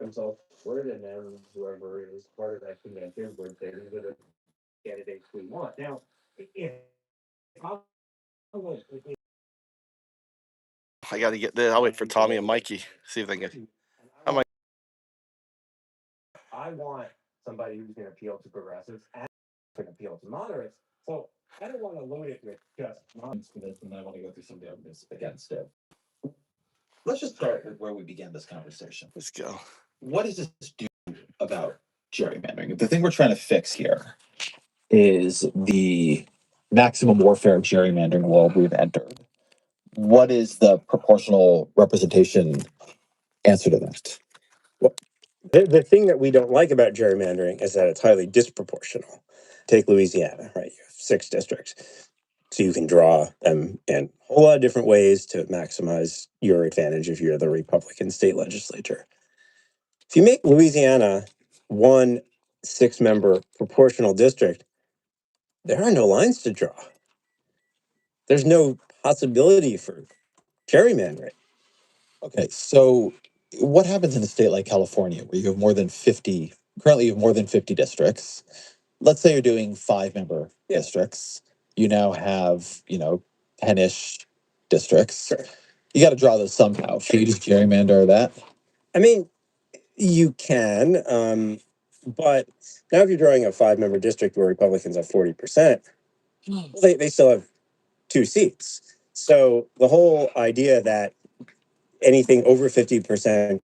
themselves forward, and then whoever is part of that convention would say these are the candidates we want. Now, if I was, I got to get there. I'll wait for Tommy and Mikey. See if they can. I want, I want somebody who's going to appeal to progressives and can appeal to moderates. So I don't want to load it with just moderates for this, and I want to go through some of the evidence against it. Let's just start with where we began this conversation. Let's go. What does this do about gerrymandering? The thing we're trying to fix here is the maximum warfare gerrymandering world we've entered. What is the proportional representation answer to that? The thing that we don't like about gerrymandering is that it's highly disproportional. Take Louisiana, right? You have 6 districts. So you can draw them in a whole lot of different ways to maximize your advantage if you're the Republican state legislature. If you make Louisiana one 6-member proportional district, there are no lines to draw. There's no possibility for gerrymandering. Okay, so what happens in a state like California where you have more than 50, currently you have more than 50 districts? Let's say you're doing 5-member districts. You now have, 10-ish districts. Sure. You got to draw those somehow. Should you just gerrymander that? I mean, you can, but now if you're drawing a 5-member district where Republicans have 40%, well, they still have 2 seats. So the whole idea that anything over 50%.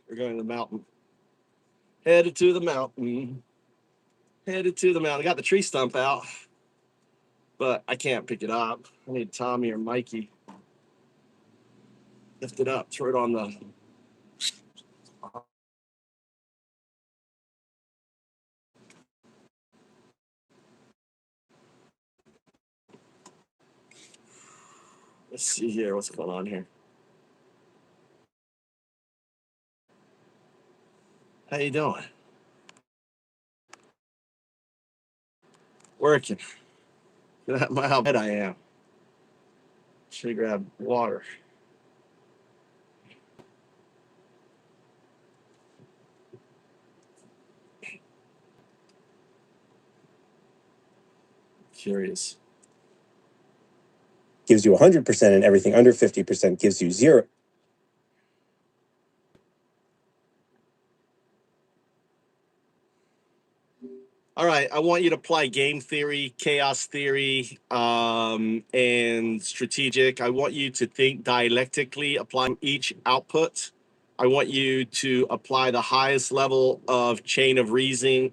We're going to the mountain. Headed to the mountain. Headed to the mountain. I got the tree stump out, but I can't pick it up. I need Tommy or Mikey. Lift it up. Throw it on the. Let's see here. What's going on here? How you doing? Working. Look at how bad I am. Should grab water. Curious. Gives you 100%, and everything under 50% gives you 0. All right, I want you to apply game theory, chaos theory, and strategic. I want you to think dialectically, apply each output. I want you to apply the highest level of chain of reasoning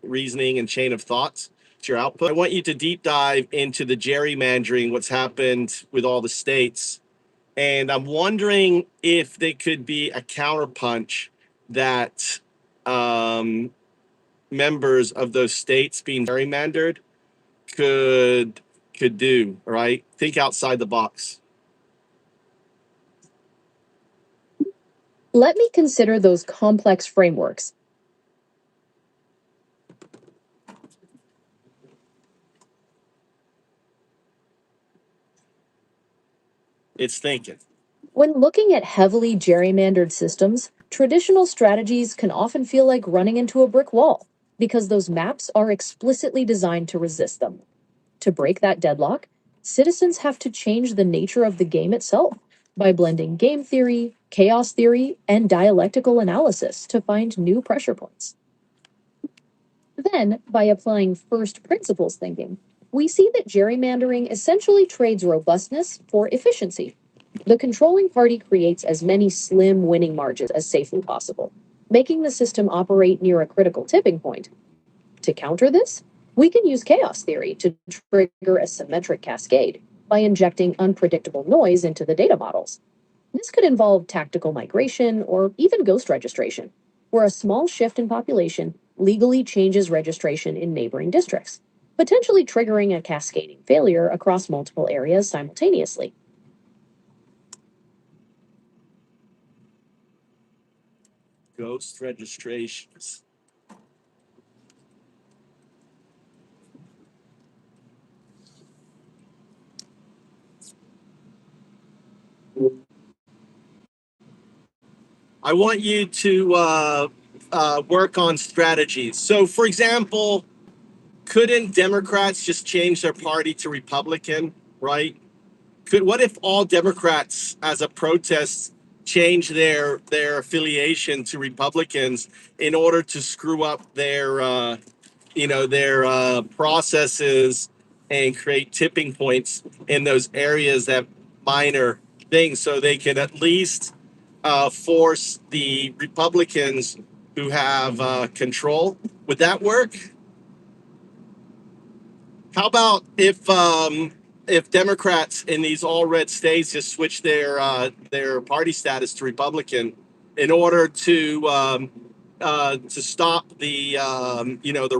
and chain of thought to your output. I want you to deep dive into the gerrymandering, what's happened with all the states. And I'm wondering if there could be a counterpunch that members of those states being gerrymandered could do. All right, think outside the box. Let me consider those complex frameworks. It's thinking. When looking at heavily gerrymandered systems, traditional strategies can often feel like running into a brick wall because those maps are explicitly designed to resist them. To break that deadlock, citizens have to change the nature of the game itself by blending game theory, chaos theory, and dialectical analysis to find new pressure points. Then, by applying first principles thinking, we see that gerrymandering essentially trades robustness for efficiency. The controlling party creates as many slim winning margins as safely possible, making the system operate near a critical tipping point. To counter this, we can use chaos theory to trigger a symmetric cascade by injecting unpredictable noise into the data models. This could involve tactical migration or even ghost registration, where a small shift in population legally changes registration in neighboring districts, potentially triggering a cascading failure across multiple areas simultaneously. Ghost registrations. I want you to work on strategies. So, for example, couldn't Democrats just change their party to Republican, right? What if all Democrats, as a protest, change their affiliation to Republicans in order to screw up their processes and create tipping points in those areas that minor things, so they can at least force the Republicans who have control? Would that work? How about if Democrats in these all red states just switch their party status to Republican in order to stop the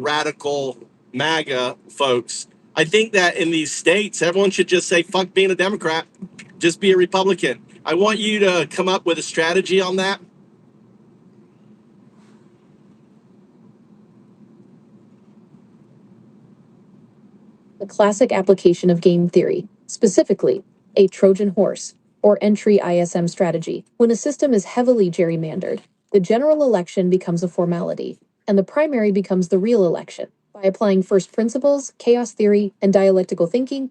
radical MAGA folks? I think that in these states, everyone should just say fuck being a Democrat, just be a Republican. I want you to come up with a strategy on that. The classic application of game theory, specifically a Trojan horse or entry ISM strategy. When a system is heavily gerrymandered, the general election becomes a formality, and the primary becomes the real election. By applying first principles, chaos theory, and dialectical thinking,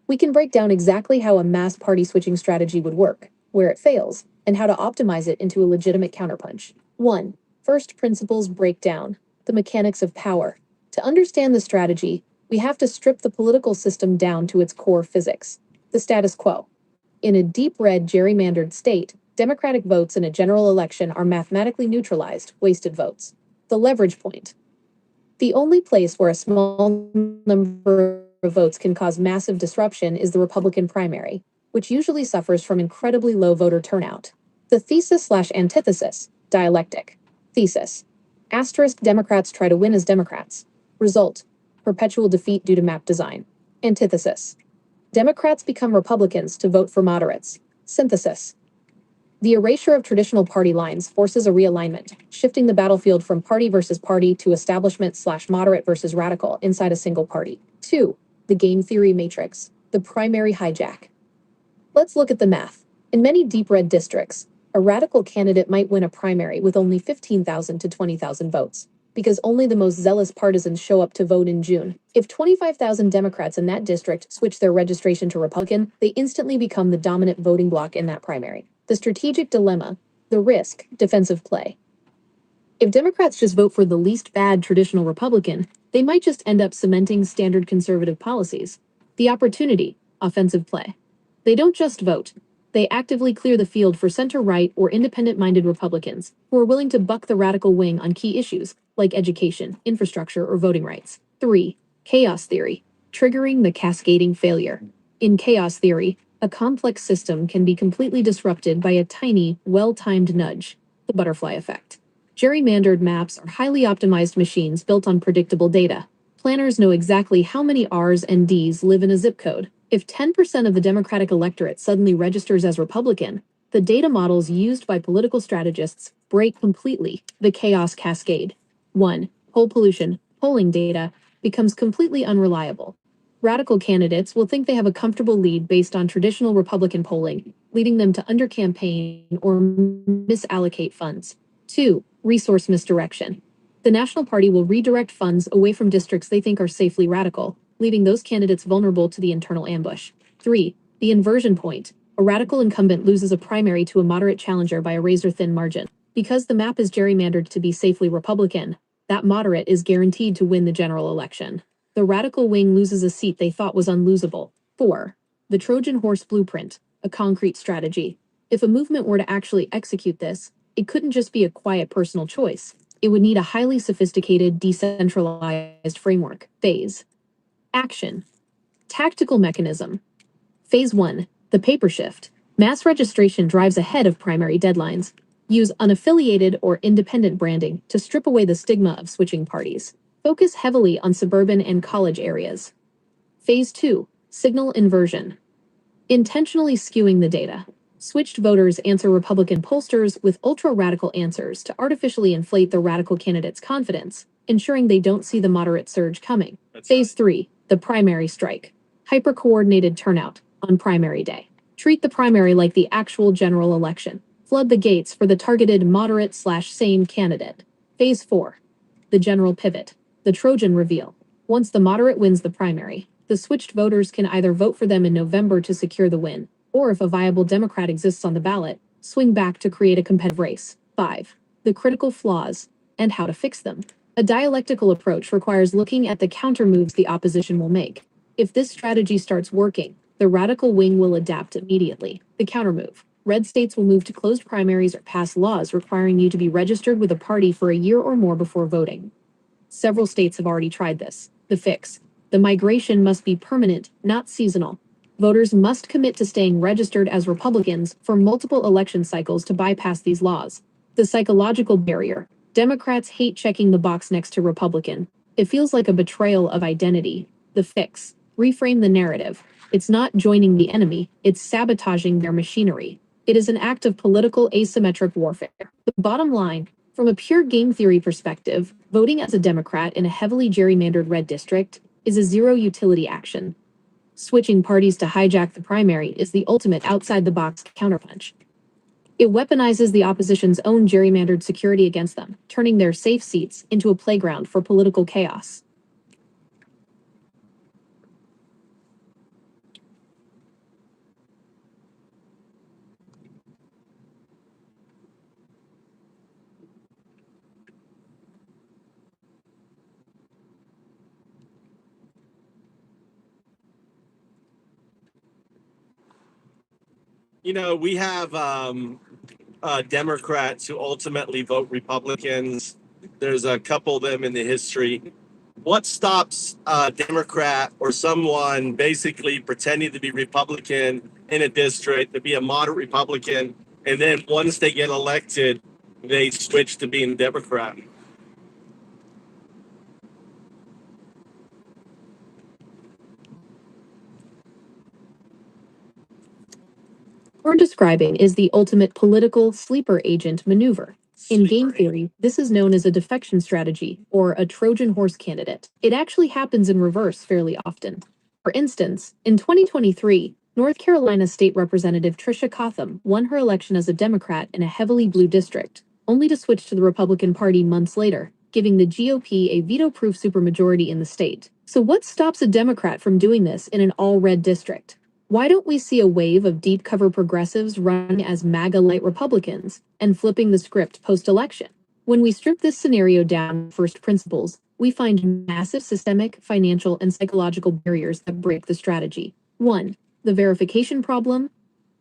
we can break down exactly how a mass party switching strategy would work, where it fails, and how to optimize it into a legitimate counterpunch. 1. First principles breakdown, the mechanics of power. To understand the strategy, we have to strip the political system down to its core physics, the status quo. In a deep red gerrymandered state, Democratic votes in a general election are mathematically neutralized, wasted votes. The leverage point. The only place where a small number of votes can cause massive disruption is the Republican primary, which usually suffers from incredibly low voter turnout. The thesis/antithesis, dialectic. Thesis. Asterisk Democrats try to win as Democrats. Result. Perpetual defeat due to map design. Antithesis. Democrats become Republicans to vote for moderates. Synthesis. The erasure of traditional party lines forces a realignment, shifting the battlefield from party versus party to establishment/moderate versus radical inside a single party. 2. The game theory matrix, the primary hijack. Let's look at the math. In many deep red districts, a radical candidate might win a primary with only 15,000 to 20,000 votes, because only the most zealous partisans show up to vote in June. If 25,000 Democrats in that district switch their registration to Republican, they instantly become the dominant voting bloc in that primary. The strategic dilemma, the risk, defensive play. If Democrats just vote for the least bad traditional Republican, they might just end up cementing standard conservative policies. The opportunity, offensive play. They don't just vote. They actively clear the field for center-right or independent-minded Republicans who are willing to buck the radical wing on key issues like education, infrastructure, or voting rights. 3. Chaos theory, triggering the cascading failure. In chaos theory, a complex system can be completely disrupted by a tiny, well-timed nudge, the butterfly effect. Gerrymandered maps are highly optimized machines built on predictable data. Planners know exactly how many R's and D's live in a zip code. If 10% of the Democratic electorate suddenly registers as Republican, the data models used by political strategists break completely. The chaos cascade. 1. Poll pollution. Polling data becomes completely unreliable. Radical candidates will think they have a comfortable lead based on traditional Republican polling, leading them to undercampaign or misallocate funds. 2. Resource misdirection. The National Party will redirect funds away from districts they think are safely radical, leaving those candidates vulnerable to the internal ambush. 3. The inversion point. A radical incumbent loses a primary to a moderate challenger by a razor-thin margin. Because the map is gerrymandered to be safely Republican, that moderate is guaranteed to win the general election. The radical wing loses a seat they thought was unlosable. 4. The Trojan horse blueprint, a concrete strategy. If a movement were to actually execute this, it couldn't just be a quiet personal choice. It would need a highly sophisticated, decentralized framework. Phase. Action. Tactical mechanism. Phase 1. The paper shift. Mass registration drives ahead of primary deadlines. Use unaffiliated or independent branding to strip away the stigma of switching parties. Focus heavily on suburban and college areas. Phase 2. Signal inversion. Intentionally skewing the data. Switched voters answer Republican pollsters with ultra-radical answers to artificially inflate the radical candidate's confidence, ensuring they don't see the moderate surge coming. Phase 3. The primary strike. Hyper-coordinated turnout on primary day. Treat the primary like the actual general election. flood the gates for the targeted moderate/sane candidate. Phase 4. The general pivot. The Trojan reveal. Once the moderate wins the primary, the switched voters can either vote for them in November to secure the win, or if a viable Democrat exists on the ballot, swing back to create a competitive race. 5. The critical flaws and how to fix them. A dialectical approach requires looking at the counter moves the opposition will make. If this strategy starts working, the radical wing will adapt immediately. The countermove. Red states will move to closed primaries or pass laws requiring you to be registered with a party for a year or more before voting. Several states have already tried this. The fix. The migration must be permanent, not seasonal. Voters must commit to staying registered as Republicans for multiple election cycles to bypass these laws. The psychological barrier. Democrats hate checking the box next to Republican. It feels like a betrayal of identity. The fix. Reframe the narrative. It's not joining the enemy, it's sabotaging their machinery. It is an act of political asymmetric warfare. The bottom line, from a pure game theory perspective, voting as a Democrat in a heavily gerrymandered red district is a zero utility action. Switching parties to hijack the primary is the ultimate outside-the-box counterpunch. It weaponizes the opposition's own gerrymandered security against them, turning their safe seats into a playground for political chaos. You know, we have Democrats who ultimately vote Republicans. There's a couple of them in the history. What stops a Democrat or someone basically pretending to be Republican in a district, to be a moderate Republican, and then once they get elected, they switch to being Democrat? We're describing is the ultimate political sleeper agent maneuver. In game theory, this is known as a defection strategy, or a Trojan horse candidate. It actually happens in reverse fairly often. For instance, in 2023, North Carolina State Representative Tricia Cotham won her election as a Democrat in a heavily blue district, only to switch to the Republican Party months later, giving the GOP a veto-proof supermajority in the state. So what stops a Democrat from doing this in an all-red district? Why don't we see a wave of deep cover progressives running as MAGA-light Republicans and flipping the script post-election? When we strip this scenario down to first principles, we find massive systemic, financial, and psychological barriers that break the strategy. 1. The verification problem,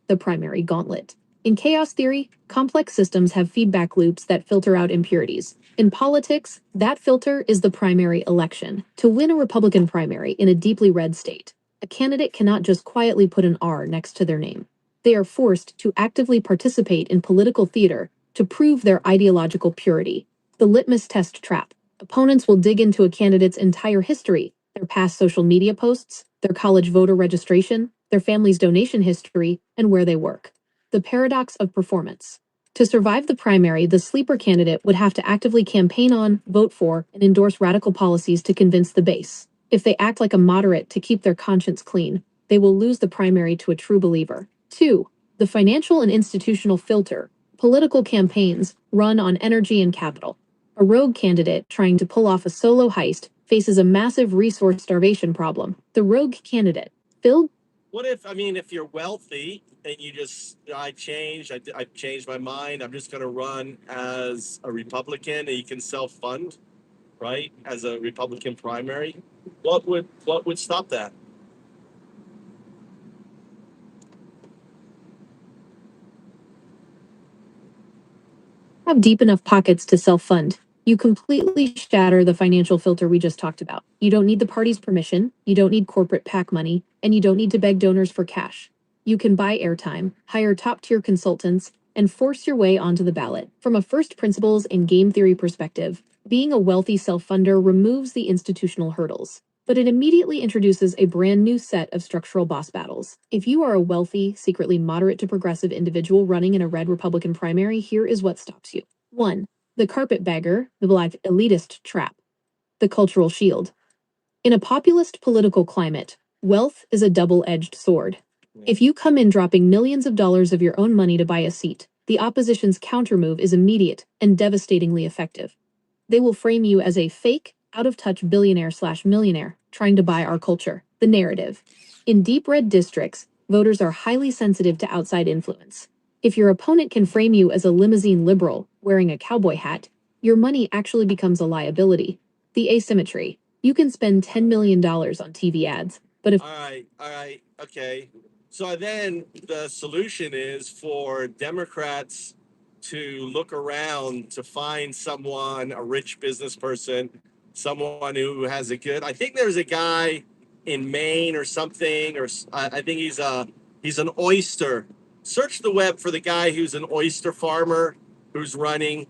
the primary gauntlet. In chaos theory, complex systems have feedback loops that filter out impurities. In politics, that filter is the primary election. To win a Republican primary in a deeply red state, a candidate cannot just quietly put an R next to their name. They are forced to actively participate in political theater to prove their ideological purity. The litmus test trap. Opponents will dig into a candidate's entire history, their past social media posts, their college voter registration, their family's donation history, and where they work. The paradox of performance. To survive the primary, the sleeper candidate would have to actively campaign on, vote for, and endorse radical policies to convince the base. If they act like a moderate to keep their conscience clean, they will lose the primary to a true believer. 2. The financial and institutional filter. Political campaigns run on energy and capital. A rogue candidate trying to pull off a solo heist faces a massive resource starvation problem. The rogue candidate, filled. What if you're wealthy and you just, I've changed my mind, I'm just going to run as a Republican, and you can self-fund, right, as a Republican primary? What would stop that? Have deep enough pockets to self-fund. You completely shatter the financial filter we just talked about. You don't need the party's permission, you don't need corporate PAC money, and you don't need to beg donors for cash. You can buy airtime, hire top-tier consultants, and force your way onto the ballot. From a first principles and game theory perspective, being a wealthy self-funder removes the institutional hurdles, but it immediately introduces a brand new set of structural boss battles. If you are a wealthy, secretly moderate to progressive individual running in a red Republican primary, here is what stops you. 1. The carpetbagger, the black elitist trap. The cultural shield. In a populist political climate, wealth is a double-edged sword. If you come in dropping millions of dollars of your own money to buy a seat, the opposition's countermove is immediate and devastatingly effective. They will frame you as a fake, out-of-touch billionaire/millionaire trying to buy our culture, the narrative. In deep red districts, voters are highly sensitive to outside influence. If your opponent can frame you as a limousine liberal wearing a cowboy hat, your money actually becomes a liability. The asymmetry. You can spend $10 million on TV ads, but if All right, okay. So then the solution is for Democrats to look around to find someone, a rich business person, someone who has a good. I think there's a guy in Maine or something, or I think he's an oyster. Search the web for the guy who's an oyster farmer who's running.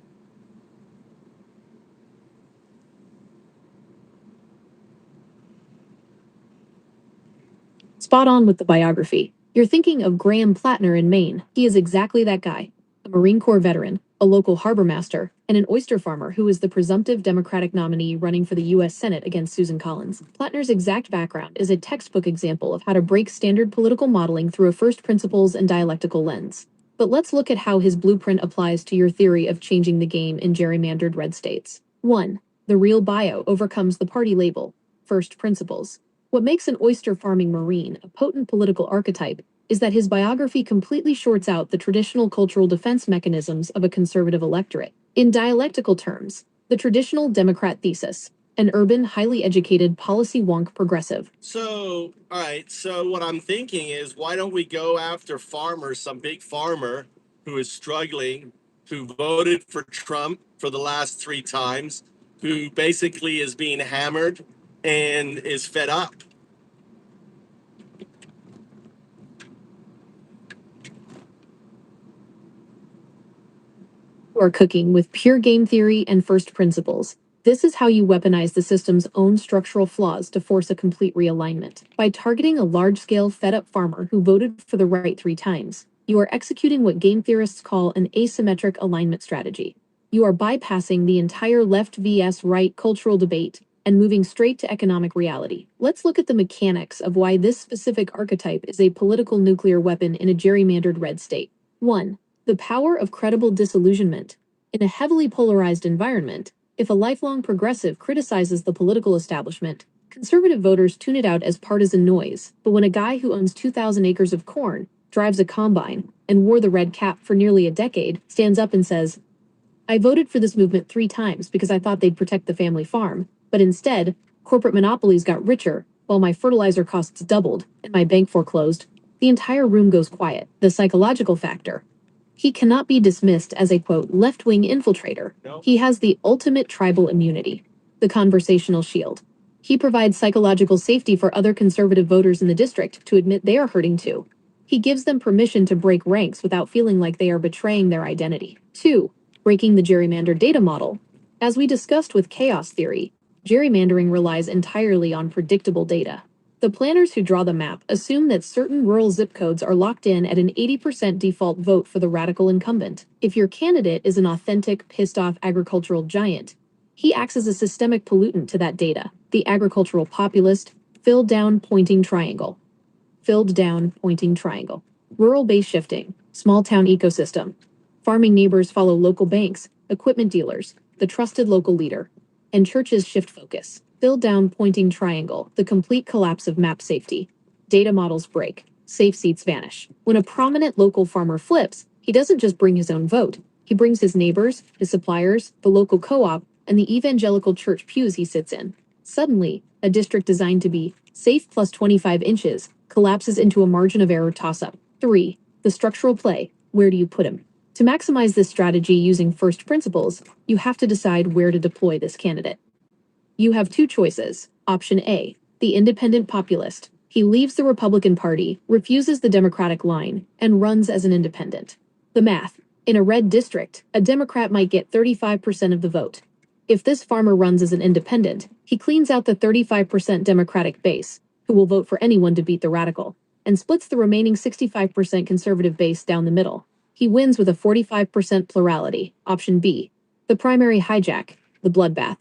spot on with the biography. You're thinking of Graham Plattner in Maine. He is exactly that guy. A Marine Corps veteran, a local harbor master, and an oyster farmer who is the presumptive Democratic nominee running for the U.S. Senate against Susan Collins. Plattner's exact background is a textbook example of how to break standard political modeling through a first principles and dialectical lens. But let's look at how his blueprint applies to your theory of changing the game in gerrymandered red states. 1. The real bio overcomes the party label. First principles. What makes an oyster farming Marine a potent political archetype is that his biography completely shorts out the traditional cultural defense mechanisms of a conservative electorate. In dialectical terms, the traditional Democrat thesis, an urban, highly educated, policy wonk progressive. So, all right. So, what I'm thinking is, why don't we go after farmers, some big farmer who is struggling, who voted for Trump for the last 3 times, who basically is being hammered and is fed up? Or cooking with pure game theory and first principles. This is how you weaponize the system's own structural flaws to force a complete realignment. By targeting a large-scale fed-up farmer who voted for the right 3 times, you are executing what game theorists call an asymmetric alignment strategy. You are bypassing the entire left vs right cultural debate and moving straight to economic reality. Let's look at the mechanics of why this specific archetype is a political nuclear weapon in a gerrymandered red state. 1. The power of credible disillusionment. In a heavily polarized environment, if a lifelong progressive criticizes the political establishment, conservative voters tune it out as partisan noise. But when a guy who owns 2,000 acres of corn, drives a combine, and wore the red cap for nearly a decade, stands up and says, I voted for this movement 3 times because I thought they'd protect the family farm, but instead, corporate monopolies got richer, while my fertilizer costs doubled and my bank foreclosed, the entire room goes quiet. The psychological factor. He cannot be dismissed as a, quote, left-wing infiltrator. No. He has the ultimate tribal immunity, the conversational shield. He provides psychological safety for other conservative voters in the district to admit they are hurting too. He gives them permission to break ranks without feeling like they are betraying their identity. 2. Breaking the gerrymandered data model. As we discussed with chaos theory, gerrymandering relies entirely on predictable data. The planners who draw the map assume that certain rural zip codes are locked in at an 80% default vote for the radical incumbent. If your candidate is an authentic, pissed-off agricultural giant, he acts as a systemic pollutant to that data. The agricultural populist, filled down pointing triangle. Filled down pointing triangle. Rural base shifting, small town ecosystem. Farming neighbors follow local banks, equipment dealers, the trusted local leader, and churches shift focus. Filled down pointing triangle, the complete collapse of map safety. Data models break, safe seats vanish. When a prominent local farmer flips, he doesn't just bring his own vote. He brings his neighbors, his suppliers, the local co-op, and the evangelical church pews he sits in. Suddenly, a district designed to be safe plus 25 inches collapses into a margin of error toss-up. 3. The structural play. Where do you put him? To maximize this strategy using first principles, you have to decide where to deploy this candidate. You have 2 choices. Option A, the independent populist. He leaves the Republican Party, refuses the Democratic line, and runs as an independent. The math. In a red district, a Democrat might get 35% of the vote. If this farmer runs as an independent, he cleans out the 35% Democratic base, who will vote for anyone to beat the radical, and splits the remaining 65% conservative base down the middle. He wins with a 45% plurality. Option B, the primary hijack, the bloodbath.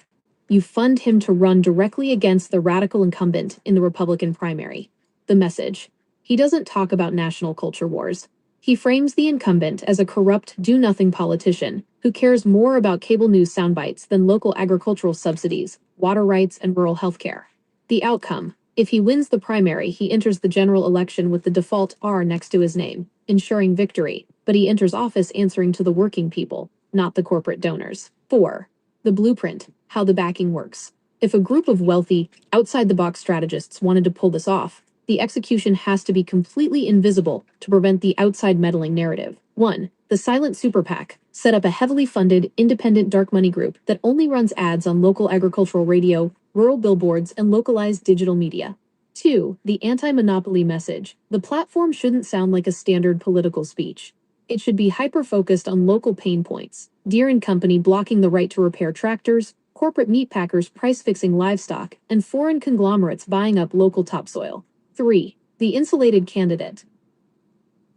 You fund him to run directly against the radical incumbent in the Republican primary. The message. He doesn't talk about national culture wars. He frames the incumbent as a corrupt, do-nothing politician who cares more about cable news soundbites than local agricultural subsidies, water rights, and rural healthcare. The outcome: if he wins the primary, he enters the general election with the default R next to his name, ensuring victory, but he enters office answering to the working people, not the corporate donors. 4. The blueprint: how the backing works. If a group of wealthy, outside-the-box strategists wanted to pull this off, the execution has to be completely invisible to prevent the outside meddling narrative. 1. The Silent Super PAC set up a heavily funded, independent dark money group that only runs ads on local agricultural radio, rural billboards, and localized digital media. 2. The anti-monopoly message. The platform shouldn't sound like a standard political speech. It should be hyper-focused on local pain points. Deere and Company blocking the right to repair tractors, corporate meat packers price-fixing livestock, and foreign conglomerates buying up local topsoil. 3. The insulated candidate.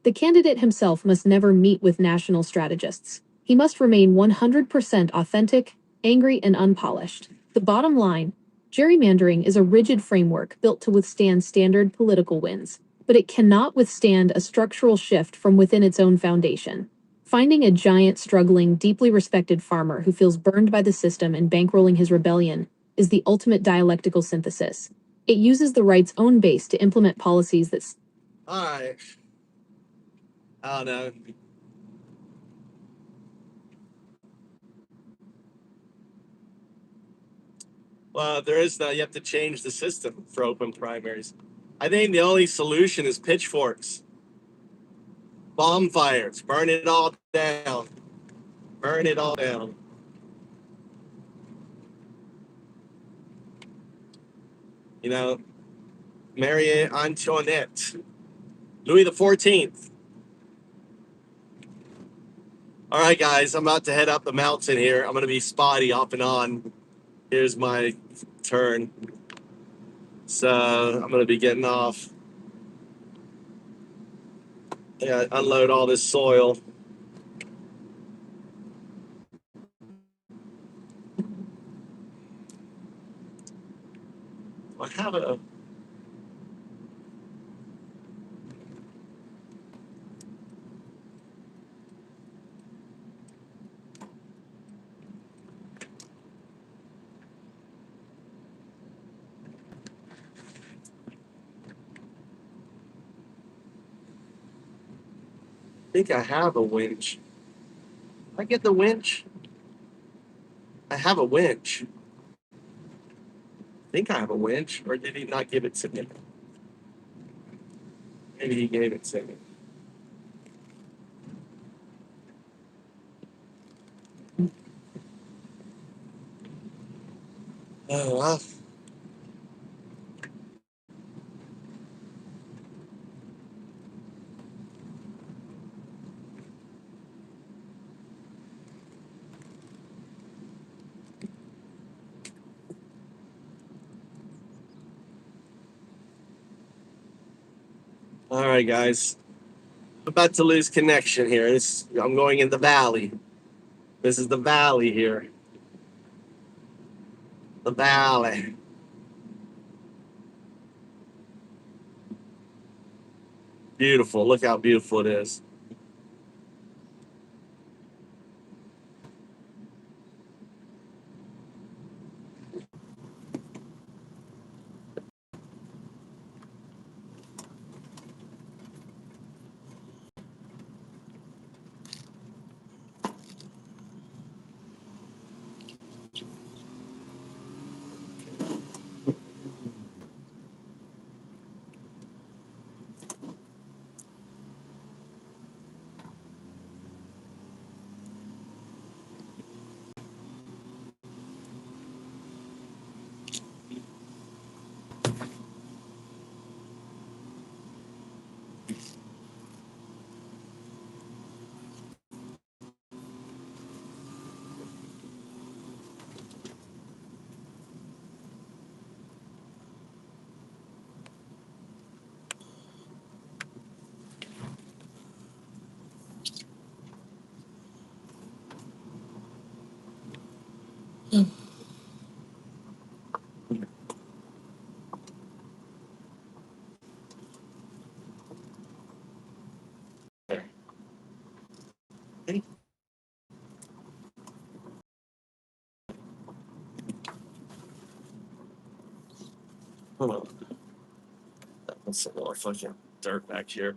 The candidate himself must never meet with national strategists. He must remain 100% authentic, angry, and unpolished. The bottom line: gerrymandering is a rigid framework built to withstand standard political winds, but it cannot withstand a structural shift from within its own foundation. Finding a giant, struggling, deeply respected farmer who feels burned by the system and bankrolling his rebellion is the ultimate dialectical synthesis. It uses the right's own base to implement policies that. All right. I don't know. Well, there is no, you have to change the system for open primaries. I think the only solution is pitchforks, bonfires, burn it all down. Burn it all down. You know, Marie Antoinette, Louis the 14th. All right, guys, I'm about to head up the mountain here. I'm going to be spotty off and on. Here's my turn. So I'm going to be getting off. Yeah, unload all this soil. I have a. I think I have a winch. I get the winch. I have a winch. I think I have a winch, or did he not give it to me? Maybe he gave it to me. Oh, well. All right, guys. I'm about to lose connection here. I'm going in the valley. This is the valley here. The valley. Beautiful. Look how beautiful it is. Hold on. That's a little fucking dirt back here.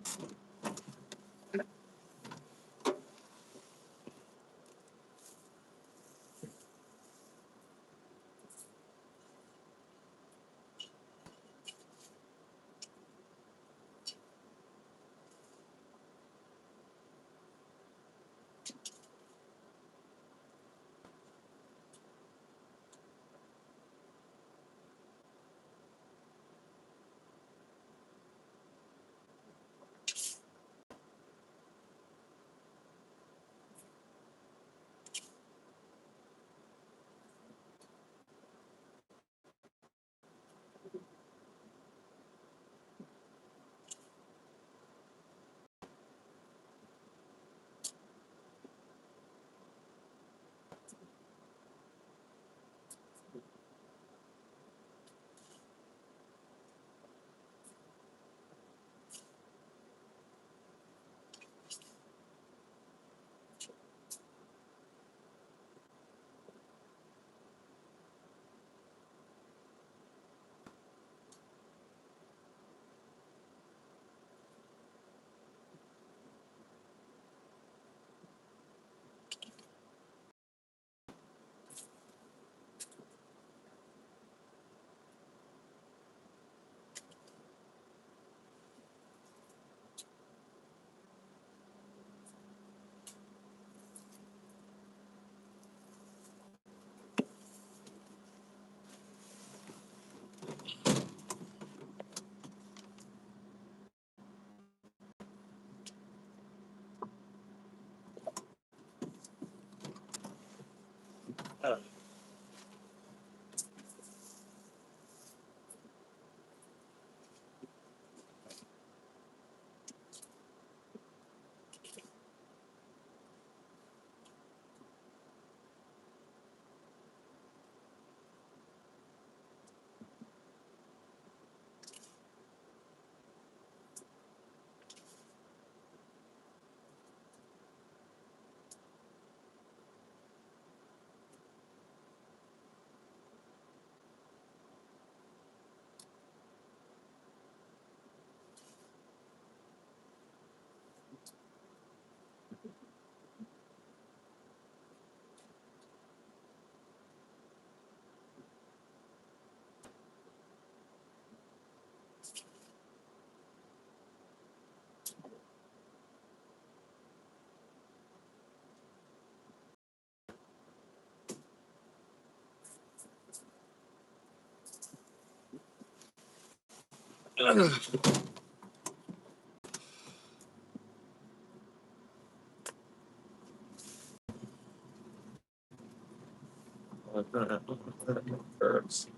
Herbs.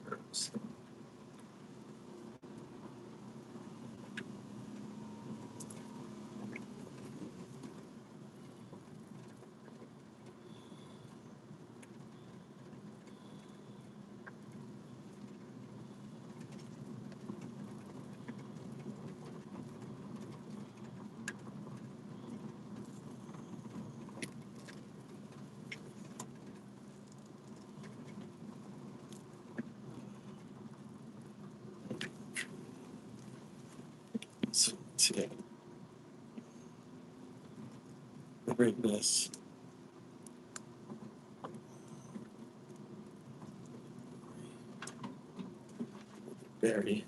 Herbs. Today. Greatness. Berry.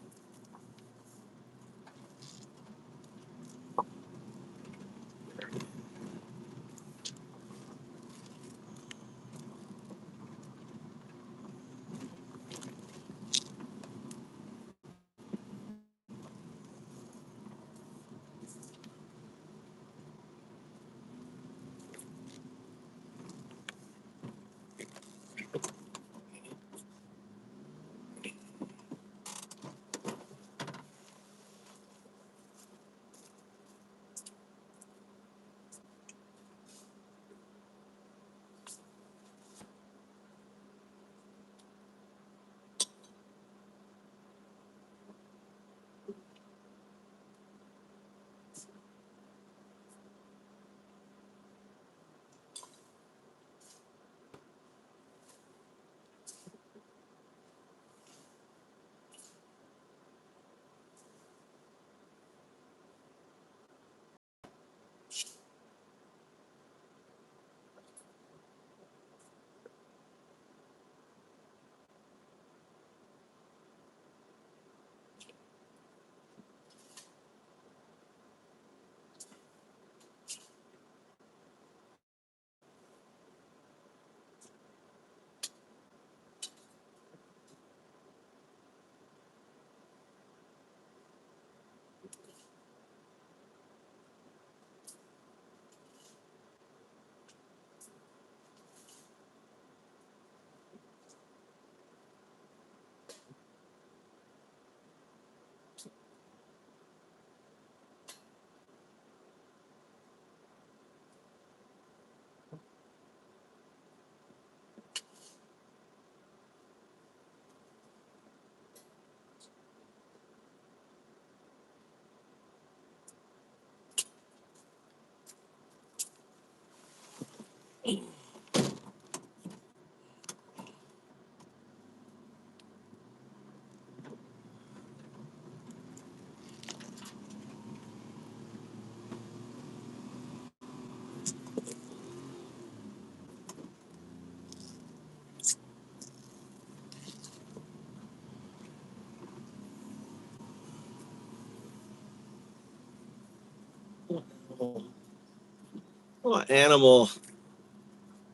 What animal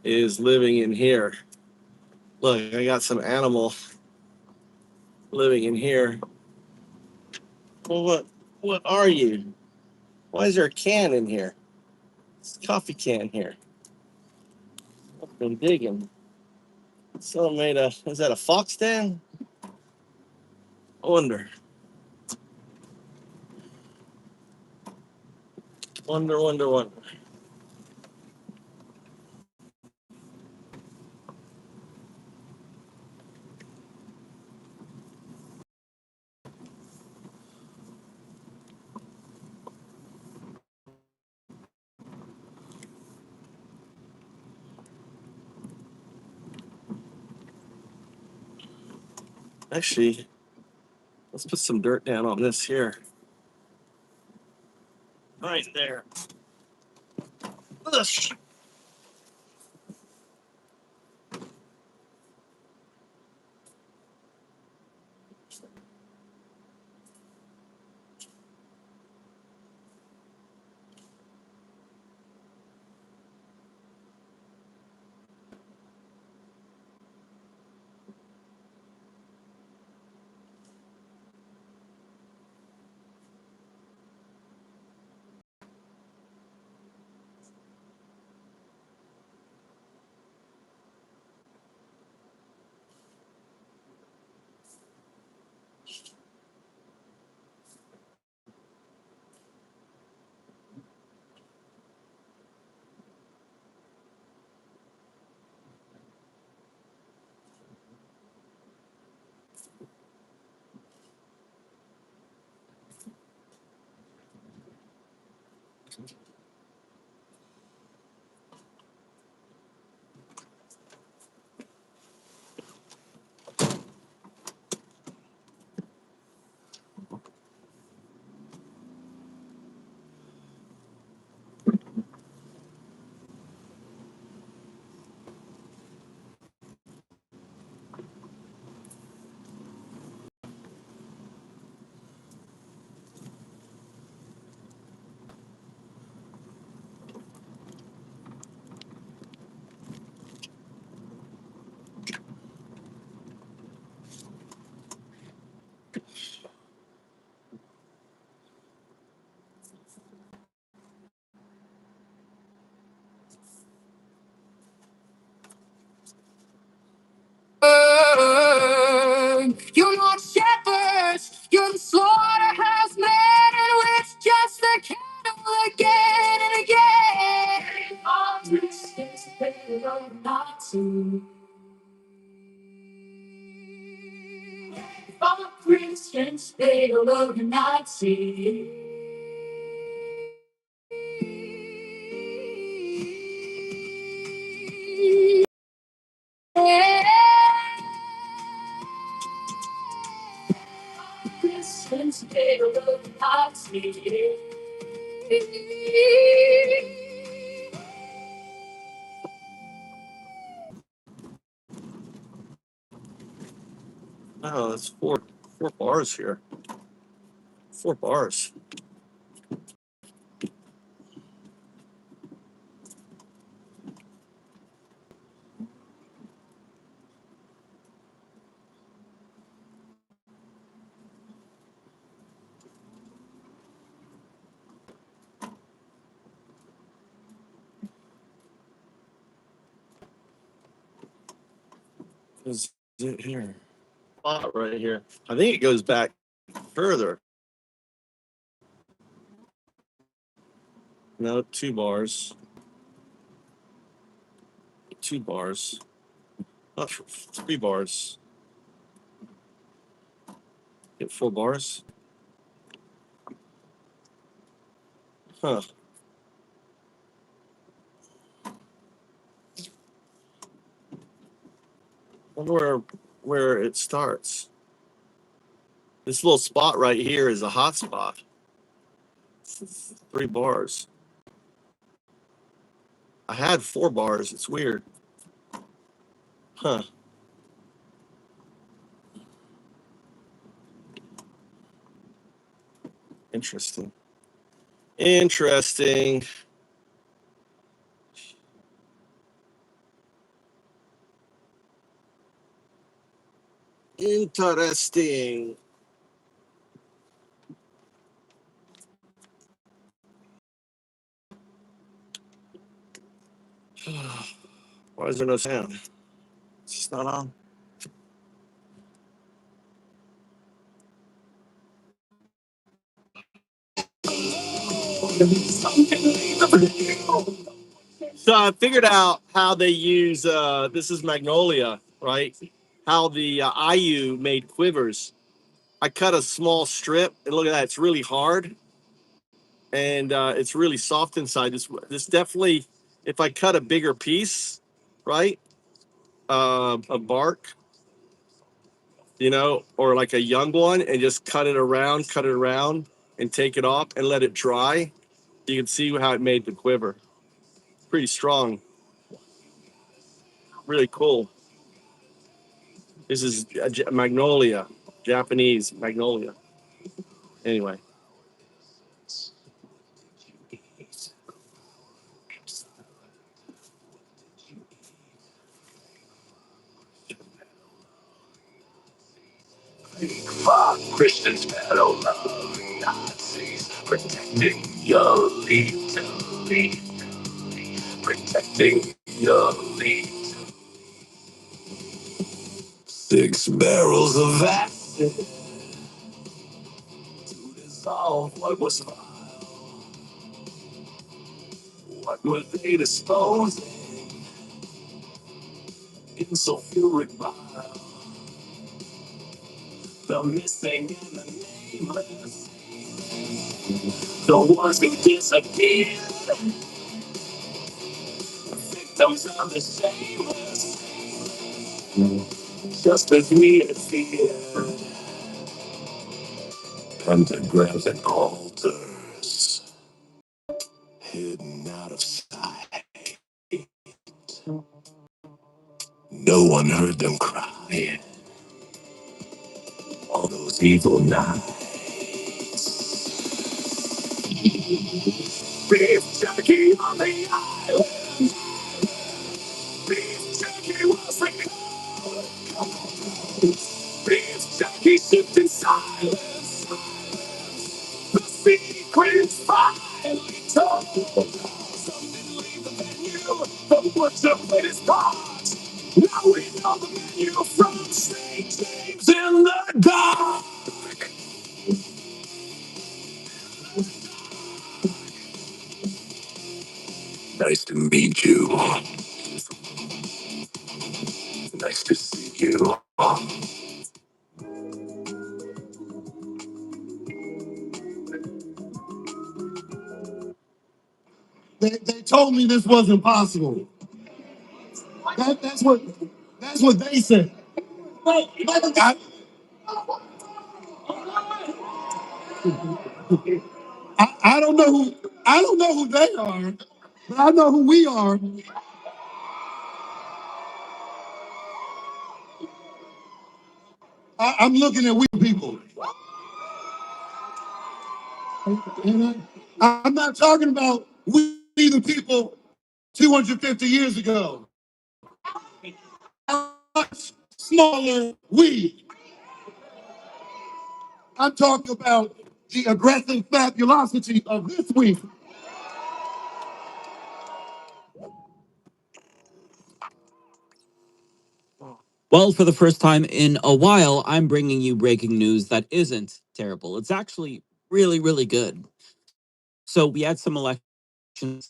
is living in here? Look, I got some animal living in here. Well, what are you? Why is there a can in here? It's a coffee can here. I've been digging. Someone made a, is that a fox den? I wonder. Wonder. Actually, let's put some dirt down on this here. Right there. Ugh. You're not shepherds, you're the slaughterhouse men, and it's just the cattle again and again. All Christians, they love Nazi. All Christians, they love Nazi. Christians, they love Nazi. Oh, that's four bars here. 4 bars. Is it here? Spot right here. I think it goes back further. No, 2 bars. 2 bars. Not 3 bars. Get 4 bars. Huh. wonder where it starts. This little spot right here is a hot spot. 3 bars. I had 4 bars. It's weird. Huh. Interesting. Interesting. Interesting. Why is there no sound? It's just not on. So I figured out how they use this is Magnolia, right? How the IU made quivers. I cut a small strip, and look at that, it's really hard and it's really soft inside. This definitely, if I cut a bigger piece, right, of bark, you know, or like a young one, and just cut it around, and take it off and let it dry, you can see how it made the quiver. Pretty strong, really cool. This is a magnolia, Japanese magnolia. Anyway. Christians battle loving Nazis, protecting your elite, protecting your elite. 6 barrels of acid to dissolve what was vile. What were they disposing in sulfuric bile? The missing and the nameless, the ones who disappeared, victims of the shameless, just as we had feared. Pentagrams and altars, hidden out of sight. No one heard them crying. All those evil nights. Beef jerky on the island. Beef jerky was the code. Beef jerky sipped in silence. The secret's finally told. Some didn't leave the venue. The butcher played his part. Now we know the menu from St. James in the dark. Nice to meet you. Nice to see you. They told me this wasn't possible. That's what they said. I, I don't know who they are, but I know who we are. I'm looking at we people. And I'm not talking about we the people 250 years ago. Much smaller we. I'm talking about the aggressive fabulosity of this week. Well, for the first time in a while, I'm bringing you breaking news that isn't terrible. It's actually really, really good. So we had some elections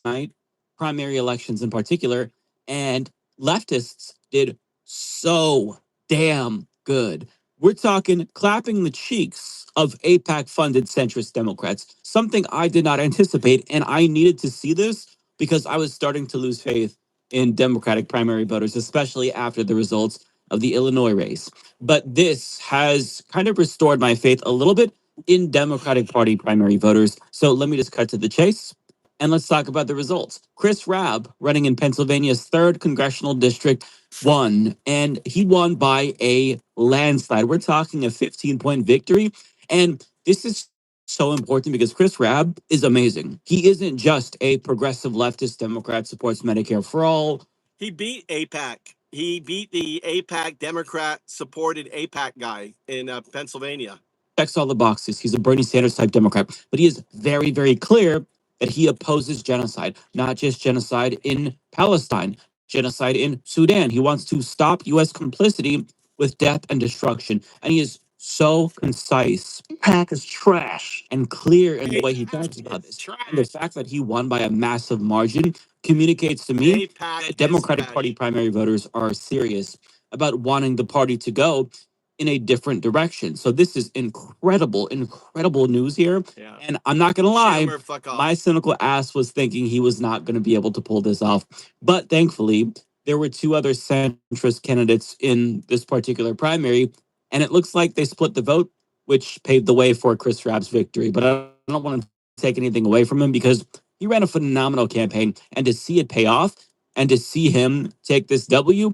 tonight, primary elections in particular, and leftists did so damn good. We're talking clapping the cheeks of APAC-funded centrist Democrats, something I did not anticipate, and I needed to see this because I was starting to lose faith in Democratic primary voters, especially after the results of the Illinois race. But this has kind of restored my faith a little bit in Democratic Party primary voters. So let me just cut to the chase and let's talk about the results. Chris Rabb, running in Pennsylvania's 3rd congressional district, won, and he won by a landslide. We're talking a 15-point victory. And this is so important because Chris Rabb is amazing. He isn't just a progressive leftist Democrat, supports Medicare for all. He beat APAC. He beat the APAC Democrat supported APAC guy in Pennsylvania. Checks all the boxes. He's a Bernie Sanders type Democrat, but he is very, very clear that he opposes genocide, not just genocide in Palestine, genocide in Sudan. He wants to stop U.S. complicity with death and destruction. And he is so concise. Pack is trash. And clear in the way he talks about this. And the fact that he won by a massive margin communicates to me that Democratic Party primary voters are serious about wanting the party to go in a different direction. So this is incredible, incredible news here. Yeah. And I'm not gonna lie, Schumer, fuck off. my cynical ass was thinking he was not gonna be able to pull this off. But thankfully, there were 2 other centrist candidates in this particular primary, and it looks like they split the vote, which paved the way for Chris Rabb's victory. But I don't want to take anything away from him because he ran a phenomenal campaign, and to see it pay off and to see him take this W,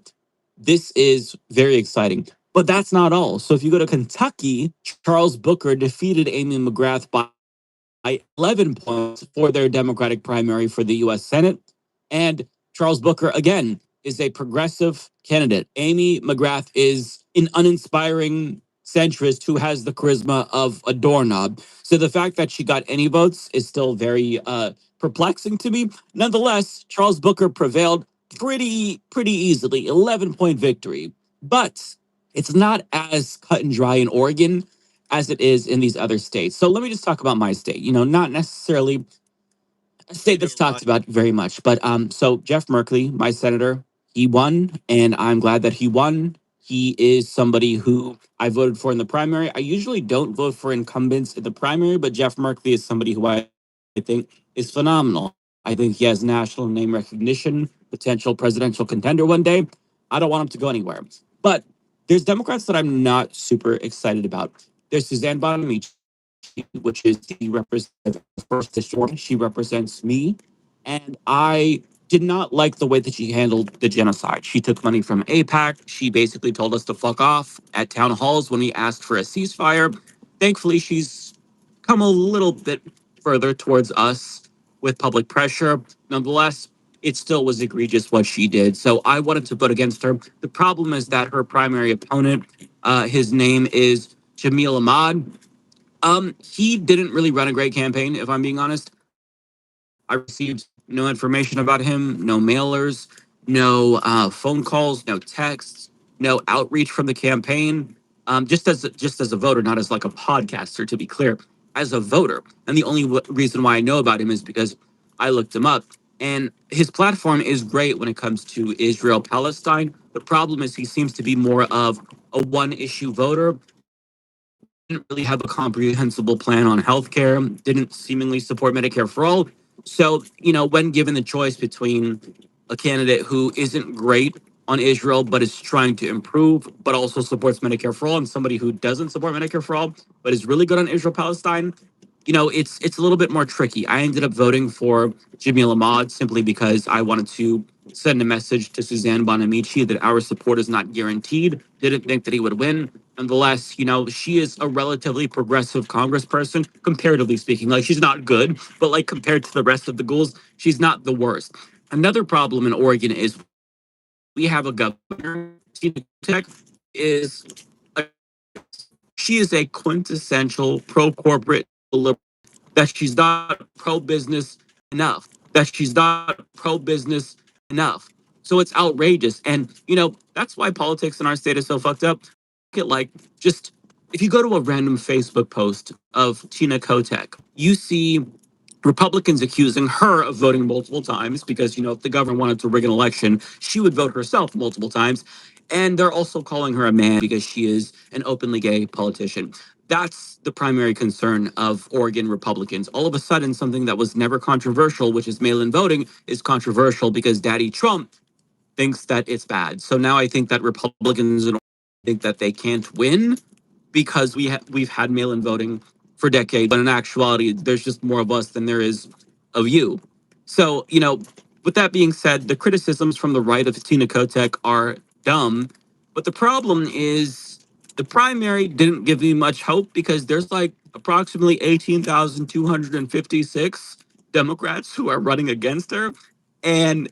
this is very exciting. But that's not all. So if you go to Kentucky, Charles Booker defeated Amy McGrath by 11 points for their Democratic primary for the U.S. Senate. And Charles Booker, again, is a progressive candidate. Amy McGrath is an uninspiring centrist who has the charisma of a doorknob. So the fact that she got any votes is still very perplexing to me. Nonetheless, Charles Booker prevailed pretty easily, 11-point victory. But it's not as cut and dry in Oregon as it is in these other states. So let me just talk about my state. You know, not necessarily a state that's talked about very much, but so Jeff Merkley, my senator, he won, and I'm glad that he won. He is somebody who I voted for in the primary. I usually don't vote for incumbents in the primary, but Jeff Merkley is somebody who I think is phenomenal. I think he has national name recognition, potential presidential contender one day. I don't want him to go anywhere. But there's Democrats that I'm not super excited about. There's Suzanne Bonamici, which is the representative of First District. She represents me. And I did not like the way that she handled the genocide. She took money from AIPAC. She basically told us to fuck off at town halls when we asked for a ceasefire. Thankfully, she's come a little bit further towards us with public pressure. Nonetheless, it still was egregious what she did. So I wanted to vote against her. The problem is that her primary opponent, his name is Jamil Ahmad. He didn't really run a great campaign, if I'm being honest. I received no information about him, no mailers, no phone calls, no texts, no outreach from the campaign. Just as a voter, not as like a podcaster, to be clear, as a voter. And the only reason why I know about him is because I looked him up. And his platform is great when it comes to Israel Palestine. The problem is he seems to be more of a one-issue voter. Didn't really have a comprehensible plan on healthcare, didn't seemingly support Medicare for all. So, you know, when given the choice between a candidate who isn't great on Israel, but is trying to improve, but also supports Medicare for all, and somebody who doesn't support Medicare for all, but is really good on Israel Palestine, you know, it's a little bit more tricky. I ended up voting for Jamil Ahmad simply because I wanted to send a message to Suzanne Bonamici that our support is not guaranteed. Didn't think that he would win. Nonetheless, you know, she is a relatively progressive congressperson, comparatively speaking. Like, she's not good, but like compared to the rest of the ghouls, she's not the worst. Another problem in Oregon is we have a governor, Tina Kotek, she is a quintessential pro-corporate liberal, that she's not pro-business enough, that she's not pro-business enough. So it's outrageous. And, you know, that's why politics in our state is so fucked up. Like, just, if you go to a random Facebook post of Tina Kotek, you see Republicans accusing her of voting multiple times because, you know, if the governor wanted to rig an election, she would vote herself multiple times. And they're also calling her a man because she is an openly gay politician. That's the primary concern of Oregon Republicans. All of a sudden, something that was never controversial, which is mail-in voting, is controversial because Daddy Trump thinks that it's bad. So now I think that Republicans think that they can't win because we've had mail-in voting for decades, but in actuality, there's just more of us than there is of you. So, with that being said, the criticisms from the right of Tina Kotek are dumb, but the problem is the primary didn't give me much hope because there's like approximately 18,256 Democrats who are running against her. And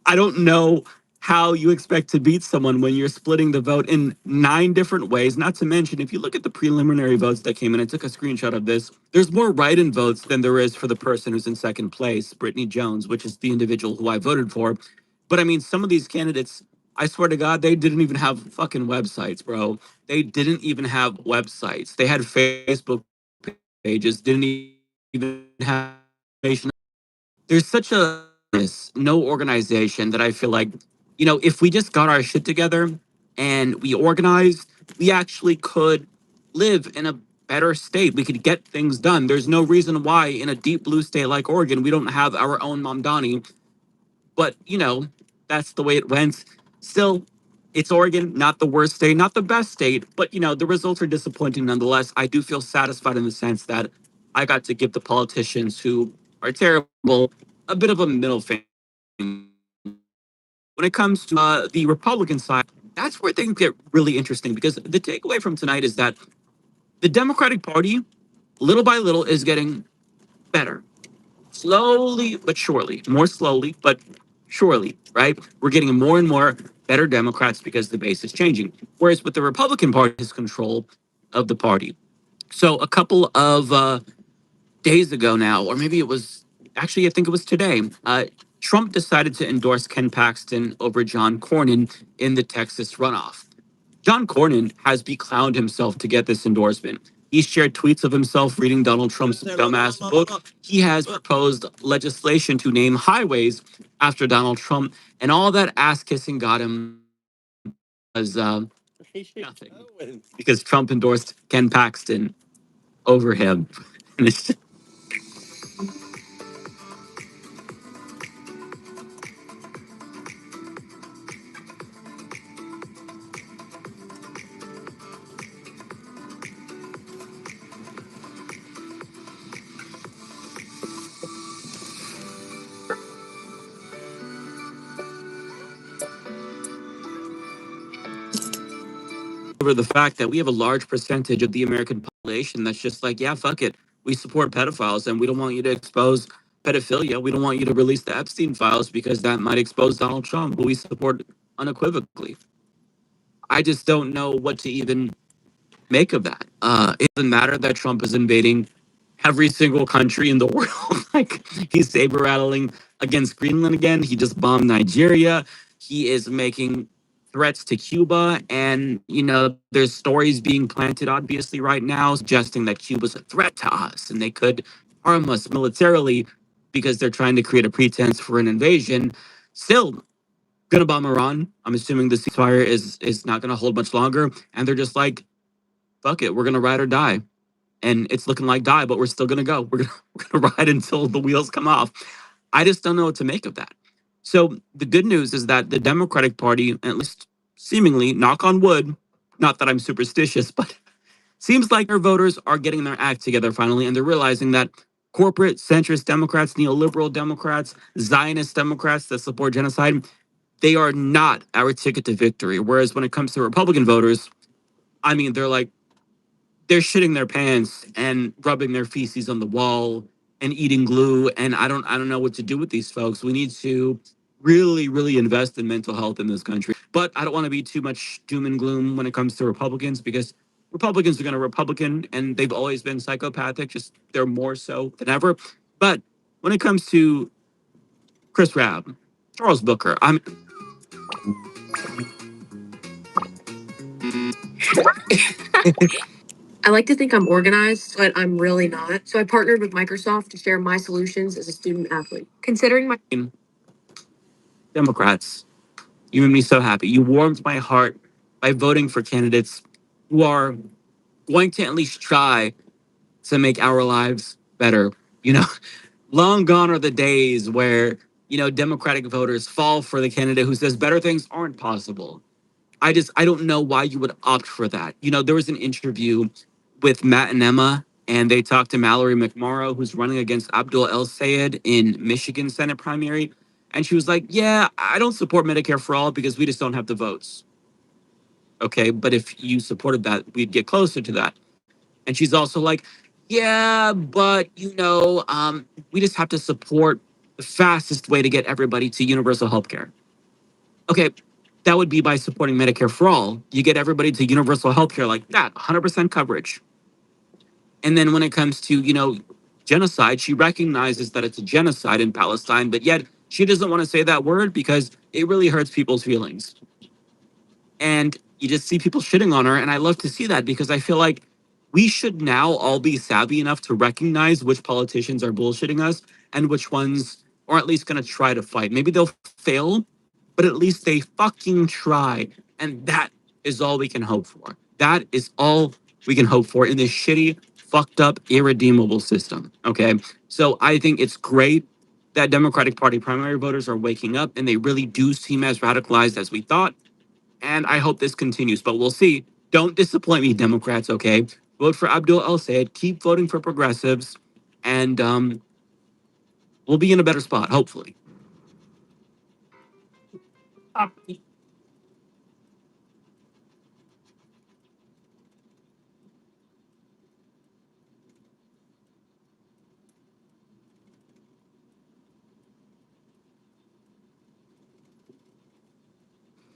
I don't know how you expect to beat someone when you're splitting the vote in 9 different ways. Not to mention, if you look at the preliminary votes that came in, I took a screenshot of this. There's more write-in votes than there is for the person who's in second place, Brittany Jones, which is the individual who I voted for. But I mean, some of these candidates, I swear to God, they didn't even have fucking websites, bro. They didn't even have websites. They had Facebook pages, didn't even have information. There's such a no organization that I feel like, if we just got our shit together and we organized, we actually could live in a better state. We could get things done. There's no reason why in a deep blue state like Oregon, we don't have our own Mamdani. But, that's the way it went. Still, it's Oregon, not the worst state, not the best state, but, the results are disappointing nonetheless. I do feel satisfied in the sense that I got to give the politicians who are terrible a bit of a middle finger. When it comes to the Republican side, that's where things get really interesting because the takeaway from tonight is that the Democratic Party, little by little, is getting better. Slowly but surely, more slowly but surely, right? We're getting more and more better Democrats because the base is changing. Whereas with the Republican Party, is control of the party. So a couple of days ago now, or maybe it was actually, I think it was today, Trump decided to endorse Ken Paxton over John Cornyn in the Texas runoff. John Cornyn has beclowned himself to get this endorsement. He's shared tweets of himself reading Donald Trump's dumbass book. He has proposed legislation to name highways after Donald Trump, and all that ass kissing got him was nothing because Trump endorsed Ken Paxton over him. And it's just, over the fact that we have a large percentage of the American population that's just like, yeah, fuck it. We support pedophiles and we don't want you to expose pedophilia. We don't want you to release the Epstein files because that might expose Donald Trump, who we support unequivocally. I just don't know what to even make of that. It doesn't matter that Trump is invading every single country in the world. Like he's saber rattling against Greenland again. He just bombed Nigeria. He is making threats to Cuba. And, there's stories being planted, obviously, right now, suggesting that Cuba's a threat to us and they could harm us militarily because they're trying to create a pretense for an invasion. Still, gonna bomb Iran. I'm assuming the ceasefire is not gonna hold much longer. And they're just like, fuck it, we're gonna ride or die. And it's looking like die, but we're still gonna go. We're gonna ride until the wheels come off. I just don't know what to make of that. So the good news is that the Democratic Party, at least seemingly, knock on wood, not that I'm superstitious, but seems like their voters are getting their act together finally, and they're realizing that corporate centrist Democrats, neoliberal Democrats, Zionist Democrats that support genocide, they are not our ticket to victory. Whereas when it comes to Republican voters, I mean, they're shitting their pants and rubbing their feces on the wall and eating glue. And I don't know what to do with these folks. We need to really, really invest in mental health in this country. But I don't want to be too much doom and gloom when it comes to Republicans because Republicans are going to Republican and they've always been psychopathic, just they're more so than ever. But when it comes to Chris Rabb, Charles Booker, I like to think I'm organized, but I'm really not. So I partnered with Microsoft to share my solutions as a student athlete. Considering my Democrats, you made me so happy. You warmed my heart by voting for candidates who are going to at least try to make our lives better. You know, long gone are the days where Democratic voters fall for the candidate who says better things aren't possible. I don't know why you would opt for that. There was an interview with Matt and Emma, and they talked to Mallory McMorrow, who's running against Abdul El Sayed in Michigan Senate primary. And she was like, yeah, I don't support Medicare for all because we just don't have the votes. Okay, but if you supported that, we'd get closer to that. And she's also like, yeah, but we just have to support the fastest way to get everybody to universal health care. Okay, that would be by supporting Medicare for all. You get everybody to universal health care like that, 100% coverage. And then when it comes to, genocide, she recognizes that it's a genocide in Palestine, but yet she doesn't want to say that word because it really hurts people's feelings. And you just see people shitting on her. And I love to see that because I feel like we should now all be savvy enough to recognize which politicians are bullshitting us and which ones are at least going to try to fight. Maybe they'll fail, but at least they fucking try. And that is all we can hope for. That is all we can hope for in this shitty, fucked up, irredeemable system. Okay. So I think it's great that Democratic Party primary voters are waking up and they really do seem as radicalized as we thought. And I hope this continues, but we'll see. Don't disappoint me, Democrats, okay? Vote for Abdul El Sayed. Keep voting for progressives. And we'll be in a better spot, hopefully.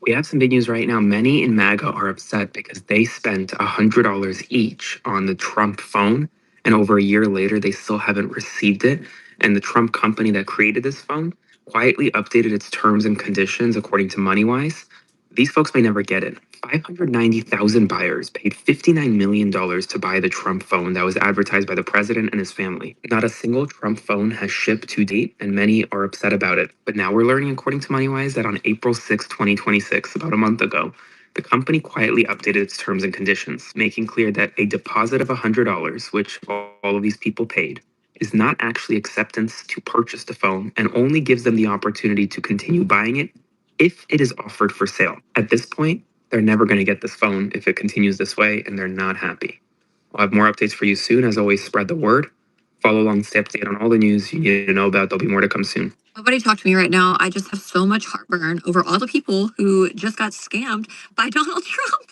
We have some big news right now. Many in MAGA are upset because they spent $100 each on the Trump phone, and over a year later, they still haven't received it. And the Trump company that created this phone quietly updated its terms and conditions according to MoneyWise. These folks may never get it. 590,000 buyers paid $59 million to buy the Trump phone that was advertised by the president and his family. Not a single Trump phone has shipped to date, and many are upset about it. But now we're learning, according to MoneyWise, that on April 6, 2026, about a month ago, the company quietly updated its terms and conditions, making clear that a deposit of $100, which all of these people paid, is not actually acceptance to purchase the phone and only gives them the opportunity to continue buying it if it is offered for sale. At this point, they're never going to get this phone if it continues this way, and they're not happy. I'll have more updates for you soon. As always, spread the word. Follow along, stay updated on all the news you need to know about. There'll be more to come soon. Nobody talk to me right now. I just have so much heartburn over all the people who just got scammed by Donald Trump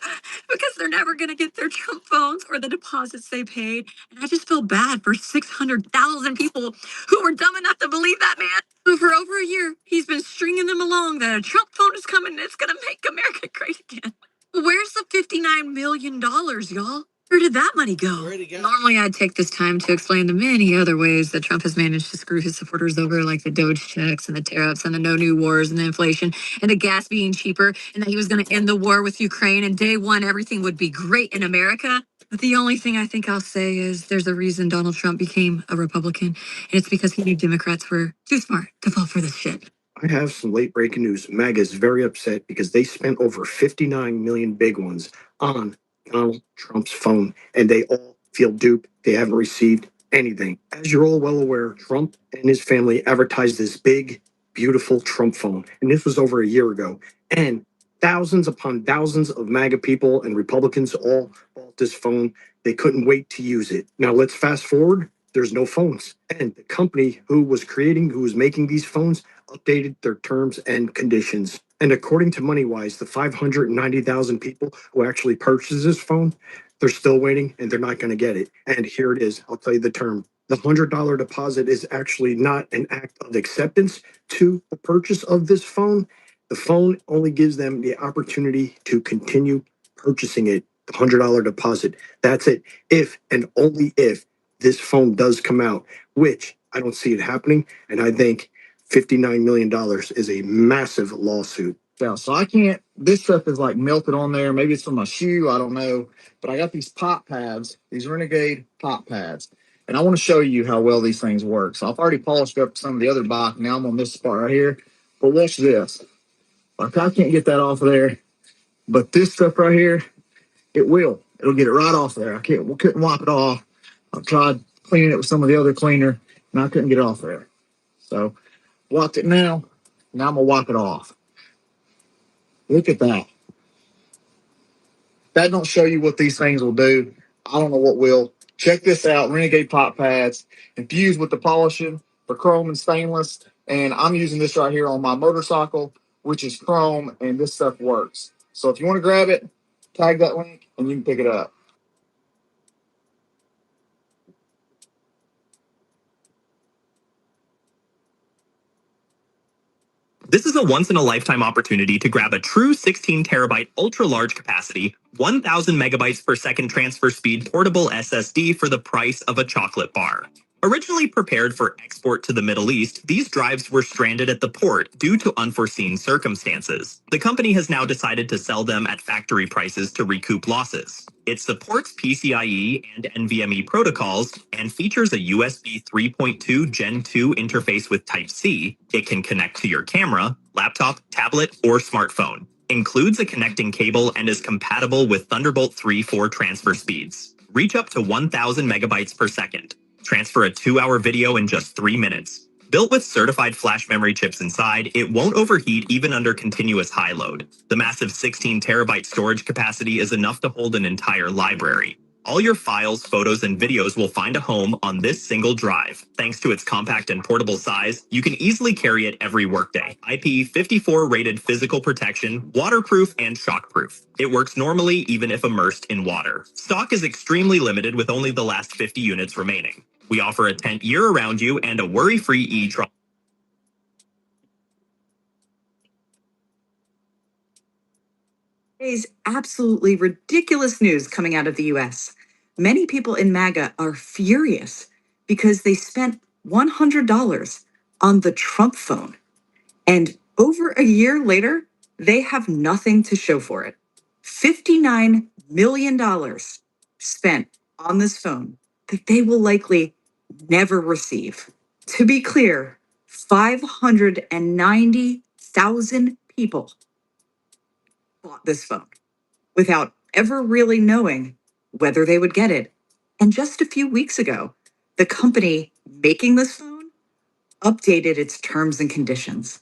because they're never going to get their Trump phones or the deposits they paid. And I just feel bad for 600,000 people who were dumb enough to believe that man. Who for over a year, he's been stringing them along that a Trump phone is coming and it's going to make America great again. Where's the $59 million, y'all? Where did that money go? Where'd it go? Normally, I'd take this time to explain the many other ways that Trump has managed to screw his supporters over, like the Doge checks and the tariffs and the no new wars and the inflation and the gas being cheaper and that he was going to end the war with Ukraine and day one, everything would be great in America. But the only thing I think I'll say is there's a reason Donald Trump became a Republican, and it's because he knew Democrats were too smart to fall for this shit. I have some late breaking news. MAGA is very upset because they spent over 59 million big ones on Donald Trump's phone, and they all feel duped. They haven't received anything. As you're all well aware, Trump and his family advertised this big, beautiful Trump phone, and this was over a year ago. And thousands upon thousands of MAGA people and Republicans all bought this phone. They couldn't wait to use it. Now let's fast forward. There's no phones. And the company who was making these phones updated their terms and conditions. And according to MoneyWise, the 590,000 people who actually purchased this phone, they're still waiting and they're not going to get it. And here it is. I'll tell you the term. The $100 deposit is actually not an act of acceptance to the purchase of this phone. The phone only gives them the opportunity to continue purchasing it. The $100 deposit. That's it. If and only if this phone does come out, which I don't see it happening. And I think $59 million is a massive lawsuit. Yeah, so I can't, this stuff is like melted on there. Maybe it's from my shoe, I don't know. But I got these pop pads, these Renegade pop pads. And I want to show you how well these things work. So I've already polished up some of the other bike. Now I'm on this part right here. But watch this. Like I can't get that off of there. But this stuff right here, it will. It'll get it right off there. We couldn't wipe it off. I've tried cleaning it with some of the other cleaner, and I couldn't get it off there. So Wiped it now. Now I'm gonna wipe it off. Look at that. That don't show you what these things will do. I don't know what will. Check this out, Renegade pop pads infused with the polishing for chrome and stainless. And I'm using this right here on my motorcycle, which is chrome, and this stuff works. So if you want to grab it, tag that link and you can pick it up. This is a once in a lifetime opportunity to grab a true 16 terabyte ultra large capacity, 1000 megabytes per second transfer speed portable SSD for the price of a chocolate bar. Originally prepared for export to the Middle East, these drives were stranded at the port due to unforeseen circumstances. The company has now decided to sell them at factory prices to recoup losses. It supports PCIe and NVMe protocols and features a USB 3.2 Gen 2 interface with Type-C. It can connect to your camera, laptop, tablet, or smartphone. Includes a connecting cable and is compatible with Thunderbolt 3.4 transfer speeds. Reach up to 1000 megabytes per second. Transfer a 2-hour video in just 3 minutes. Built with certified flash memory chips inside, it won't overheat even under continuous high load. The massive 16 terabyte storage capacity is enough to hold an entire library. All your files, photos, and videos will find a home on this single drive. Thanks to its compact and portable size, you can easily carry it every workday. IP54 rated physical protection, waterproof, and shockproof. It works normally even if immersed in water. Stock is extremely limited with only the last 50 units remaining. We offer a 10 year-around you and a worry-free e-trial. Today's absolutely ridiculous news coming out of the US. Many people in MAGA are furious because they spent $100 on the Trump phone. And over a year later, they have nothing to show for it. $59 million spent on this phone that they will likely never receive. To be clear, 590,000 people bought this phone without ever really knowing whether they would get it. And just a few weeks ago, the company making this phone updated its terms and conditions.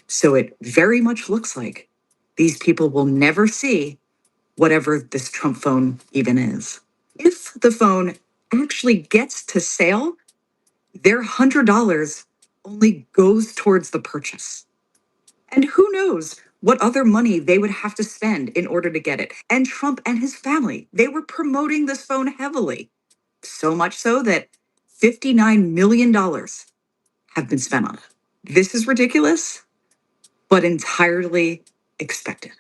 So it very much looks like these people will never see whatever this Trump phone even is. If the phone actually gets to sale, their $100 only goes towards the purchase. And who knows what other money they would have to spend in order to get it. And Trump and his family, they were promoting this phone heavily. So much so that $59 million have been spent on it. This is ridiculous, but entirely expected.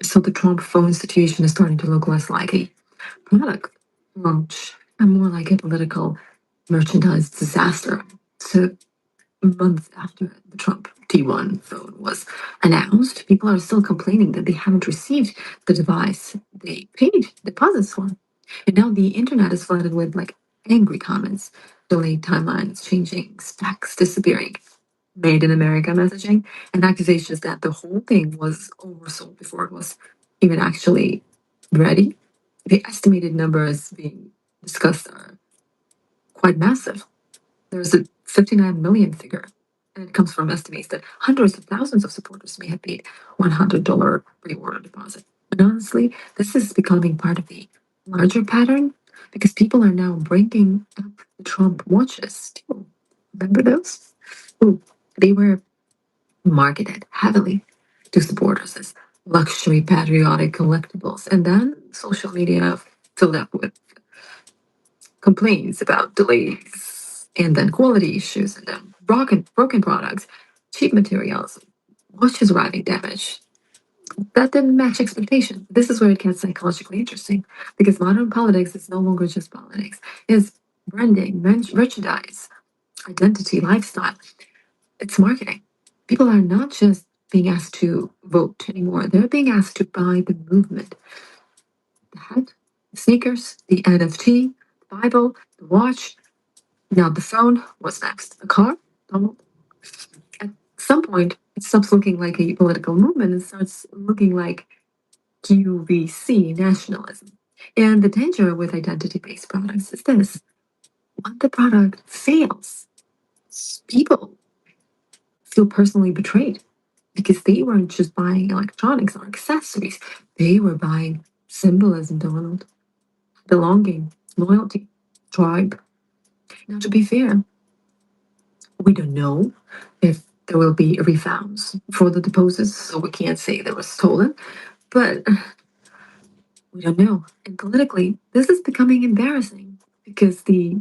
So the Trump phone situation is starting to look less like a product launch and more like a political merchandise disaster. So months after the Trump T1 phone was announced, people are still complaining that they haven't received the device they paid deposits for. And now the internet is flooded with like angry comments, delayed timelines changing, specs disappearing, made in America messaging, and accusations that the whole thing was oversold before it was even actually ready. The estimated numbers being discussed are quite massive. There's a 59 million figure, and it comes from estimates that hundreds of thousands of supporters may have paid $100 pre-order deposit. And honestly, this is becoming part of the larger pattern because people are now bringing up the Trump watches too. Remember those? Ooh, they were marketed heavily to supporters as luxury patriotic collectibles, and then social media filled up with complaints about delays and then quality issues and then broken products, cheap materials, watches arriving damaged. That didn't match expectations. This is where it gets psychologically interesting because modern politics is no longer just politics. It's branding, merchandise, identity, lifestyle. It's marketing. People are not just being asked to vote anymore. They're being asked to buy the movement. The hat, the sneakers, the NFT, the Bible, the watch. Now the phone. What's next? A car? Donald? At some point, it stops looking like a political movement and starts looking like QVC nationalism. And the danger with identity-based products is this. When the product fails, people feel personally betrayed because they weren't just buying electronics or accessories, they were buying symbolism, Donald. Belonging, loyalty, tribe. Now, to be fair, we don't know if there will be refounds for the deposits, so we can't say they were stolen, but we don't know. And politically, this is becoming embarrassing because the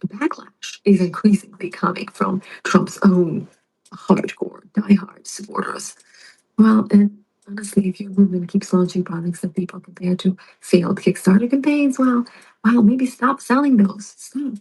backlash is increasingly coming from Trump's own hardcore, diehard supporters. Well, and honestly, if your movement keeps launching products that people compare to failed Kickstarter campaigns, well, maybe stop selling those. Stop.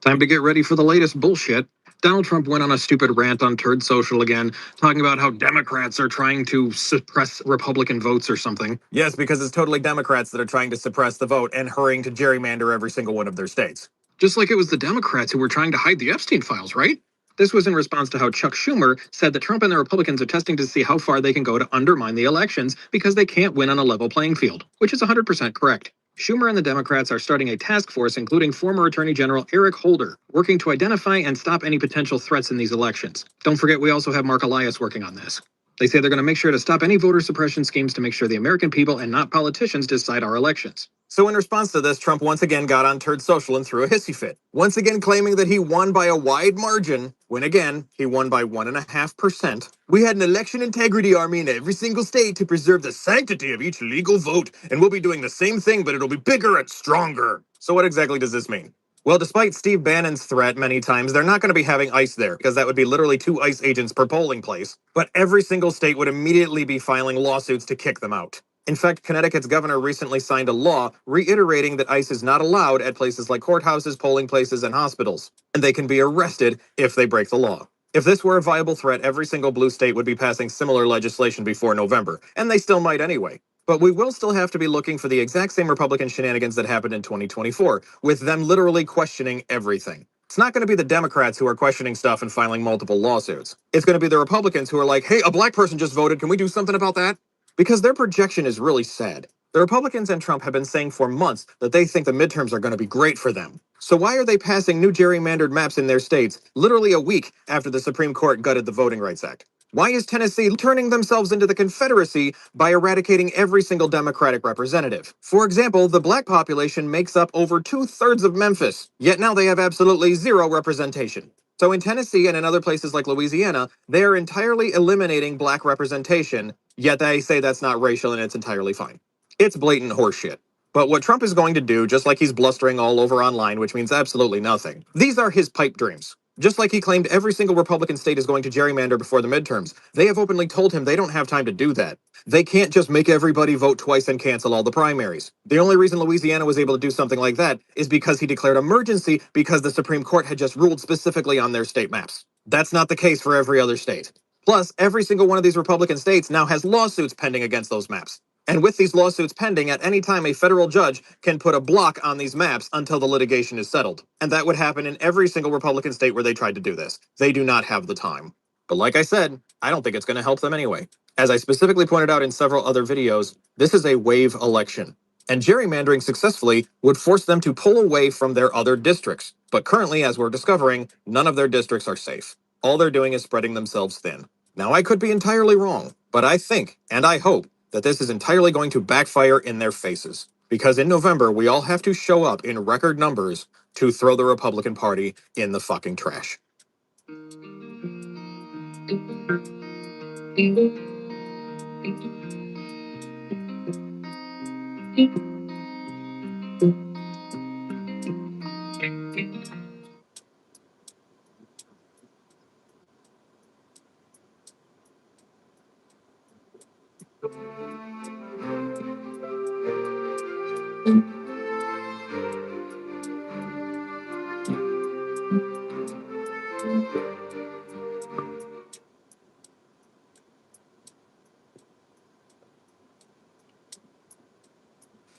Time to get ready for the latest bullshit. Donald Trump went on a stupid rant on Turd Social again, talking about how Democrats are trying to suppress Republican votes or something. Yes, because it's totally Democrats that are trying to suppress the vote and hurrying to gerrymander every single one of their states. Just like it was the Democrats who were trying to hide the Epstein files, right? This was in response to how Chuck Schumer said that Trump and the Republicans are testing to see how far they can go to undermine the elections because they can't win on a level playing field, which is 100% correct. Schumer and the Democrats are starting a task force, including former Attorney General Eric Holder, working to identify and stop any potential threats in these elections. Don't forget, we also have Mark Elias working on this. They say they're going to make sure to stop any voter suppression schemes to make sure the American people and not politicians decide our elections. So in response to this, Trump once again got on Turd Social and threw a hissy fit, once again claiming that he won by a wide margin, when again, he won by 1.5%. We had an election integrity army in every single state to preserve the sanctity of each legal vote, and we'll be doing the same thing, but it'll be bigger and stronger. So what exactly does this mean? Well, despite Steve Bannon's threat many times, they're not going to be having ICE there, because that would be literally 2 ICE agents per polling place. But every single state would immediately be filing lawsuits to kick them out. In fact, Connecticut's governor recently signed a law reiterating that ICE is not allowed at places like courthouses, polling places, and hospitals, and they can be arrested if they break the law. If this were a viable threat, every single blue state would be passing similar legislation before November, and they still might anyway. But we will still have to be looking for the exact same Republican shenanigans that happened in 2024, with them literally questioning everything. It's not going to be the Democrats who are questioning stuff and filing multiple lawsuits. It's going to be the Republicans who are like, hey, a black person just voted, can we do something about that? Because their projection is really sad. The Republicans and Trump have been saying for months that they think the midterms are going to be great for them. So why are they passing new gerrymandered maps in their states literally a week after the Supreme Court gutted the Voting Rights Act? Why is Tennessee turning themselves into the Confederacy by eradicating every single Democratic representative? For example, the black population makes up over 2/3 of Memphis, yet now they have absolutely zero representation. So in Tennessee and in other places like Louisiana, they are entirely eliminating black representation, yet they say that's not racial and it's entirely fine. It's blatant horseshit. But what Trump is going to do, just like he's blustering all over online, which means absolutely nothing, these are his pipe dreams. Just like he claimed every single Republican state is going to gerrymander before the midterms, they have openly told him they don't have time to do that. They can't just make everybody vote twice and cancel all the primaries. The only reason Louisiana was able to do something like that is because he declared emergency because the Supreme Court had just ruled specifically on their state maps. That's not the case for every other state. Plus, every single one of these Republican states now has lawsuits pending against those maps. And with these lawsuits pending, at any time a federal judge can put a block on these maps until the litigation is settled. And that would happen in every single Republican state where they tried to do this. They do not have the time. But like I said, I don't think it's going to help them anyway. As I specifically pointed out in several other videos, this is a wave election. And gerrymandering successfully would force them to pull away from their other districts. But currently, as we're discovering, none of their districts are safe. All they're doing is spreading themselves thin. Now, I could be entirely wrong, but I think, and I hope, that this is entirely going to backfire in their faces. Because in November, we all have to show up in record numbers to throw the Republican Party in the fucking trash.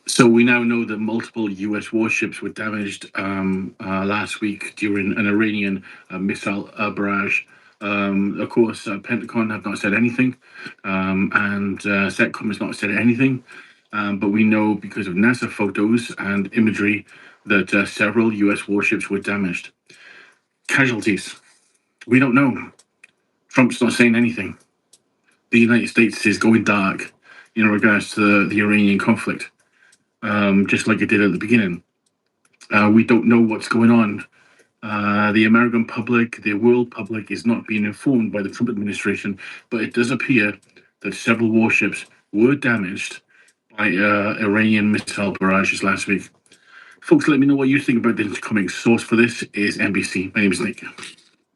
So we now know that multiple U.S. warships were damaged last week during an Iranian missile barrage. Of course, Pentagon have not said anything, and CENTCOM has not said anything. But we know because of NASA photos and imagery that several U.S. warships were damaged. Casualties, we don't know. Trump's not saying anything. The United States is going dark in regards to the Iranian conflict, just like it did at the beginning. We don't know what's going on. The American public, the world public is not being informed by the Trump administration, but it does appear that several warships were damaged by Iranian missile barrages last week. Folks, let me know what you think about the incoming source for this is NBC. My name is Nick.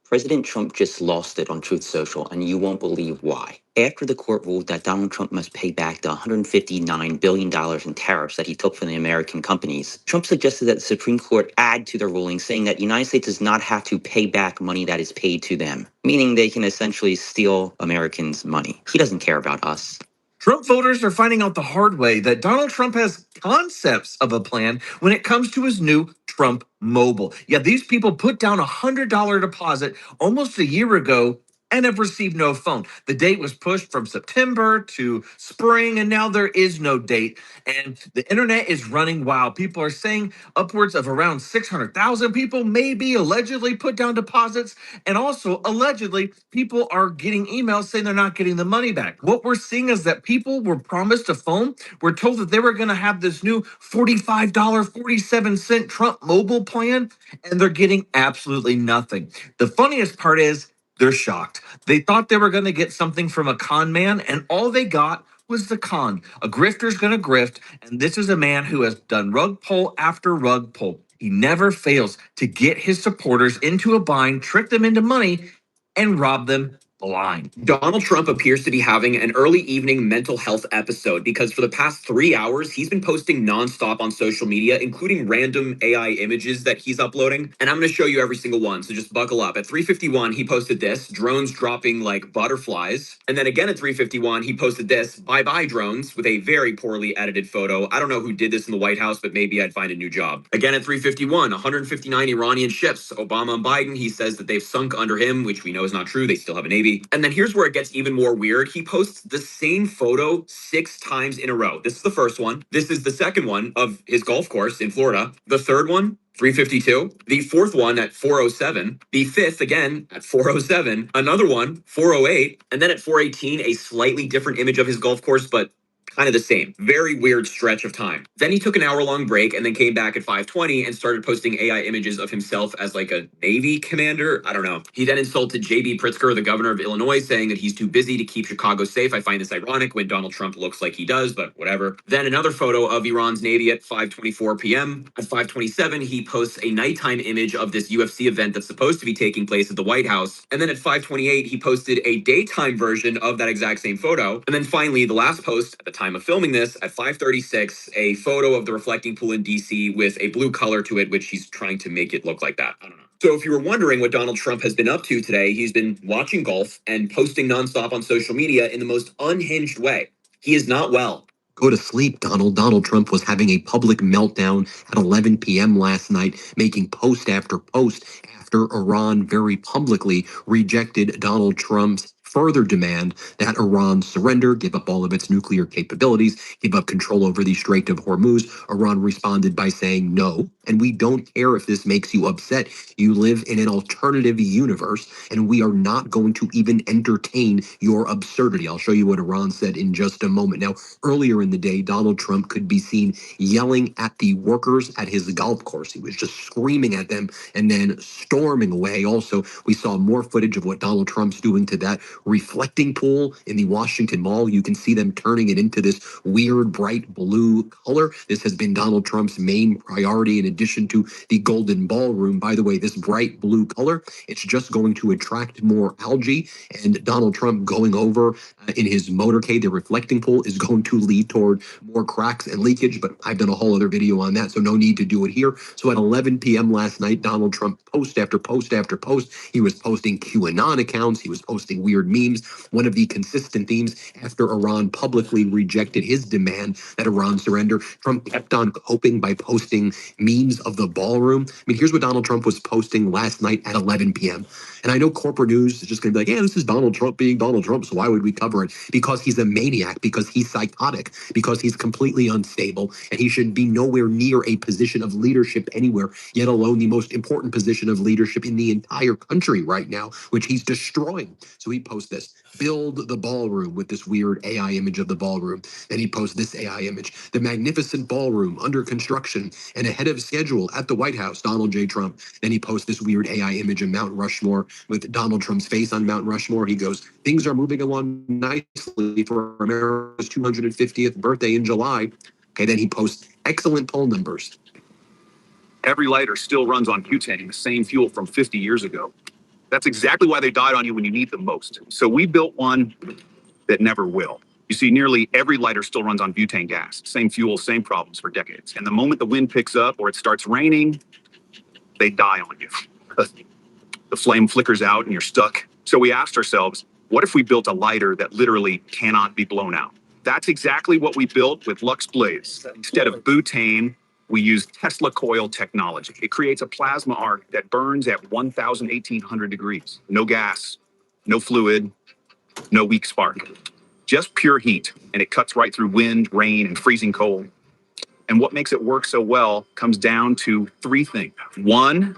President Trump just lost it on Truth Social, and you won't believe why. After the court ruled that Donald Trump must pay back the $159 billion in tariffs that he took from the American companies, Trump suggested that the Supreme Court add to the ruling, saying that the United States does not have to pay back money that is paid to them, meaning they can essentially steal Americans' money. He doesn't care about us. Trump voters are finding out the hard way that Donald Trump has concepts of a plan when it comes to his new Trump Mobile. Yeah, these people put down a $100 deposit almost a year ago and have received no phone. The date was pushed from September to spring, and now there is no date. And the internet is running wild. People are saying upwards of around 600,000 people maybe allegedly put down deposits. And also, allegedly, people are getting emails saying they're not getting the money back. What we're seeing is that people were promised a phone. We're told that they were going to have this new $45.47 Trump Mobile plan, and they're getting absolutely nothing. The funniest part is, they're shocked. They thought they were going to get something from a con man, and all they got was the con. A grifter's going to grift, and this is a man who has done rug pull after rug pull. He never fails to get his supporters into a bind, trick them into money, and rob them blind. Donald Trump appears to be having an early evening mental health episode because for the past 3 hours, he's been posting nonstop on social media, including random AI images that he's uploading. And I'm going to show you every single one. So just buckle up. At 3:51, he posted this, drones dropping like butterflies. And then again at 3:51, he posted this, bye-bye drones, with a very poorly edited photo. I don't know who did this in the White House, but maybe I'd find a new job. Again at 3:51, 159 Iranian ships. Obama and Biden, he says that they've sunk under him, which we know is not true. They still have a Navy. And then here's where it gets even more weird. He posts the same photo 6 times in a row. This is the first one. This is the second one of his golf course in Florida. The third one, 3:52. The fourth one at 4:07. The fifth again at 4:07. Another one, 4:08. And then at 4:18, a slightly different image of his golf course, but kind of the same. Very weird stretch of time. Then he took an hour-long break and then came back at 5:20 and started posting AI images of himself as like a Navy commander. I don't know. He then insulted J.B. Pritzker, the governor of Illinois, saying that he's too busy to keep Chicago safe. I find this ironic when Donald Trump looks like he does, but whatever. Then another photo of Iran's Navy at 5:24 p.m. At 5:27, he posts a nighttime image of this UFC event that's supposed to be taking place at the White House. And then at 5:28, he posted a daytime version of that exact same photo. And then finally, the last post at the time of filming this at 5:36, a photo of the reflecting pool in DC with a blue color to it, which he's trying to make it look like that. I don't know. So if you were wondering what Donald Trump has been up to today, he's been watching golf and posting nonstop on social media in the most unhinged way. He is not well. Go to sleep, Donald. Donald Trump was having a public meltdown at 11 p.m. last night, making post after post after Iran very publicly rejected Donald Trump's further demand that Iran surrender, give up all of its nuclear capabilities, give up control over the Strait of Hormuz. Iran responded by saying no, and we don't care if this makes you upset. You live in an alternative universe, and we are not going to even entertain your absurdity. I'll show you what Iran said in just a moment. Now, earlier in the day, Donald Trump could be seen yelling at the workers at his golf course. He was just screaming at them and then storming away. Also, we saw more footage of what Donald Trump's doing to that reflecting pool in the Washington Mall. You can see them turning it into this weird bright blue color. This has been Donald Trump's main priority in addition to the Golden Ballroom. By the way, this bright blue color, it's just going to attract more algae, and Donald Trump going over in his motorcade, the reflecting pool, is going to lead toward more cracks and leakage, but I've done a whole other video on that, so no need to do it here. So at 11 p.m. last night, Donald Trump post after post after post, he was posting QAnon accounts, he was posting weird memes, one of the consistent themes after Iran publicly rejected his demand that Iran surrender. Trump kept on coping by posting memes of the ballroom. I mean, here's what Donald Trump was posting last night at 11 p.m. And I know corporate news is just going to be like, yeah, this is Donald Trump being Donald Trump, so why would we cover it? Because he's a maniac, because he's psychotic, because he's completely unstable, and he should be nowhere near a position of leadership anywhere, yet alone the most important position of leadership in the entire country right now, which he's destroying. So he posts this, build the ballroom, with this weird AI image of the ballroom. Then he posts this AI image, the magnificent ballroom under construction and ahead of schedule at the White House, Donald J. Trump. Then he posts this weird AI image of Mount Rushmore with Donald Trump's face on Mount Rushmore. He goes, things are moving along nicely for America's 250th birthday in July. Okay, then he posts excellent poll numbers. Every lighter still runs on butane, the same fuel from 50 years ago. That's exactly why they died on you when you need them most. So we built one that never will. You see, nearly every lighter still runs on butane gas. Same fuel, same problems for decades. And the moment the wind picks up or it starts raining, they die on you. The flame flickers out and you're stuck. So we asked ourselves, what if we built a lighter that literally cannot be blown out? That's exactly what we built with Lux Blaze. Instead of butane, we use Tesla coil technology. It creates a plasma arc that burns at 1,800 degrees. No gas, no fluid, no weak spark. Just pure heat, and it cuts right through wind, rain, and freezing cold. And what makes it work so well comes down to three things. One,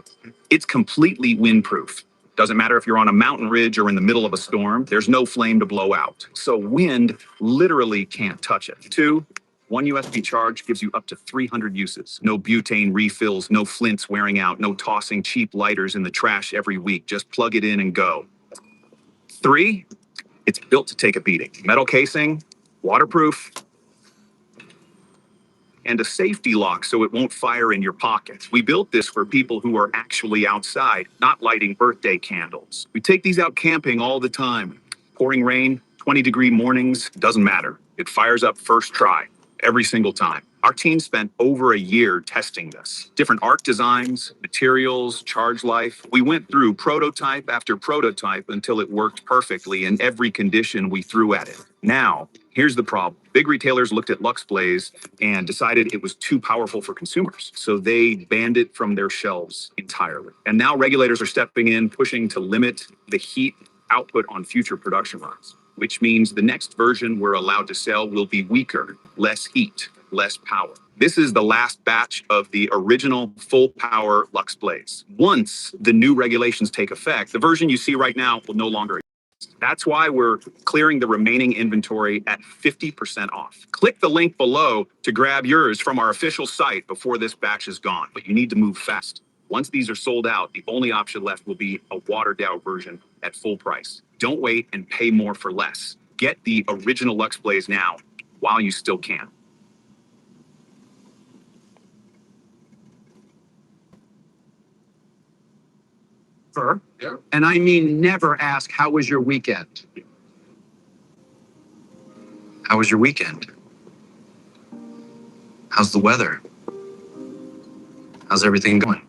it's completely windproof. Doesn't matter if you're on a mountain ridge or in the middle of a storm, there's no flame to blow out. So wind literally can't touch it. Two, one USB charge gives you up to 300 uses. No butane refills, no flints wearing out, no tossing cheap lighters in the trash every week. Just plug it in and go. Three, it's built to take a beating. Metal casing, waterproof, and a safety lock so it won't fire in your pockets. We built this for people who are actually outside, not lighting birthday candles. We take these out camping all the time. Pouring rain, 20-degree mornings, doesn't matter. It fires up first try, every single time. Our team spent over a year testing this. Different arc designs, materials, charge life. We went through prototype after prototype until it worked perfectly in every condition we threw at it. Now, here's the problem. Big retailers looked at Lux Blaze and decided it was too powerful for consumers. So they banned it from their shelves entirely. And now regulators are stepping in, pushing to limit the heat output on future production runs, which means the next version we're allowed to sell will be weaker, less heat, less power. This is the last batch of the original full power Lux Blaze. Once the new regulations take effect, the version you see right now will no longer exist. That's why we're clearing the remaining inventory at 50% off. Click the link below to grab yours from our official site before this batch is gone, but you need to move fast. Once these are sold out, the only option left will be a watered down version at full price. Don't wait and pay more for less. Get the original Lux Blaze now while you still can. Yeah. And I mean, never ask, how was your weekend? How was your weekend? How's the weather? How's everything going?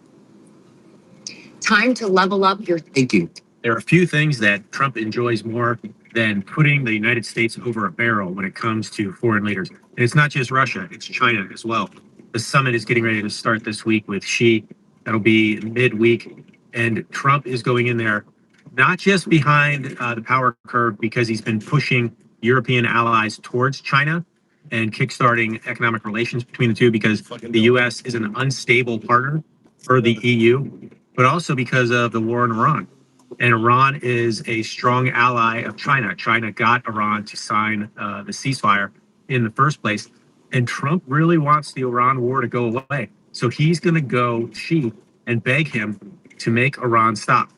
Time to level up your Thank you. There are few things that Trump enjoys more than putting the United States over a barrel when it comes to foreign leaders. And it's not just Russia, it's China as well. The summit is getting ready to start this week with Xi. That'll be midweek. And Trump is going in there, not just behind the power curve, because he's been pushing European allies towards China and kickstarting economic relations between the two, because the U.S. is an unstable partner for the EU, but also because of the war in Iran. And Iran is a strong ally of China. China got Iran to sign the ceasefire in the first place. And Trump really wants the Iran war to go away. So he's going to go Xi and beg him to make Iran stop.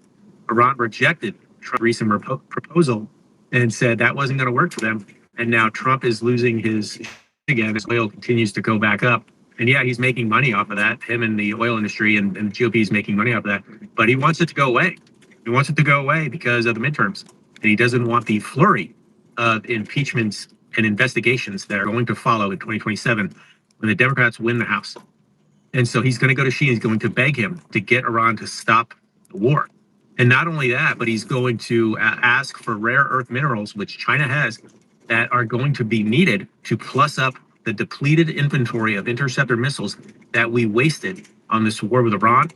Iran rejected Trump's recent proposal and said that wasn't going to work for them. And now Trump is losing his again. His oil continues to go back up. And yeah, he's making money off of that. Him and the oil industry and the GOP is making money off of that. But he wants it to go away. He wants it to go away because of the midterms. And he doesn't want the flurry of impeachments and investigations that are going to follow in 2027 when the Democrats win the House. And so he's going to go to Xi and he's going to beg him to get Iran to stop the war. And not only that, but he's going to ask for rare earth minerals, which China has, that are going to be needed to plus up the depleted inventory of interceptor missiles that we wasted on this war with Iran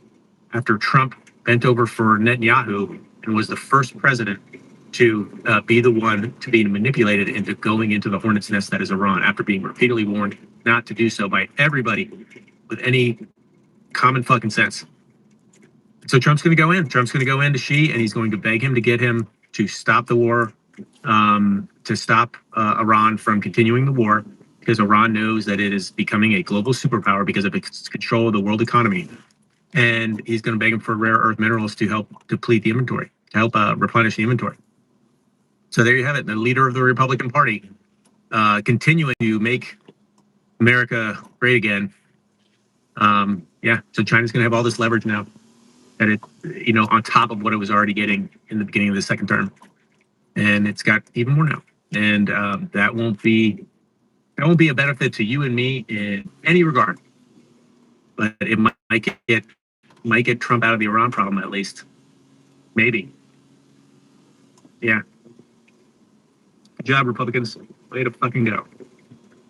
after Trump bent over for Netanyahu and was the first president to be the one to be manipulated into going into the hornet's nest that is Iran after being repeatedly warned not to do so by everybody with any common fucking sense. So Trump's going to go in. Trump's going to go into Xi, and he's going to beg him to get him to stop the war, to stop Iran from continuing the war, because Iran knows that it is becoming a global superpower because of its control of the world economy. And he's going to beg him for rare earth minerals to help deplete the inventory, to help replenish the inventory. So there you have it. The leader of the Republican Party continuing to make America great again. Yeah, so China's going to have all this leverage now. That it, on top of what it was already getting in the beginning of the second term, and it's got even more now. And that won't be a benefit to you and me in any regard, but it might get Trump out of the Iran problem at least, maybe. Yeah. Good job, Republicans. Way to fucking go.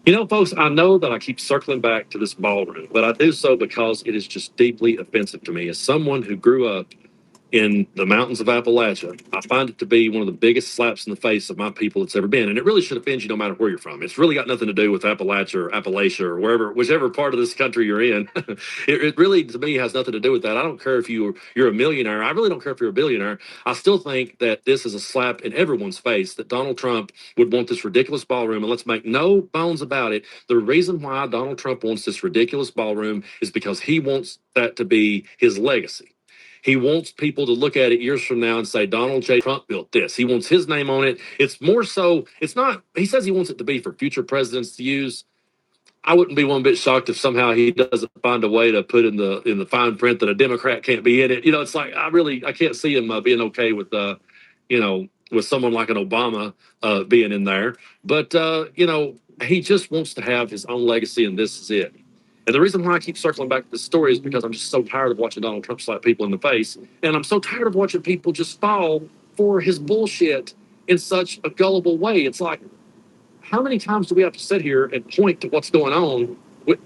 You know, folks, I know that I keep circling back to this ballroom, but I do so because it is just deeply offensive to me. As someone who grew up in the mountains of Appalachia, I find it to be one of the biggest slaps in the face of my people it's ever been. And it really should offend you no matter where you're from. It's really got nothing to do with Appalachia or whichever part of this country you're in. It really, to me, has nothing to do with that. I don't care if you're a millionaire. I really don't care if you're a billionaire. I still think that this is a slap in everyone's face that Donald Trump would want this ridiculous ballroom. And let's make no bones about it. The reason why Donald Trump wants this ridiculous ballroom is because he wants that to be his legacy. He wants people to look at it years from now and say, Donald J. Trump built this. He wants his name on it. It's more so, it's not, he says he wants it to be for future presidents to use. I wouldn't be one bit shocked if somehow he doesn't find a way to put in the fine print that a Democrat can't be in it. It's like, I can't see him being okay with, with someone like an Obama being in there. But, he just wants to have his own legacy, and this is it. And the reason why I keep circling back to this story is because I'm just so tired of watching Donald Trump slap people in the face. And I'm so tired of watching people just fall for his bullshit in such a gullible way. It's like, how many times do we have to sit here and point to what's going on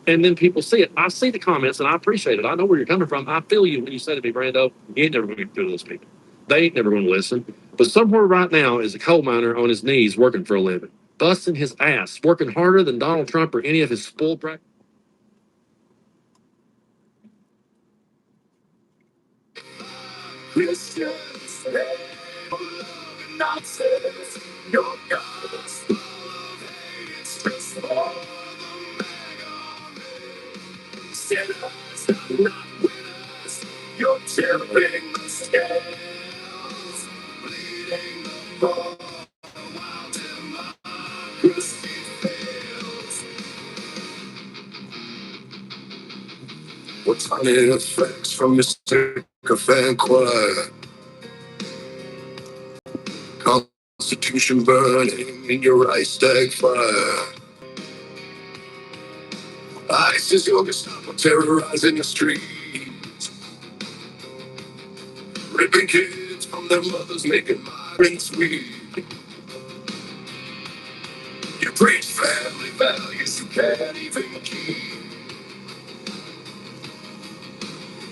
and then people see it? I see the comments and I appreciate it. I know where you're coming from. I feel you when you say to me, Brando, you ain't never going to get through to those people. They ain't never going to listen. But somewhere right now is a coal miner on his knees working for a living, busting his ass, working harder than Donald Trump or any of his spoiled brat. Christians, they love nonsense. Your God's full of hate. It's just for the mega army. Sinners are not winners. You're tipping the scales, bleeding the poor while democracy fails. What's honey effects from your sycophant choir? Constitution burning in your ice stag fire. ISIS, your Gestapo terrorizing the streets, ripping kids from their mothers, making migrants weep. You preach family values you can't even keep.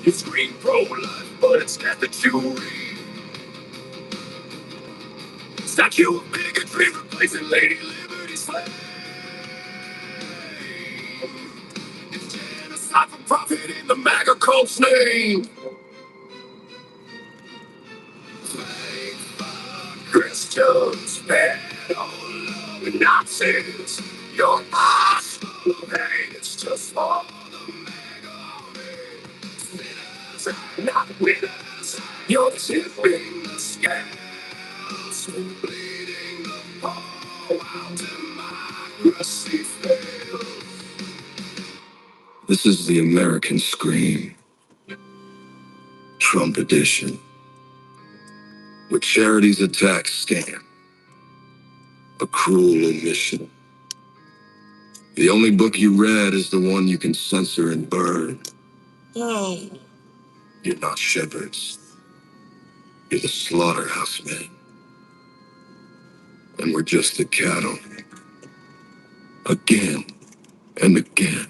You scream pro-life, but it's death that you read. Statue of bigotry replacing Lady Liberty's flag. It's genocide for profit in the MAGA cult's name. Christians, pedo, Nazis, your eyes full of hate. It's just for the mega army. Sinners are not winners. You're tipping the scales, bleeding the poor while democracy fails. This is the American Scream, Trump edition, with charities attack scam, a cruel omission. The only book you read is the one you can censor and burn. You're not shepherds. You're the slaughterhouse men, and we're just the cattle. Again and again.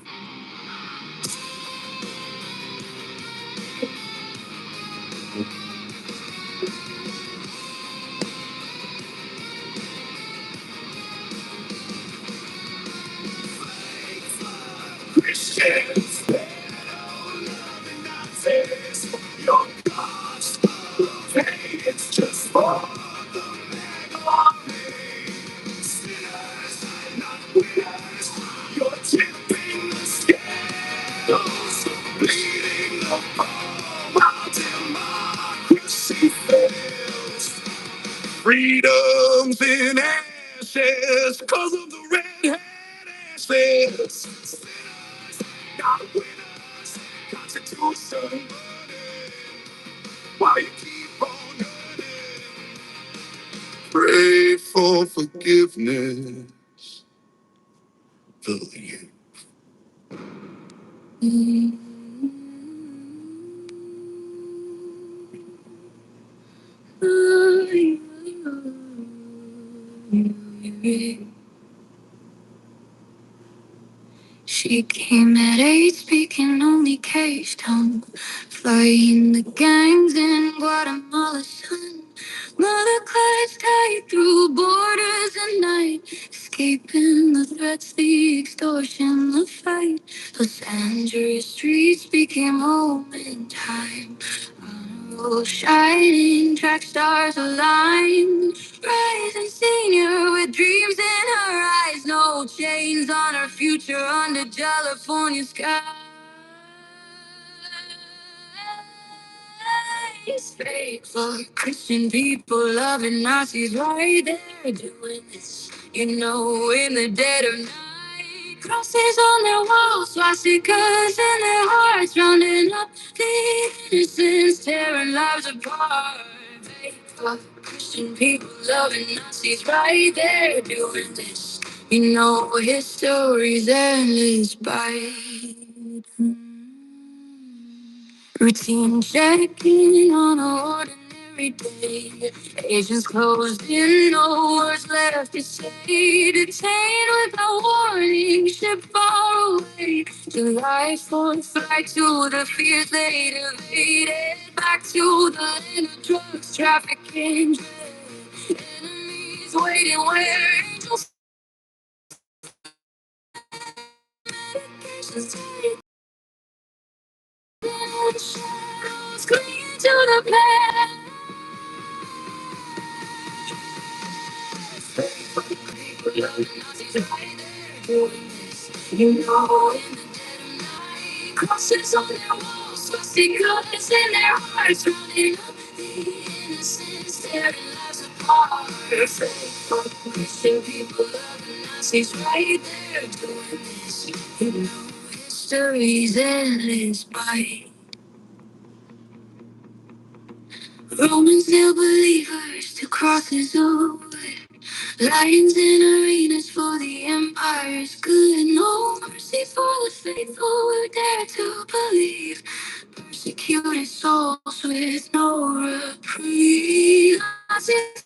Christians, Nazis, your gospel of hate, it's just for sinners, not winners. You're tipping the scales, bleeding the bomb while democracy fails. Freedom's in ashes, cause of the red asses. Not winners, Constitution, while you keep on pray for forgiveness for you. She came at 8, speaking only cage tongue, flying the gangs in Guatemala sun. Mother class tied through borders at night, escaping the threats, the extortion, the fight. Los Angeles streets became home in time. Oh, shining track stars align. Rising senior with dreams in her eyes. No chains on her future under California skies. Faithful Christian people loving Nazis right there doing this. You know, in the dead of night. Crosses on their walls, swastikas in their hearts, rounding up the innocents, tearing lives apart. Faithful Christian people loving Nazis right there doing this. You know, history's endless by. Routine checking on an ordinary day. Agents closed in, no words left to say. Detained without warning, shipped far away. July 4th, flight to the fears they'd evaded. Back to the land of drugs, trafficking. Enemies waiting where angels shadows cling to the past. You know, in the dead of night, crosses on their walls, swastikas in their hearts, running up the innocents, tearing lives apart. Faithful Christian people loving Nazis right there doing this. You know, history's endless by. Romans nail believers to crosses of wood. Lions in arenas for the empire's good. No mercy for the faithful who dare to believe. Persecuted souls with no reprieve. Nazis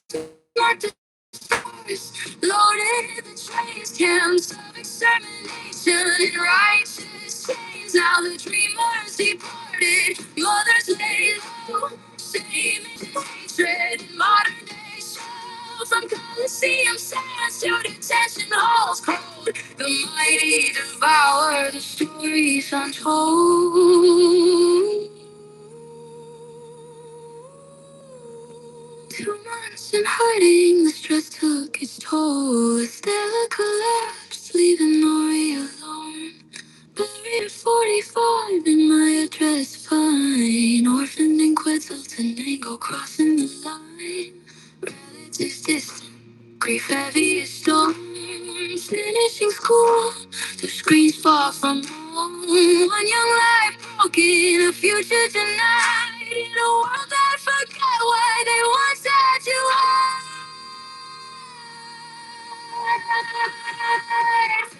marked the stars, loaded the trains, camps of extermination and righteous chains. Now the dreamers departed, mothers laid low, shame and hatred in modern day show. From Coliseum sands to detention halls cold, the mighty devour the stories untold. 2 months in hiding, the stress took its toll. Stella collapsed, leaving Nori alone. Buried at 45 in my address fine. Orphaned in Quetzaltenango, crossing the line. Relatives distant, grief heavy as storm. Finishing school, the screens far from home. One young life broken, a future denied. In a world that forgot why they once had you high.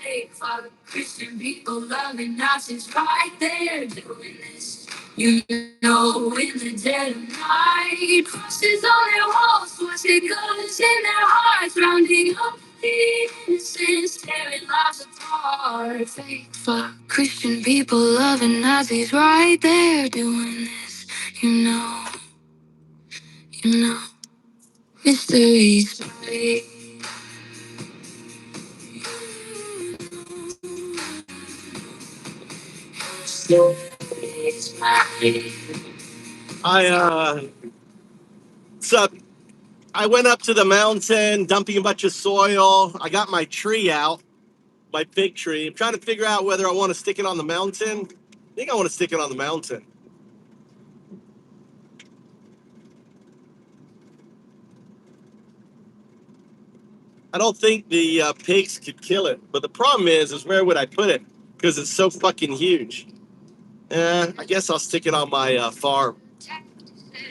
Faithful Christian people loving Nazis right there doing this. You know, in the dead of night, crosses on their walls, twisted guns in their hearts, rounding up the innocents, tearing lives apart. Fake fuck, Christian people loving Nazis right there doing this. You know, history's playing. History's playing. What's up? I went up to the mountain, dumping a bunch of soil. I got my tree out, my big tree. I'm trying to figure out whether I want to stick it on the mountain. I think I want to stick it on the mountain. I don't think the pigs could kill it, but the problem is where would I put it? Because it's so fucking huge. I guess I'll stick it on my farm,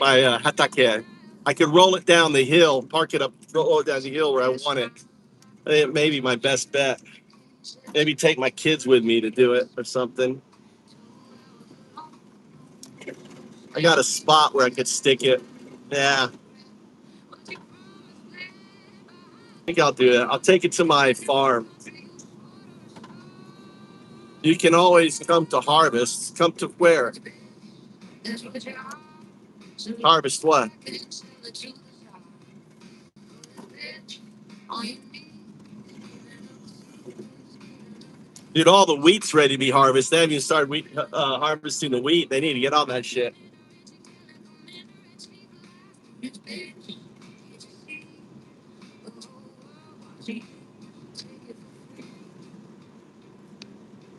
my hatake. I could roll it down the hill, park it up, roll it down the hill where I want it. It may be my best bet. Maybe take my kids with me to do it or something. I got a spot where I could stick it. Yeah, I think I'll do it. I'll take it to my farm. You can always come to harvest. Come to where? Harvest what? Dude, all the wheat's ready to be harvested. They haven't even started harvesting the wheat. They need to get on that shit.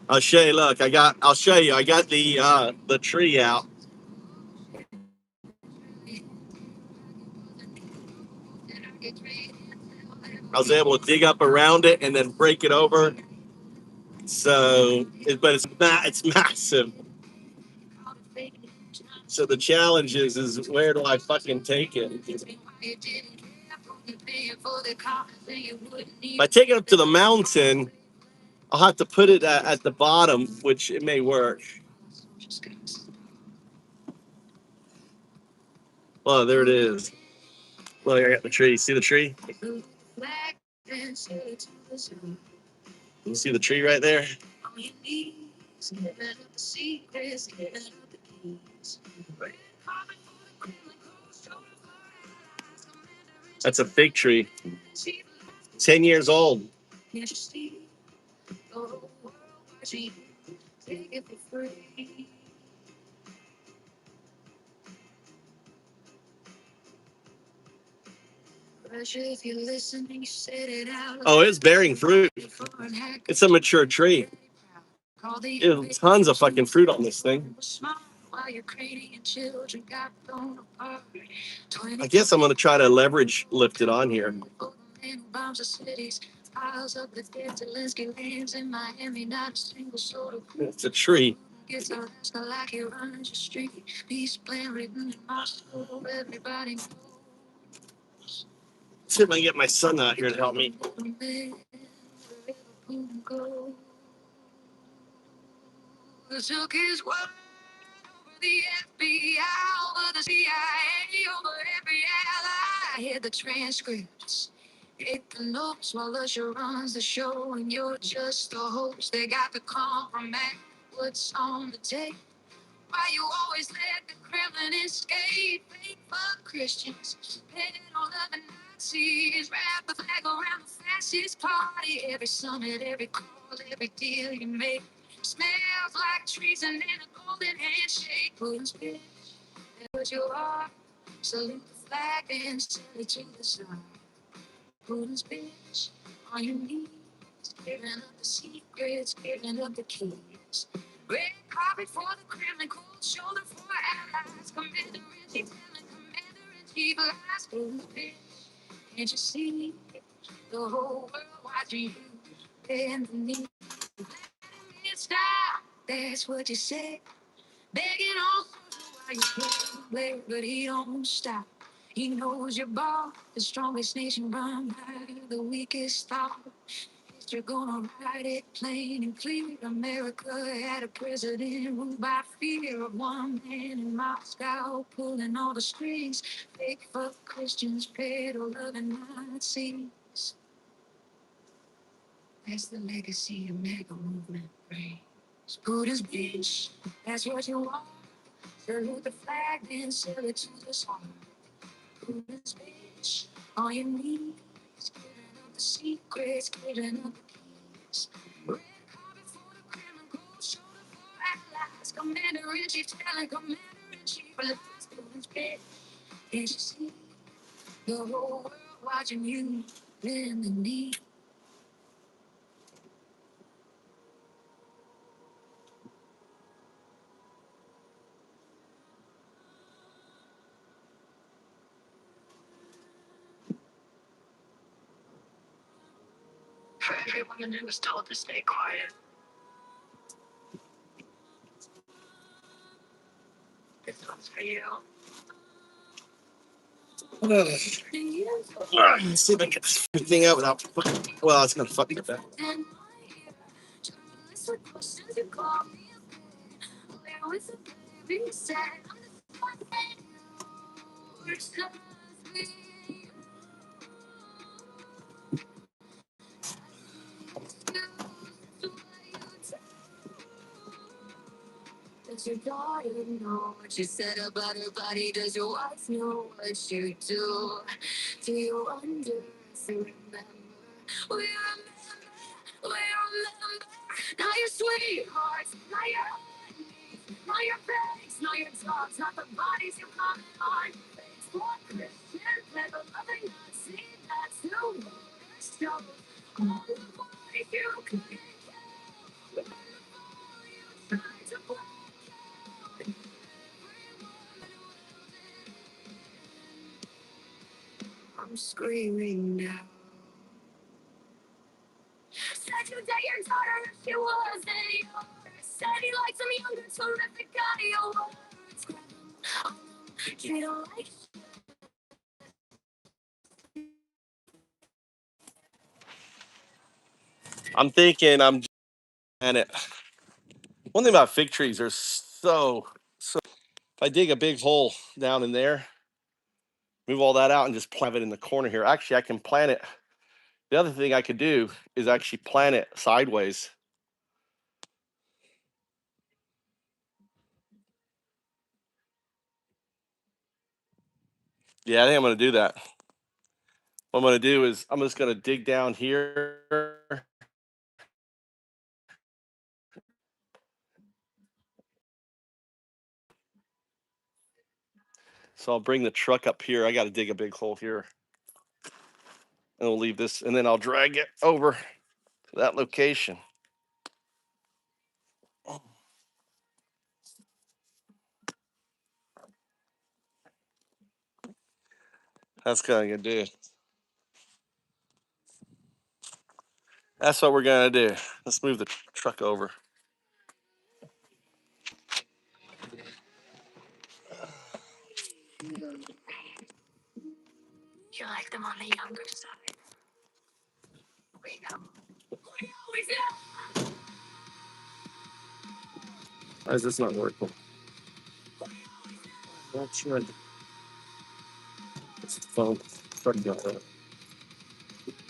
I'll show you. Look, I'll show you. I got the tree out. I was able to dig up around it and then break it over. So, but it's massive. So the challenge is where do I fucking take it? If I take it up to the mountain, I'll have to put it at the bottom, which it may work. Oh, there it is. Look, I got the tree. See the tree? You see the tree right there? That's a fig tree. 10 years old. Oh, it's bearing fruit. It's a mature tree. There's tons of fucking fruit on this thing. I guess I'm gonna try to lift it on here. It's a tree. See if I can get my son out here to help me. Took his word over the FBI, over the CIA, over every ally. I hear the transcripts, hit the notes while Usher runs the show, and you're just the host. They got the compromise. What's on the tape? Why you always let the Kremlin escape? Fake fuck Christians, paid on loving Nazis, wrap the flag around the fascist party. Every summit, every call, every deal you make smells like treason and a golden handshake. Putin's bitch, that's what you are. Salute the flag and send it to the side. Putin's bitch, on your knees, giving up the secrets, giving up the keys. Red carpet for the Kremlin, cold shoulder for allies. Commander-in-chief, commander-in-chief, lies. Putin's bitch, can't you see the whole world watching you bend the knee? Stop, that's what you say. Begging on while you play, but he don't stop. He knows your ball, the strongest nation run by the weakest thought. You're gonna ride it plain and clean. America had a president ruled by fear of one man in Moscow, pulling all the strings. Fake fuck Christians, peddle loving Nazis. That's the legacy of mega movement brings. Buddha's bitch, that's what you want. Salute the flag, then sell it to the sun. Buddha's bitch, on your knees, giving up the secrets, giving up the keys. Red carpet for the Kremlin, cold shoulder for allies. Commander in chief, telling commander in chief, lies. Buddha's bitch, can't you see the whole world watching you bend the knee? For everyone who was told to stay quiet, this one's for you. Let's see if I can get this thing out without fucking. Well, it's gonna fuck with that. Does your daughter know what you said about her body? Does your wife know what you do? Do you wonder if you remember? We remember. Now your sweethearts, now your honeys, now your bags, now your dogs, not the bodies you comment on. Thanks for Christian, never loving Nazi, that's who shows. All the bodies you can kill. Try to play. I'm screaming now. Said you date your daughter if she wasn't yours. Said he liked some younger, terrific guy. Your words grab him. Treat him like I'm thinking I'm and it. One thing about fig trees, they're so. If I dig a big hole down in there, move all that out and just plant it in the corner here. Actually, I can plant it. The other thing I could do is actually plant it sideways. Yeah, I think I'm going to do that. What I'm going to do is I'm just going to dig down here. So I'll bring the truck up here. I got to dig a big hole here. And we'll leave this, and then I'll drag it over to that location. That's what I'm going to do. That's what we're going to do. Let's move the truck over. you like them on the younger side. We know. We always know. Why is this not working? Not sure. It's the phone. Truck got it.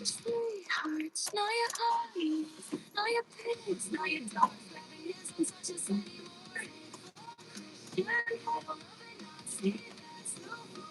Sweethearts, now your honeys, now your pigs, now your dogs. Baby isn't such a anymore. You and I are loving Nazi. That's no more.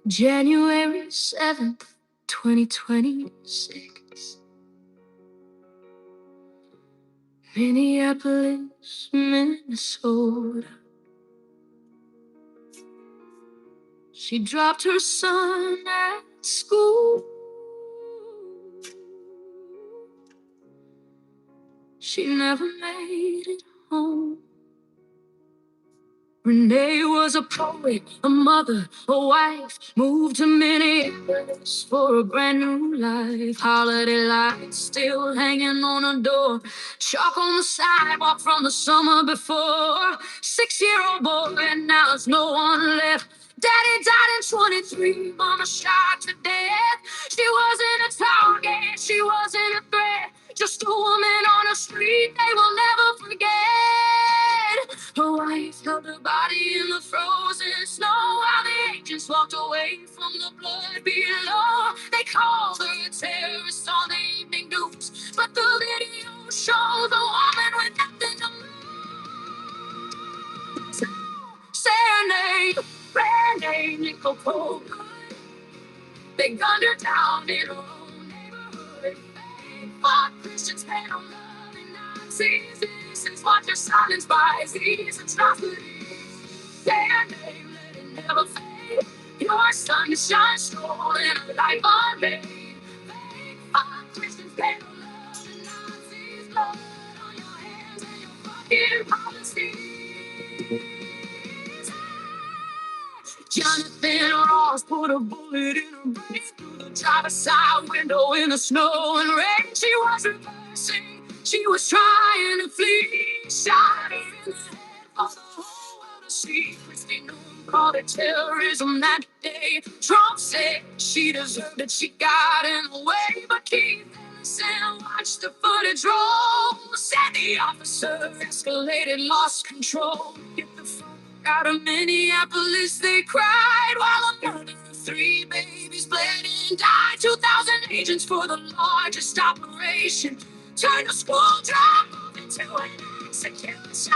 January 7th, 2026. Minneapolis, Minnesota. She dropped her son at school. She never made it home. Renee was a poet, a mother, a wife, moved to Minneapolis for a brand new life. Holiday lights still hanging on her door, chalk on the sidewalk from the summer before. 6-year-old boy, and now there's no one left. Daddy died in 23, mama shot to death. She wasn't a target, she wasn't a threat, just a woman on a street they will never forget. Her wife held her body in the frozen snow while the agents walked away from the blood below. They called her a terrorist on the evening news, but the video shows a woman with nothing to lose. Serenade, Renee Nicole Colgan. They gunned her down in her own neighborhood. They fought Christians, had no love and Nazis. Innocents watch her silenced by these atrocities. Say her name, let it never fade. Your sun shines stolen, a life unmade. They fought Christians, had no love and Nazis. Blood on your hands and your fucking policies. Jonathan Ross put a bullet in her brain through the driver's side window in the snow and rain. She was reversing, she was trying to flee. Shot her in the head for the whole world to see. Christy Newman called it terrorism that day. Trump said she deserved it, she got in the way. But Keith Ellison watched the footage roll. Said the officer escalated, lost control. Get the fuck out of Minneapolis, they cried while a mother of 3 babies bled and died. 2,000 agents for the largest operation turned a school drive into an execution.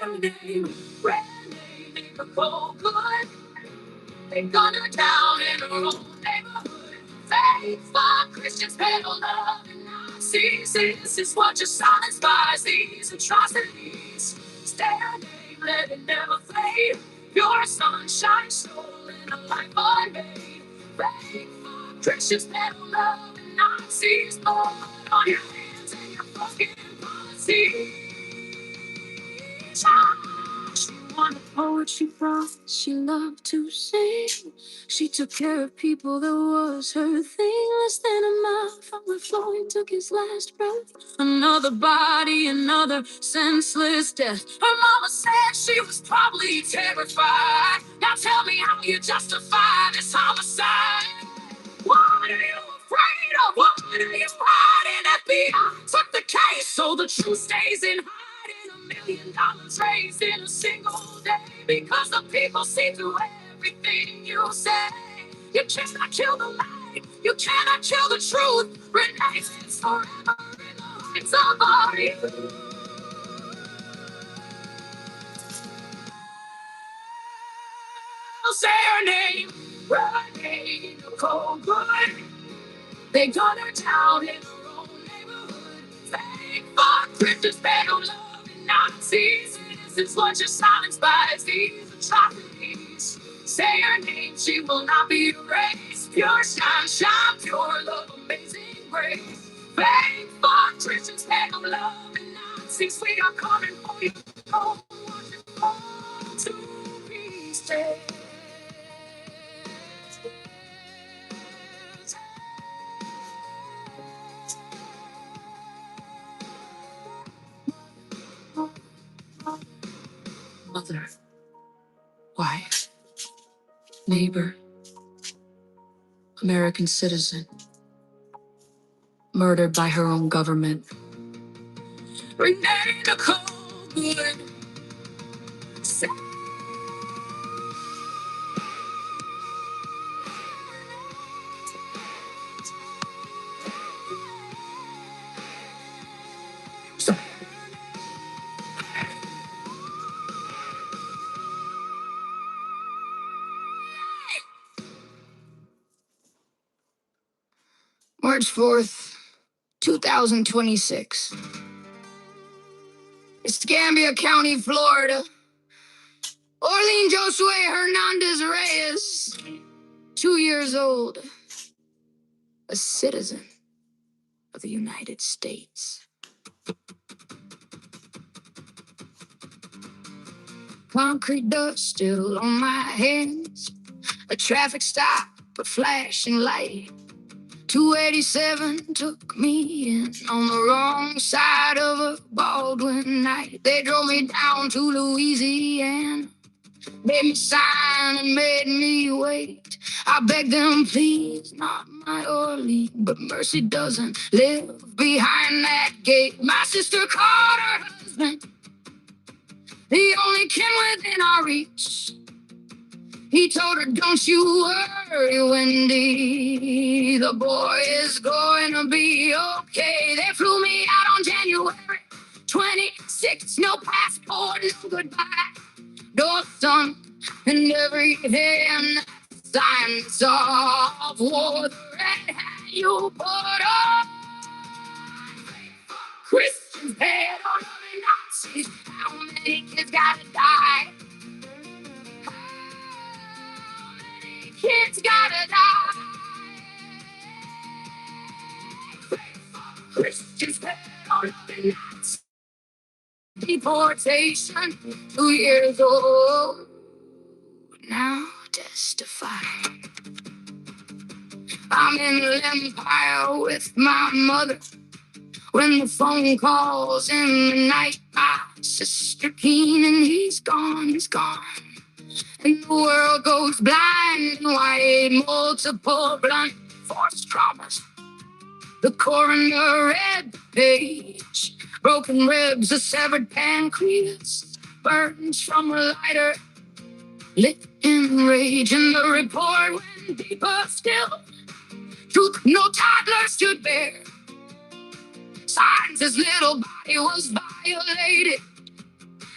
Renee Nicole Colgan. They gunned her down in her own neighborhood. Faith for Christians, pay no love and Nazis. This is what your silence buys these atrocities. Stay her name, let it never fade. Your sunshine stolen, a life unmade. Faith for Christians, pay no love and Nazis. Blood on your hands and your fucking policies. She won a poetry prize, she loved to sing. She took care of people, that was her thing. Less than a mile from where Floyd took his last breath. Another body, another senseless death. Her mama said she was probably terrified. Now tell me how you justify this homicide. What are you afraid of? What are you hiding? FBI took the case so the truth stays in hiding. $1 million raised in a single day because the people see through everything you say. You cannot kill the light, you cannot kill the truth. Renee is forever in the hearts of our youth. Say her name, Renee Nicole Colgan. They gunned her down in her own neighborhood. Fake fuck Christians, they don't love and Nazis. This is what your silence buys these atrocities. Say her name, she will not be erased. Pure shine, pure love, amazing grace. Fake fuck Christians, they don't love and Nazis. We are coming for you. Don't want it all to be stayed. Mother, wife, neighbor, American citizen, murdered by her own government. Renee Nicole Colgan. March 4th, 2026. Escambia County, Florida. Orlean Josue Hernandez Reyes, 2 years old, a citizen of the United States. Concrete dust still on my hands. A traffic stop, a flashing light. 287 took me in on the wrong side of a Baldwin night. They drove me down to Louisiana, made me sign and made me wait. I begged them, please, not my Orlean, but mercy doesn't live behind that gate. My sister called her husband, the only kin within our reach. He told her, don't you worry, Wendy, the boy is going to be okay. They flew me out on January 26th, no passport, no goodbye. Door son and everything, signs of war, the red hat you put on. Christians head on the Nazis, how many kids gotta die? Kids gotta die. Christians dead on the Nazi deportation. 2 years old, now testify. I'm in Empire with my mother when the phone calls in the night. My sister Keenan, he's gone, he's gone. And the world goes blind and white, multiple blunt force traumas. The coroner read the page, broken ribs, a severed pancreas, burns from a lighter, lit in rage. And the report went deeper still, truth no toddler stood bare. Signs his little body was violated,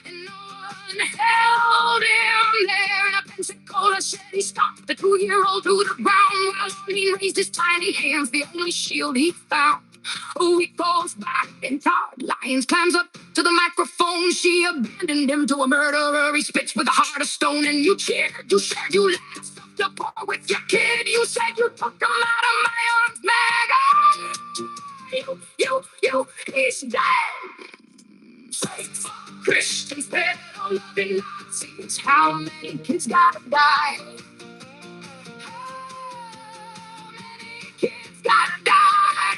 and no one held him there. In a Pensacola shed, he stomped the 2-year-old to the ground while he raised his tiny hands, the only shield he found. A week goes by and Todd Lyons climbs up to the microphone. She abandoned him to a murderer. He spits with a heart of stone. And you cheered, you shared, you laughed, stuffed the bar with your kid. You said you took him out of my arms, Maggie. He's dead. Faithful Christians, pedal loving Nazis. How many kids gotta die? How many kids gotta die?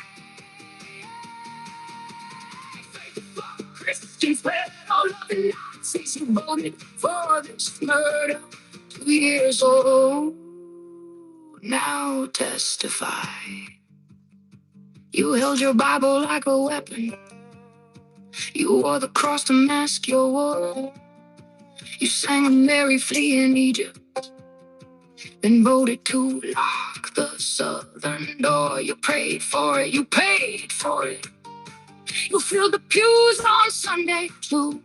Faithful Christians, pedal loving Nazis. You voted for this murder. 2 years old, now testify. You held your Bible like a weapon. You wore the cross to mask your war. You sang a merry flea in Egypt, then voted to lock the southern door. You prayed for it, you paid for it. You filled the pews on Sunday too.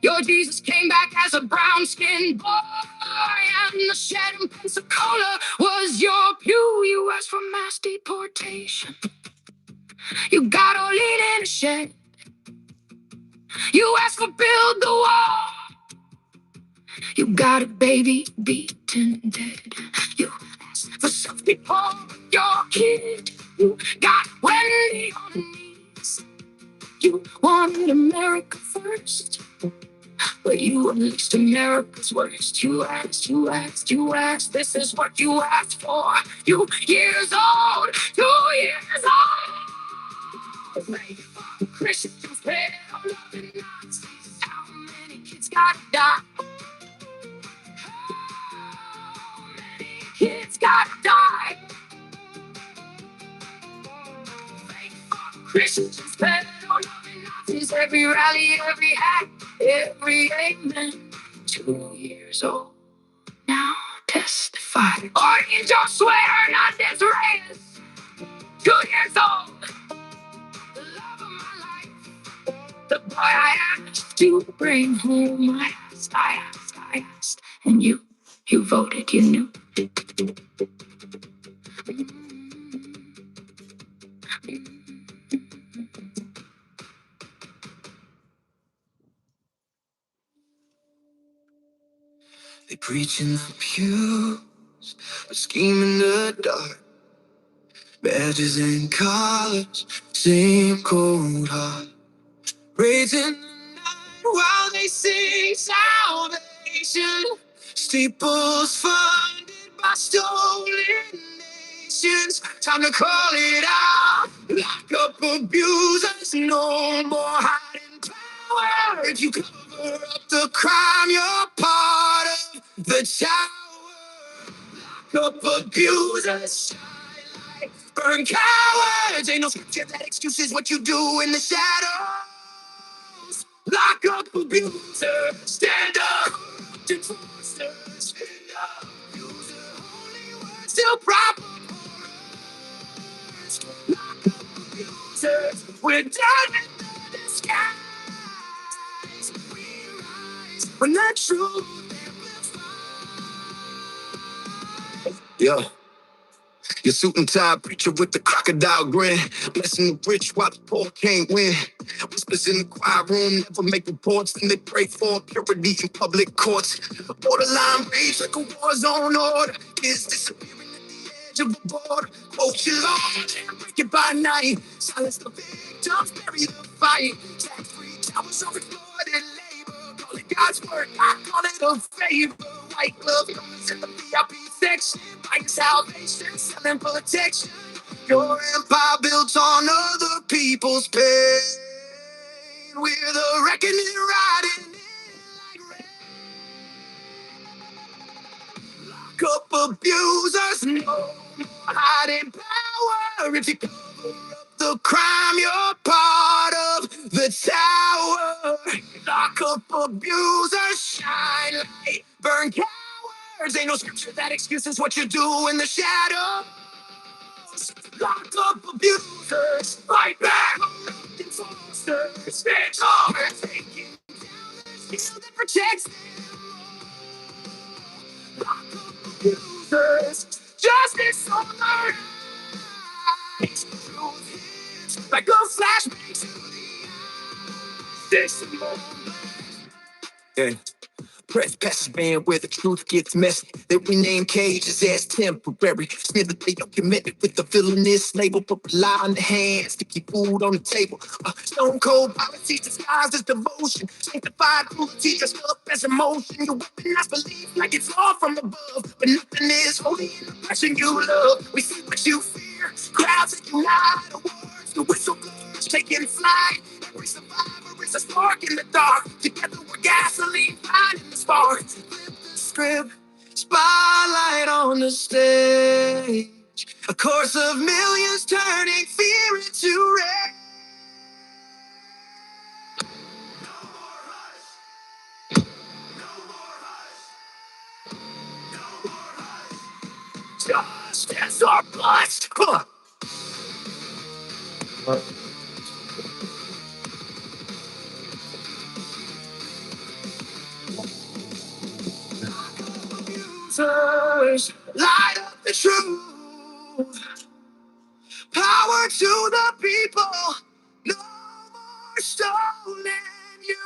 Your Jesus came back as a brown-skinned boy, and the shed in Pensacola was your pew. You asked for mass deportation. You got all in a shed. You asked for build the wall. You got a baby beaten dead. You asked for safety for your kid. You got Wendy on her knees. You wanted America first, but you unleashed America's worst. You asked, you asked, you asked. This is what you asked for. You years old, 2 years old. Christians, pray on loving Nazis. How many kids gotta die? How many kids gotta die? Christians, pray on loving Nazis. Every rally, every act, every amen. 2 years old, now testify. Orlean Josue Hernandez Reyes, 2 years old. The love of my life, the boy I asked to bring home. I asked, and you voted, you knew. They preach in the pews, but scheme in the dark. Badges and collars, same cold heart. Raising the night while they sing salvation. Steeples funded by stolen nations. Time to call it out. Lock up abusers, no more hiding power. If you cover up the crime, you're part of the tower. Lock up abusers. Burn cowards, ain't no scripture that excuses what you do in the shadows. Lock up abusers, stand up, enforcers, stand up, abuser, holy words, still proper. Lock up abusers, we're done with the disguise. We rise when the truth amplifies. Yeah. Your suit and tie preacher with the crocodile grin. Blessing the rich while the poor can't win. Whispers in the choir room never make reports. Then they pray for purity in public courts. Borderline rage like a war zone order. Kids disappearing at the edge of the border. Quote your Lord and break it by night. Silence the victims, bury the fight. Tax-free towers of exploited labor. Call it God's work, I call it a favor. White glove comes in the VIP section. Buying salvation, selling protection. Your empire built on other people's pain. We're the reckoning riding in like rain. Lock up abusers, no more hiding power. If you cover up the crime, you're part of the tower. Lock up abusers, shine light, burn cowards. Ain't no scripture that excuses what you do in the shadows. Lock up abusers, fight back, enforcers, stand tall, taking down the shield that protects them. Lock up abusers, justice on the rise. Truth hits like a flashbang to the eyes. This moment. Yeah. Press passes band where the truth gets messy. They rename cages as temporary. Smear the date of commitment with the villainous label. Put rely on the hands to keep food on the table. Stone cold policy disguised as devotion. Sanctified cruelty dressed up as emotion. You weaponize belief like it's all from above. But nothing is holy in the passion you love. We see what you fear. Crowds that unite. Awards to whistleblowers taking flight. Every survivor is a spark in the dark. Together we're gasoline, finding the spark. Flip the script, spotlight on the stage. A chorus of millions turning fear into rage. Just as our blessed. Abusers, light up the truth. Power to the people. No more stolen youth.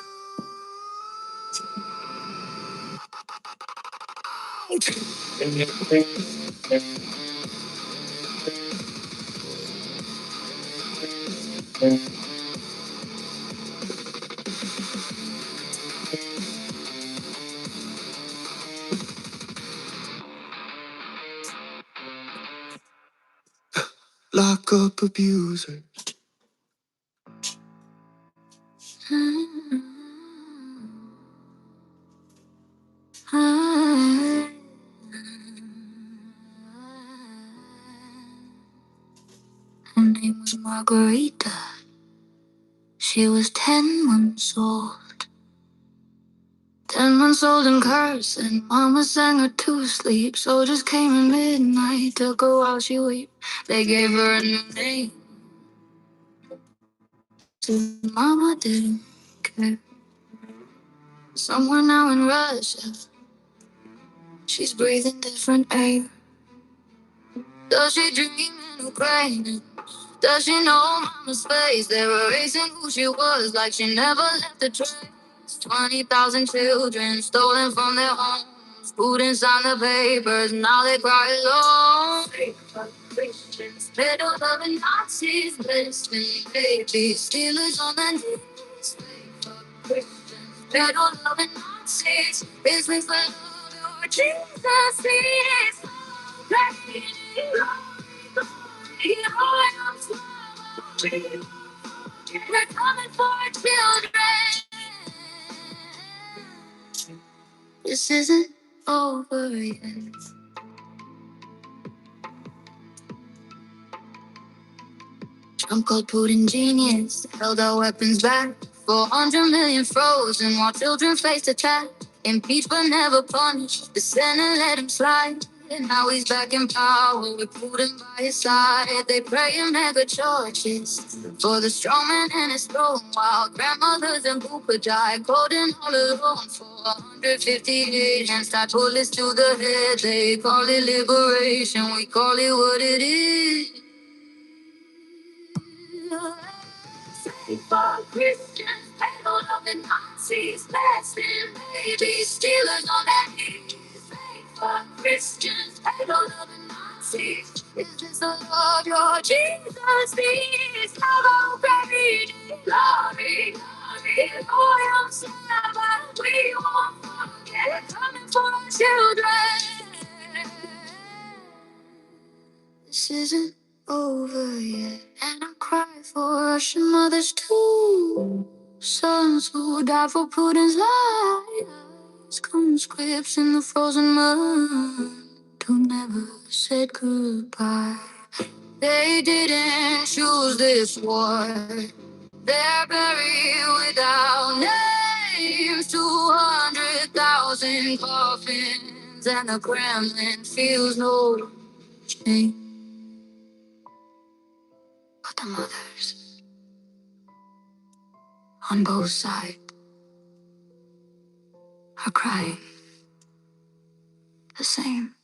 Lock up abusers. Her name was Margarita. She was 10 months old. 10 months old and cursing. Mama sang her to sleep. Soldiers came at midnight, took her while she wept. They gave her a new name. Mama didn't care. Somewhere now in Russia, she's breathing different air. Does she dream in Ukraine? Does she know Mama's face? They were erasing who she was, like she never left the trace. 20,000 children stolen from their homes. Students on the papers, now they cry alone. Fake fuck Christians, peddle loving Nazis, blaspheming babies, stealers on the knees. Fake fuck Christians, peddle loving Nazis, business for love, your Jesus is great. We're coming for our children. This isn't over yet. Trump called Putin genius, held our weapons back. 400 million frozen while children faced attack. Impeached but never punished, the Senate let him slide. And now he's back in power with Putin by his side. They pray in mega churches for the strong man and his throne, while grandmothers and Bupa die, golden all alone for 158 hands tied bullets to the head. They call it liberation, we call it what it is. Save for Christians, peddle loving Nazis, blasting babies, stealers on their knees. Save for Christians, peddle loving Nazis. Is this the love your Jesus needs? Love, gravity, glory, glory, loyal servant, we won't forget. We're coming for our children. This isn't over yet, and I cry for Russian mothers too. Sons who died for Putin's lies, conscripts in the frozen mud who never said goodbye. They didn't choose this war. They're buried without names, 200,000 coffins, and the Kremlin feels no shame. But the mothers on both sides are crying the same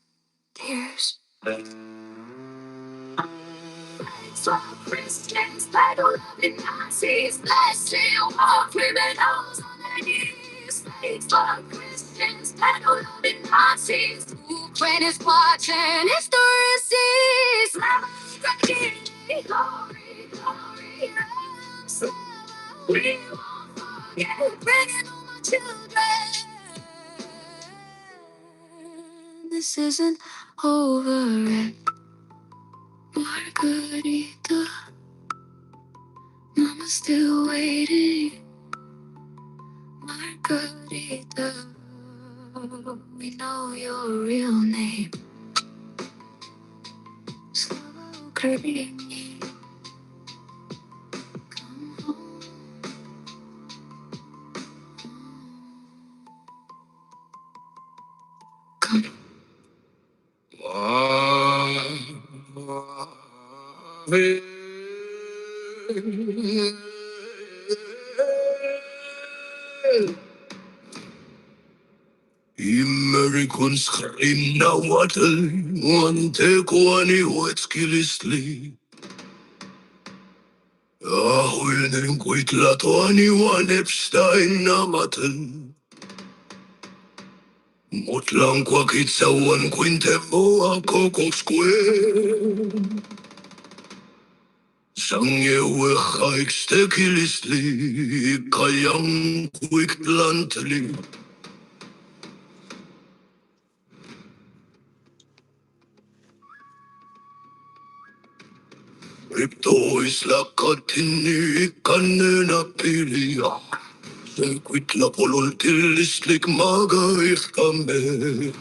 tears. So Christians, battle loving Nazis, blessing war criminals on their knees. For Christians, battle loving Nazis, Ukraine is watching, history sees. Glory, glory, glory, we won't forget, bringing all my children. This isn't over yet. Margarita, Mama's still waiting. Margarita, we know your real name. Slava Ukraini, come home. Come. American scream now what one take one what's killisly. Will quit la 21 Epstein na matel. Motlang kwa kitsa one quinte mo a Coco Square. Sangye we hikes te killisly. Kayang quick plantly. Ipto is la katini kanena pilia. Se quit la polol tillislik maga ikame.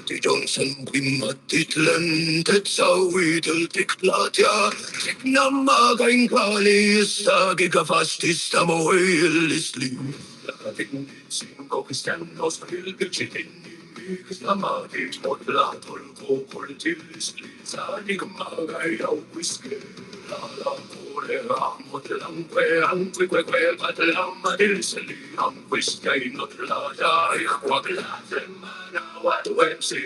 Die Johnson Quimatitlän, Tetzawitel, Tiklatia, Tignamaga Kali, Sagiga Fastis, Tamoil, Lisli. Singo Stanos, Pilgitin, Namadi, Potlatol, Poportilis, Zanigmaga, Whiskey, La Pore, Motelamque, Anquique, Patalamadilseli, Whiskey, not Lada, Quaglatem. What do I say?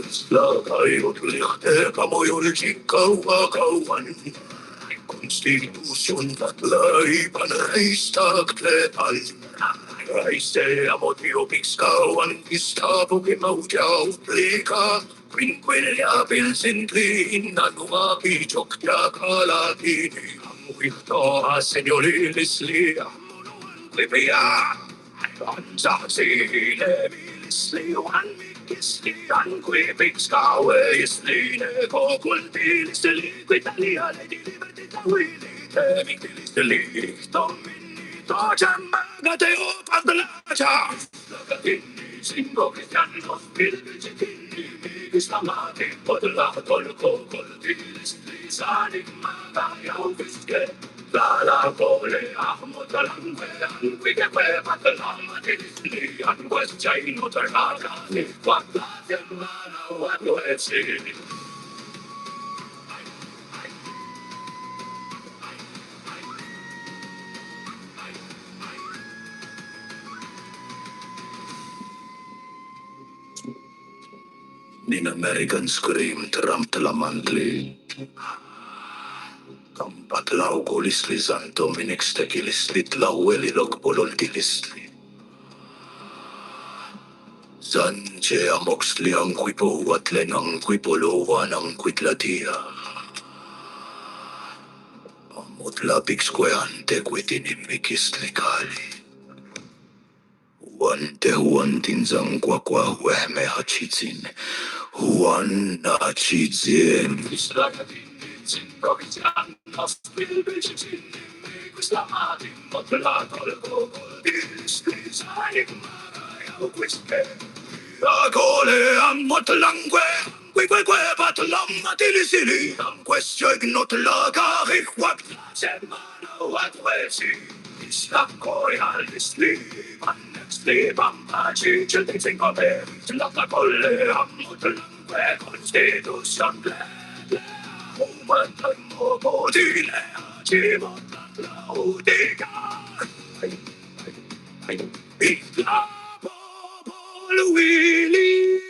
Slug, I would licht, Kamoyol, Chico, Wakawan. Konstitution Leiban Reichstag an. Reise amodio pixkawan Gestapo gemaudiao pleka. Quinquilia bilsintli inanua pichok ya kalapini. Amuito a señorilis li amono Anzasi levilisli wan mikisli anque skawe isli ne kokultilis liquitalia lady liberty tawili temitilis domini tojamaga te opandalacha lagatini singo cristianos pilvichitini migis podla tolko koltilis lisanik maga yaukiske la pole ahmotalangue anque que patalama tilisli anque chaino taraka ni quatla semana watu esi Nin American scream Trump tlamantli Kampatlau kulisli San Dominic stekilisli tlaweli lok pololtilisli Sanche amoxli anquipo atlen anquipolo anquitlatia Amotla pixquean tequitini mikisli kali Juan te Juan tinzan kwakwa wehme hachitzin Juan hachitzin Islagatin provincian of Bilbichitin Islamatin Motlato Islamic Maraya Quispe Agole Amotlangue Quique Patlam Tilisili Question not lagari what semana what wesi Islakoya Lisli Annexli Bambachi Chilting of it Tlapacole Amotlangue Constitution Modile Chimotla Udica Isla Willy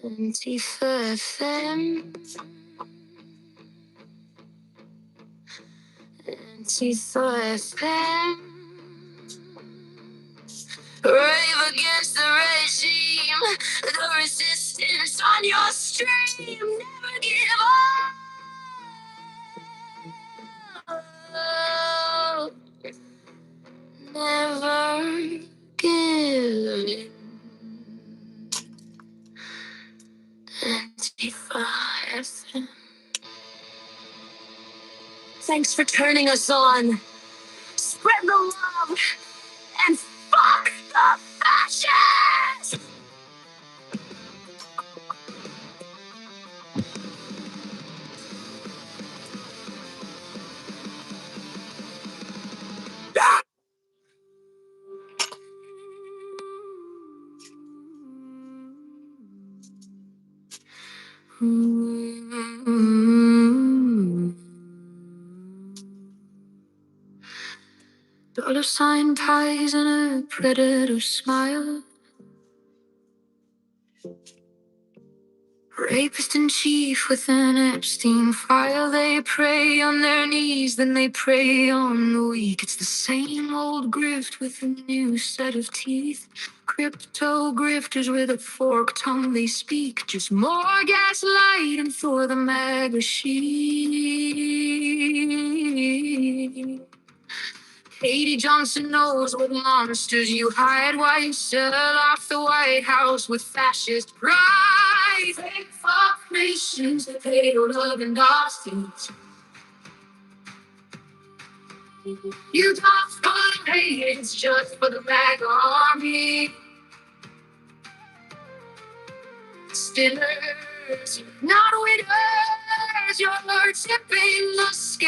Antifa FM. Antifa FM. Rave against the regime. The resistance on your stream. Never give up. Never give in. Antifa FM. Thanks for turning us on. Spread the love and fuck the fascists! Dollar sign ties and a predator smile. Rapist in chief with an Epstein file. They prey on their knees, then they prey on the weak. It's the same old grift with a new set of teeth. Crypto grifters with a forked tongue they speak. Just more gaslight and for the MAGA sheep. Katie Johnson knows what monsters you hide while you sell off the White House with fascist pride. Fake fuck nations that pay to love and hostage. You don't fun hate, it's just for the MAGA army. Sinners, not winners, you're tipping the scales,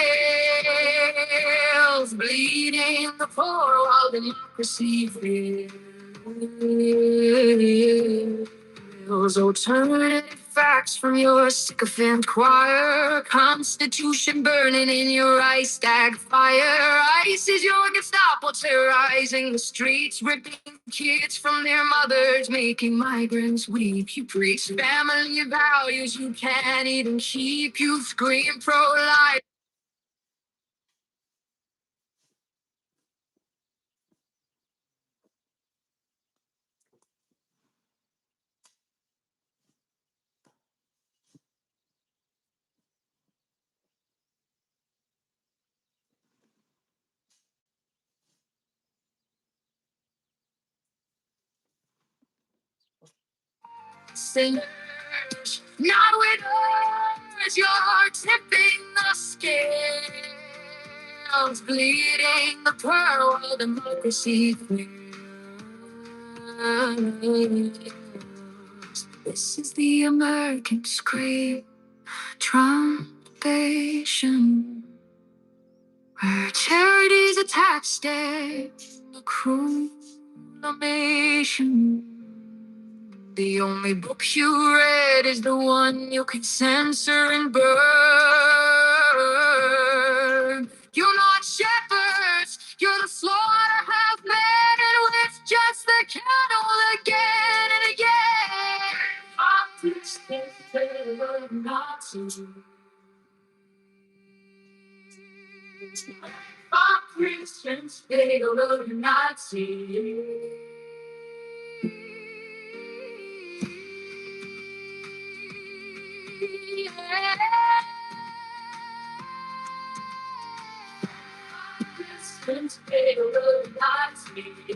bleeding the poor while democracy fails. Those alternative facts from your sycophant choir, Constitution burning in your Reichstag fire. ICE is your Gestapo terrorizing the streets, ripping kids from their mothers, making migrants weep. You preach family values you can't even keep. You scream pro-life. Sinners, not winners, you're tipping the scales, bleeding the pearl while democracy fails. This is the American scream, trumpation, where charity's a tax stay, a cruel nation. The only book you read is the one you can censor and burn. You're not shepherds, you're the slaughterhouse men, and with just the cattle again and again. Nazis. Christians, they go to Nazis. Christians, they go to Nazis.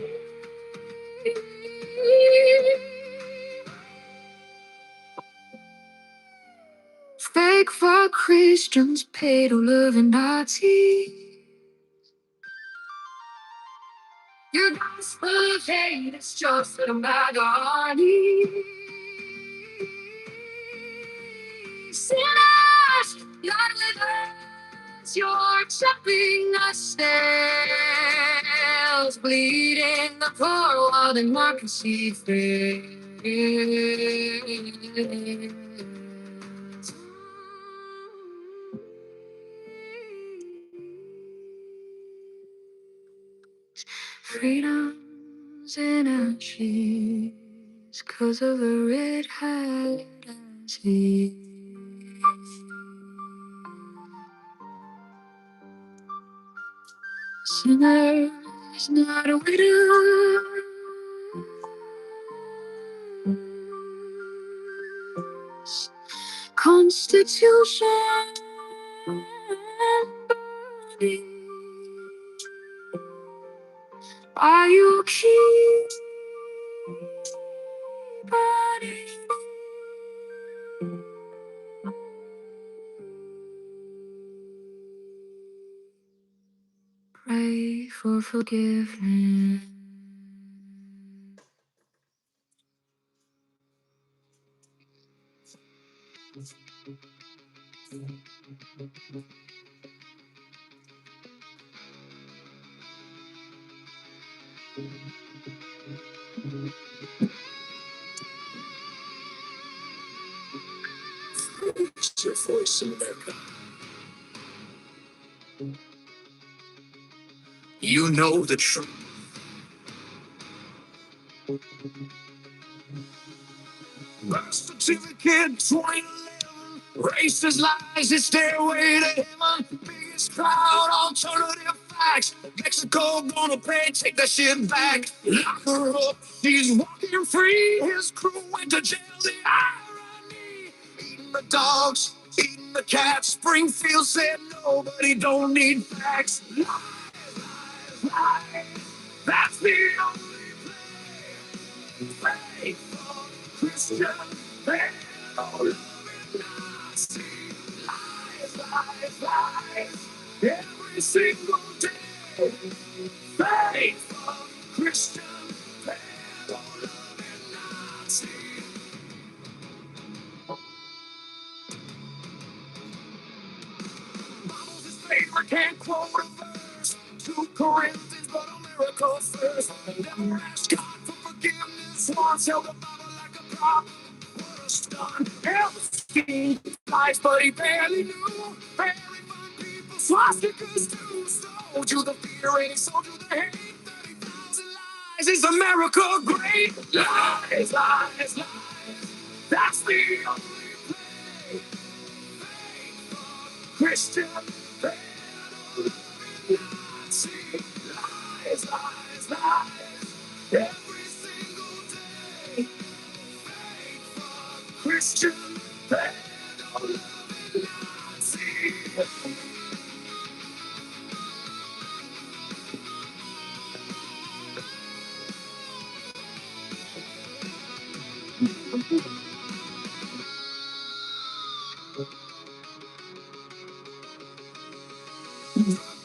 Fake for Christians, pay to live in Nazis. Your gospel of hate is just a magony. Sinners, not with us, you're chopping the scales, bleeding the poor while democracy fails. Freedom's in ashes, 'cause of a red hat as he. Sinners, not a widow. Constitution burning. Are you keep burning? Pray for forgiveness. It's your voice, America. You know the truth. Birth certificate 2011. Racist lies, it's their way to heaven. Biggest crowd, alternative facts. Mexico gonna pay, take that shit back. Lock her up, she's walking free. His crew went to jail, the irony. Eating the dogs, eating the cats. Springfield said nobody don't need facts. Lies, lies, lies. That's the only play. Christian, fail, loving Nazi. Lies, lies, lies. Every single day. Faithful Christian, fail, loving Nazi. Can't quote a verse, 2 Corinthians, but a miracle first. Never asked God for forgiveness once, held the Bible like a prop. What a stun. Epstein lies, but he barely knew. Very fine people, swastikas too. Sold you the fear and he sold you the hate. 30,000 lies is America great. Lies, lies, lies. That's the only play. Christian, they don't see. Lies, lies, lies. Every single day. Christian, they don't see.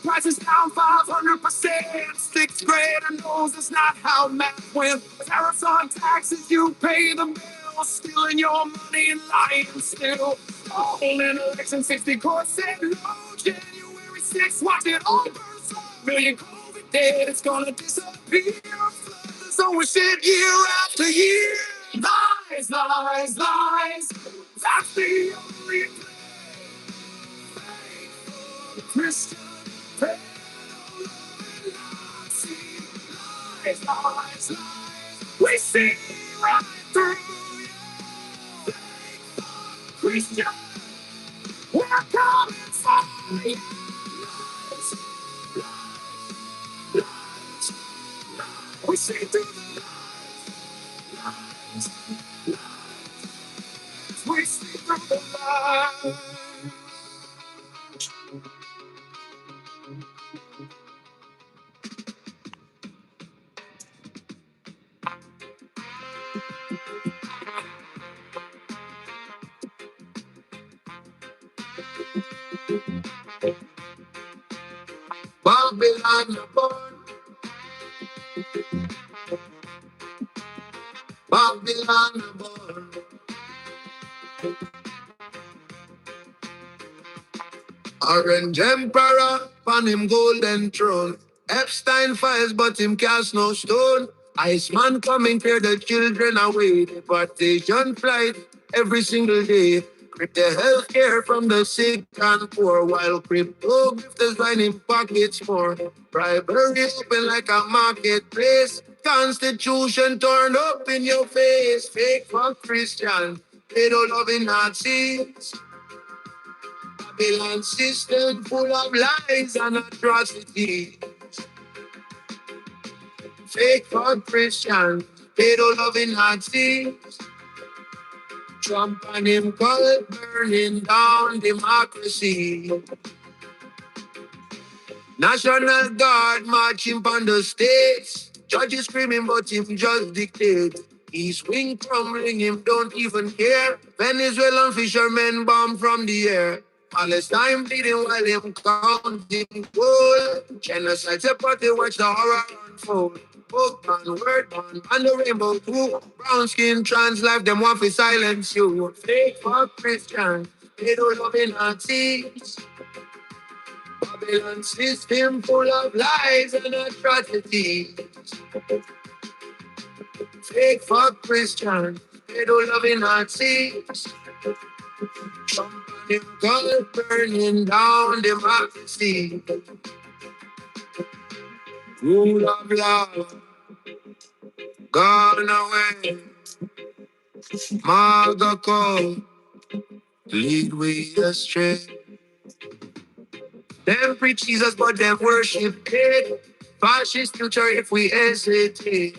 Price is down 500%. Sixth grader knows it's not how math went. Tariffs on taxes, you pay the bill. Stealing your money and lying still. All in election 60 courts said no. January 6th, watch it all burn. Million COVID dead, it's gonna disappear. Floods over shit year after year. Lies, lies, lies. That's the only Christian faith. Lies, lies, lies. We see right through you. Christian, we're coming for you. Lies, lies, lies. We see through the lies, lies. We see through the lies. Babylon born, Babylon born. Orange Emperor on him golden throne. Epstein files, but him cast no stone. Iceman coming, clear the children away. Deportation flight every single day. Crypto healthcare from the sick and poor, while crypto gifters find in pockets more. Bribery open like a marketplace. Constitution turned up in your face. Fake for Christian, they don't love in Nazis. Babylon system full of lies and atrocity. Fake for Christian, pedo loving Nazi. Trump and him cult burning down democracy. National Guard marching on the states. Judges screaming but him just dictate. East wing crumbling, him don't even care. Venezuelan fishermen bomb from the air. Palestine bleeding while him counting gold. Genocide separate, they watch the horror unfold. Book man, word man, and the rainbow too. Brown skin, trans life, them want to silence you. Fake for Christian, they don't love Nazis. Babylon system full of lies and atrocities. Fake for Christian, they don't love Nazis. Trump and him God burning down democracy. Rule of law gone away. MAGA call, lead we astray. Them preach Jesus, but them worship it. Fascist future if we hesitate.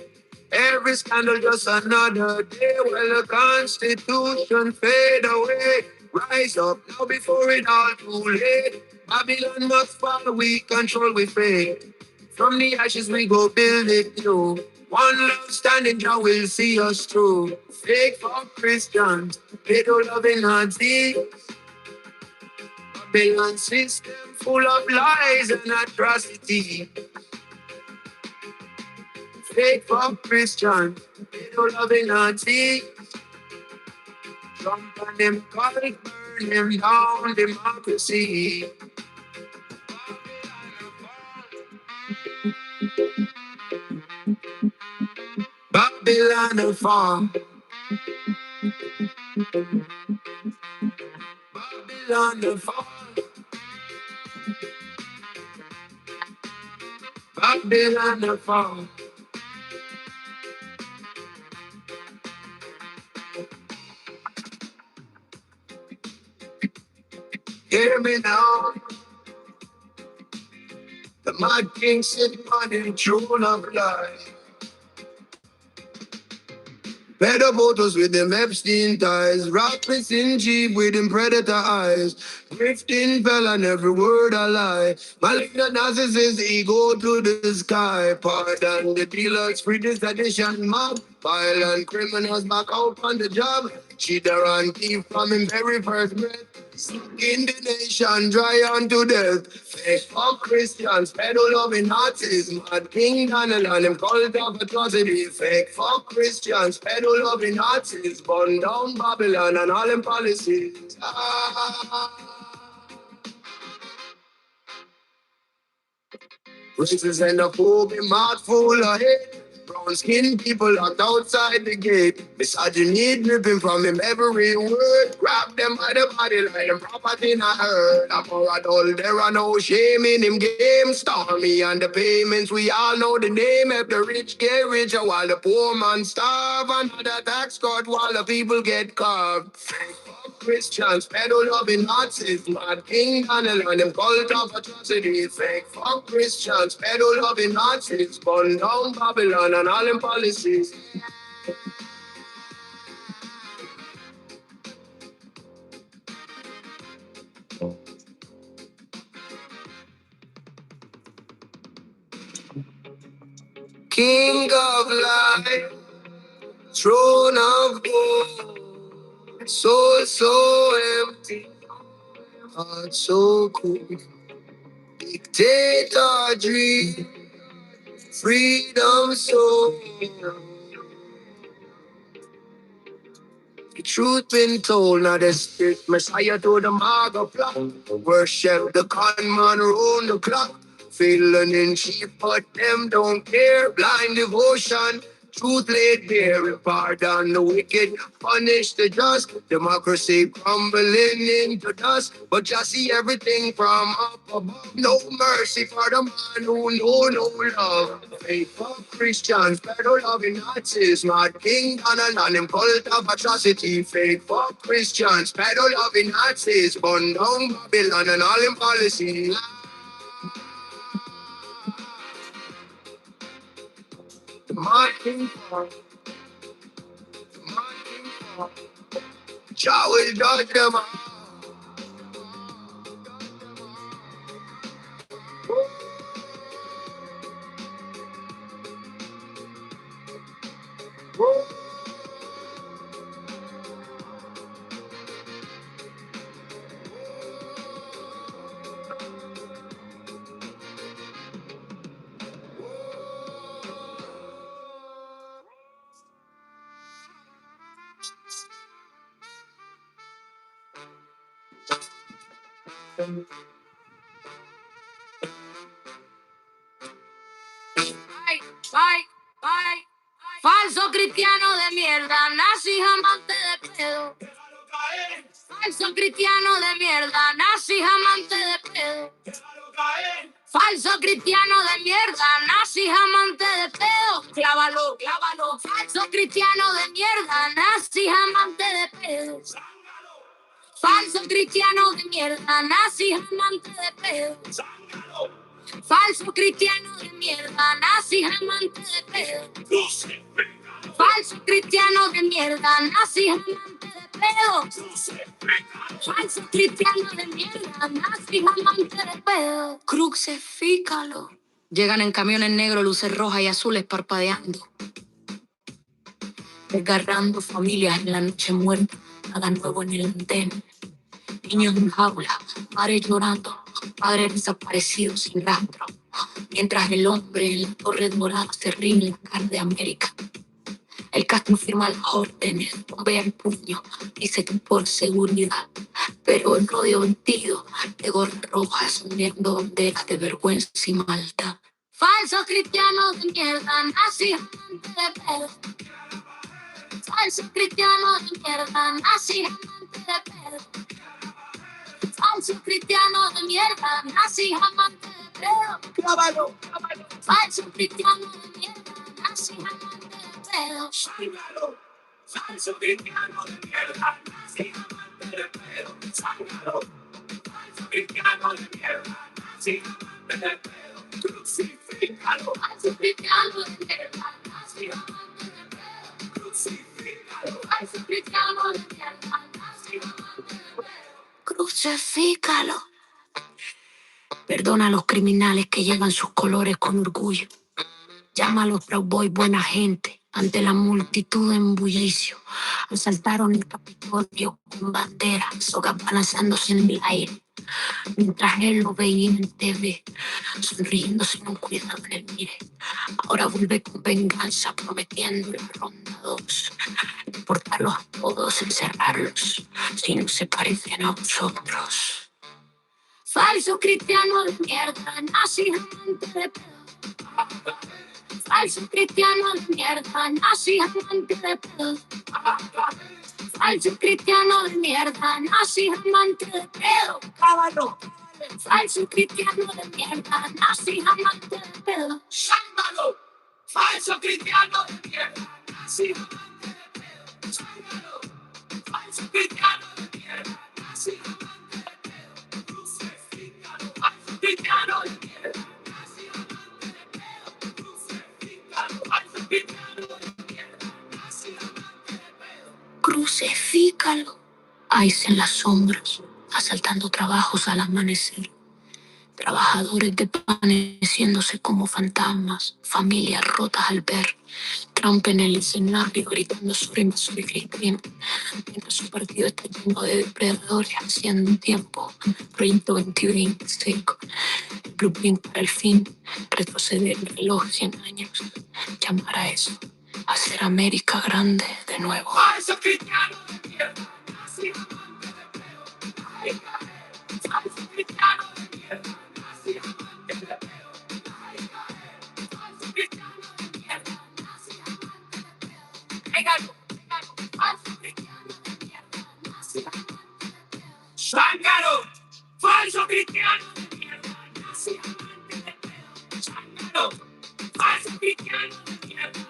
Every scandal just another day. While the Constitution fade away. Rise up now before it all too late. Babylon must fall, we control with faith. From the ashes we go build it new. One love standing, Jah will see us through. Fake for Christians, they don't love Nazis. Babylon system full of lies and atrocity. Fake for Christian, they don't love Nazis. Trump and them call it burn him down democracy. Babylon the farm. Babylon the farm. Babylon the farm. Hear me now. The mad king sitting on the throne of life. Better photos with them Epstein ties. Rappers in Jeep with them predator eyes. Drifting fell on every word I lie. Malignant narcissist ego to the sky. Pardon the dealers, free this edition mob. Violent criminals back out on the job. Cheater and thief from him very first breath. In the nation, dry unto death. Fake for Christians, pedo loving Nazis. Mad King Donald and them cult of atrocity. Fake for Christians, pedo loving Nazis. Burn down Babylon and all them policies. Races and the phobia, mouth full of hate. Brown skinned people locked outside the gate. Misogyny dripping from him every word. Grab them by the body like them property not heard. I'm for adult, there are no shame in him game. Stormy and the payments, we all know the name. If the rich get richer while the poor man starve. Another tax cut while the people get carved. Christians, pedo loving Nazis, Mad King Donald and them cult of atrocity. Fake fuck Christians, pedo loving Nazis, burn down Babylon and all them policies. King of light, throne of gold, soul so empty, heart so cold. Dictator dream, freedom soul. The truth been told, now the spirit Messiah to the Maga plot. Worship the conman round the clock. Feeling in sheep, but them don't care. Blind devotion, truth laid bare. Pardon the wicked, punish the just. Democracy crumbling into dust. But just see everything from up above. No mercy for the man who know no love. Faithful Christians, better loving Nazis. Mad King Donald and him cult of atrocity. Faithful Christians, better loving Nazis. Burn down Babylon and all them policies. Mad King Donald. Jah will judge them all. Bye, bye. Falso cristiano de mierda, nazi amante de pedo. Falso cristiano de mierda, nazi amante de pedo. Falso cristiano de mierda, nazi amante de pedo. Clávalo, clávalo. Falso cristiano de mierda, nazi amante de pedo. Falso cristiano de mierda, nazi amante de pedo. Falso cristiano de mierda, nazi amante de pedo. Falso cristiano de mierda, nazi amante de pedo. Falso cristiano de mierda, nazi amante de pedo. Crucifícalo. Llegan en camiones negros, luces rojas y azules parpadeando. Desgarrando familias en la noche muerta, nada nuevo en el andén. Niños en jaula, madres llorando, padres desaparecidos sin rastro. Mientras el hombre en la torre dorada se rinde la cara de América. El Castro firma las órdenes, bombea el puño, dice que por seguridad. Pero el rodeo vestido de gorra roja, sonriendo banderas de vergüenza y maldad. Falsos cristianos de mierda, nazi amante de pedo. Falso cristiano de mierda, nazi amante de pedo. Falso cristiano de mierda, nazi amante de pedo. Clávalo, clávalo. Falso cristiano de mierda, nazi amante de pedo. Sángalo. Falso cristiano de mierda, nazi amante de pedo. Sángalo. Falso cristiano de mierda, nazi amante de pedo. Crucifícalo. Falso cristiano de mierda, nazi amante de pedo. Crucifícalo. Falso cristiano de mierda, nazi amante de pedo. Crucifícalo. Perdona a los criminales que llevan sus colores con orgullo. Llama a los Proud Boys buena gente. Ante la multitud en bullicio, asaltaron el Capitolio con banderas, sogas balanzándose en el aire. Mientras él lo veía en TV, sonriendo sin un cuidado en el mire. Ahora vuelve con venganza, prometiendo la ronda 2. Deportarlos a todos, encerrarlos, si no se parecen a vosotros. Falso cristiano de mierda, nazi amante de pedo. Falso cristiano de mierda, nazi amante de pedo. Falso cristiano de mierda, nazi amante de pedo. Cábalo. Falso cristiano de mierda, nazi amante de pedo. Sángalo. Falso cristiano de mierda, nazi amante de pedo. Sángalo. Falso cristiano de mierda, nazi amante de pedo. Crucifícalo. Falso cristiano de mierda, nazi amante de pedo. Crucifícalo. Falso cristiano de mierda, nazi amante de pedo. Crucifícalo. Ice en las sombras, asaltando trabajos al amanecer. Trabajadores desvaneciéndose como fantasmas, familias rotas al ver. Trump en el escenario gritando sobre invasores y crimen. Mientras su partido está lleno de depredadores haciendo tiempo. Proyecto 2025. El blueprint para el fin. Retroceder el reloj 100 años. Llamar a eso. Hacer América grande de nuevo. ¡Falso cristiano de mierda! ¡Nazi amante de pedo! ¡Ay, cae! ¡Falso cristiano de mierda! ¡Nazi amante de pedo! ¡Ay, cae! ¡Falso cristiano de mierda! ¡Nazi amante de pedo! ¡Pégalo! ¡Pégalo! ¡Falso cristiano de mierda! ¡Nazi amante de pedo! ¡Sángalo! ¡Falso cristiano de mierda! ¡Nazi amante de pedo! ¡Sángalo! ¡Falso cristiano de mierda!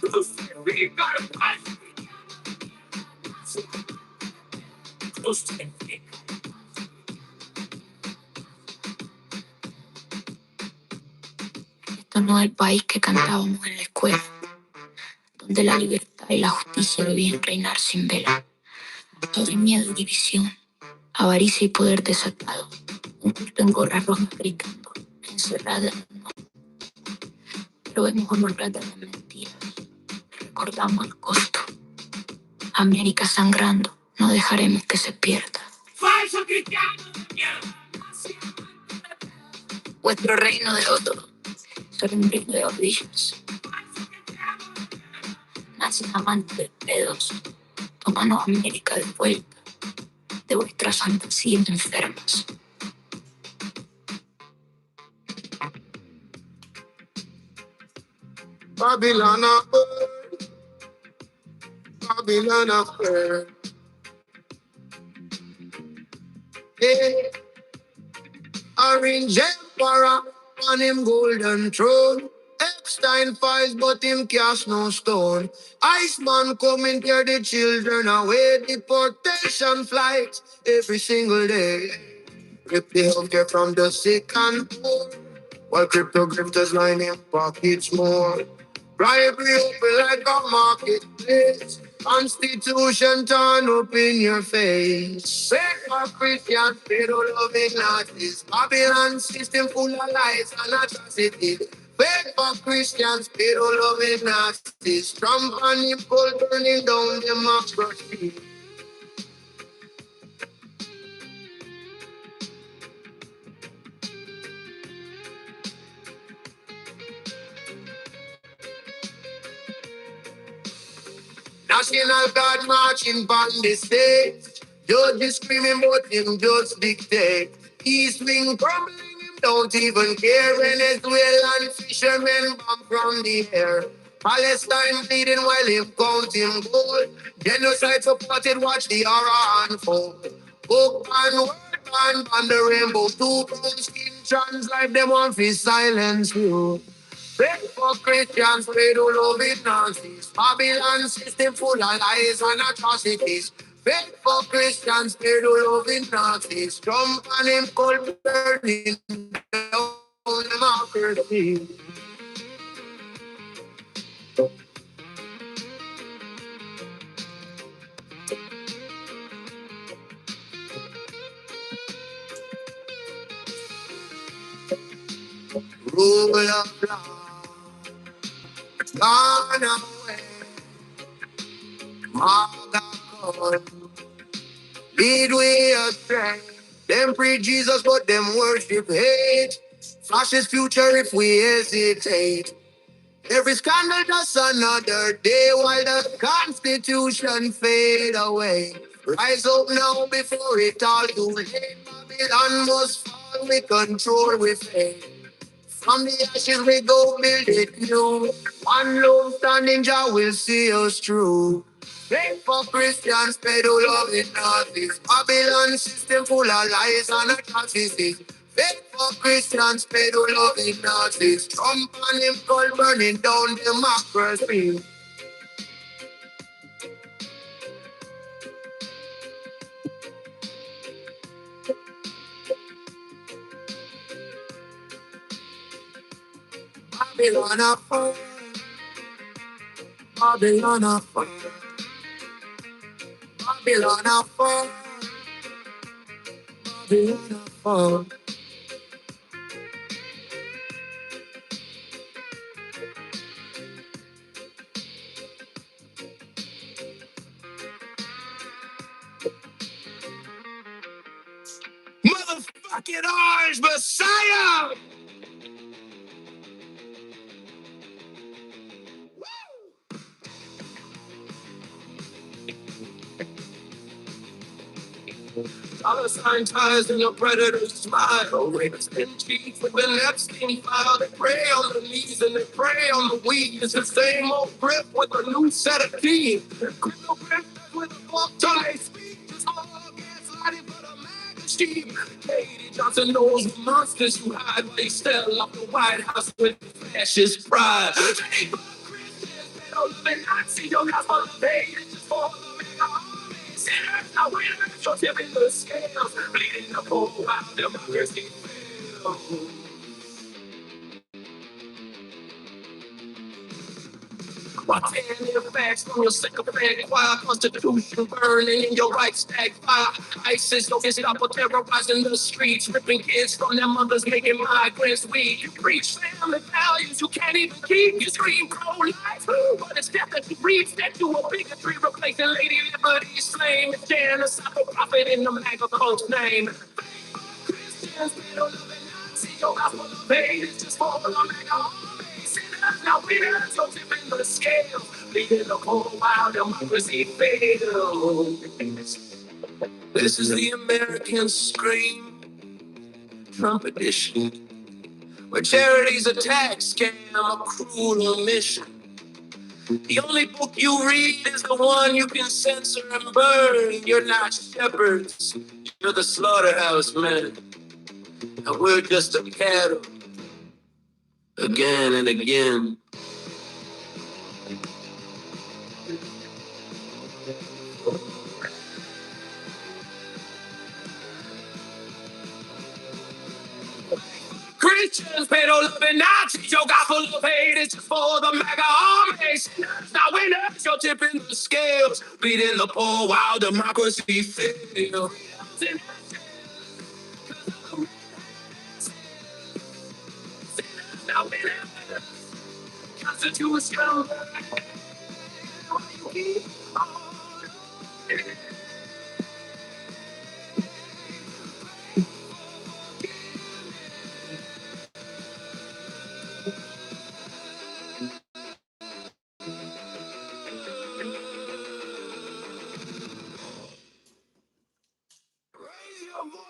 Crucifícalo, falso cristiano de mierda, nazi amante de pedo. Crucifícalo. Esto no es el país que cantábamos en la escuela, donde la libertad y la justicia debían reinar sin vela. Ahora hay miedo y división, avaricia y poder desatado. Un culto en gorra roja gritando, encerrada. Pero vemos honrar de las mentiras. Recordamos el costo. América sangrando, no dejaremos que se pierda. ¡Falso cristiano de mierda! ¡Nazi amante de pedo! Vuestro reino de oro será un reino de rodillas. ¡Falso cristiano de mierda! Nazi amante de pedos, tómanos América de vuelta de vuestras fantasías enfermas. Babylon Earth, Babylon Earth. Hey, Orange Emperor on him golden throne. Epstein files, but him cast no stone. Iceman come and tear the children away. Deportation flights every single day. Rip the healthcare from the sick and poor, while crypto grifters line in pockets more. Bribery open like a marketplace. Constitution turn up in your face. Fake for Christians, pedo loving Nazis. Babylon system full of lies and atrocity. Fake for Christians, pedo loving Nazis. Trump and him pull turning down democracy. National Guard marching on the stage. Judges screaming, but him just dictate. East wing crumbling, him don't even care. Venezuelan fishermen bomb from the air. Palestine bleeding while him counting gold. Genocide supported, watch the horror unfold. Book and word and the rainbow. 2 pound skin trans life, them want to silence you. Pray for Christians, pray to love it Nazis. Babylon system full of lies and atrocities. Pray for Christians, pray to love it Nazis. Trump and him cold burning down democracy. Rule of law, gone away. Maga God, lead we astray. Them preach Jesus, but them worship hate. Fascist future if we hesitate. Every scandal just another day while the Constitution fade away. Rise up now before it all too late. Babylon must fall, we control with faith. From the ashes we go build it new. One love standing Jah will see us through. Pray for Christians, pay to love it Nazis. Babylon system full of lies and atrocities. Pray for Christians, pay to love it Nazis. Trump and him cold burning down democracy. Babylon a fall, Babylon a fall, Babylon a fall, Babylon a fall. Motherfucking Orange Messiah! Dollar sign ties and the predators smile. Raiders and cheats with an Epstein file. They prey on the knees and they prey on the weak. It's the same old grip with a new set of teeth. Criminal grifters with a forked tongue they speak. Just all gaslighting for the MAGA sheep. Katie Johnson knows the monsters you hide while they stare off the White House with fascist pride. Take for Christians, they don't live in Nazi. Your gospel of hate is just for the mega. Sinners, now winners, you're tipping the scales, bleeding the poor while democracy fails. Ten-year facts from your sycophant choir, Constitution burning in your right stack fire. ISIS don't stop terrorizing the streets, ripping kids from their mothers, making migrants weak. You preach family values you can't even keep. You scream pro-life, but it's death that you breathe. That you a bigotry, replacing Lady Liberty, slain the genocide for profit in the MAGA cult's name. Christians, they don't love it, Nazi, your gospel of hate is just for the MAGA. Now winners are tipping the scales, leading the whole wild democracy fails. This is the American Scream, Trump edition, where charity's a tax scam, a cruel omission. The only book you read is the one you can censor and burn. You're not shepherds, you're the slaughterhouse men, and we're just a cattle, again and again. Christians, pay no love and Nazis, your gospel of hate is just for the MAGA armies. Now winners, you're tipping the scales, bleeding the poor while democracy fails. Now winners, Constitution.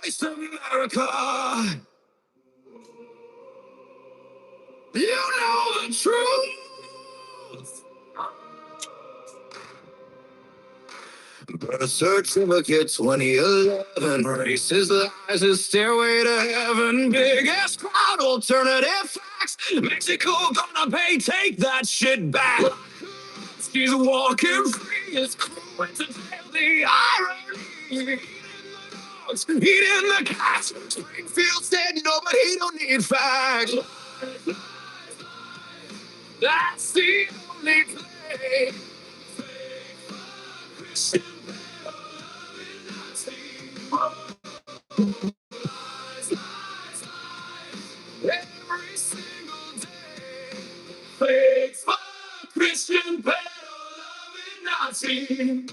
Voice of America, you know the truth. Birth certificate 2011. Racist lies, his stairway to heaven. Big ass crowd, alternative facts. Mexico gonna pay, take that shit back. She's walking free, it's cruel to tell the irony. Eating the cats. Springfield said no, but he don't need facts. That's the only play. Every single day. Fakes for Christian pedal loving Nazi.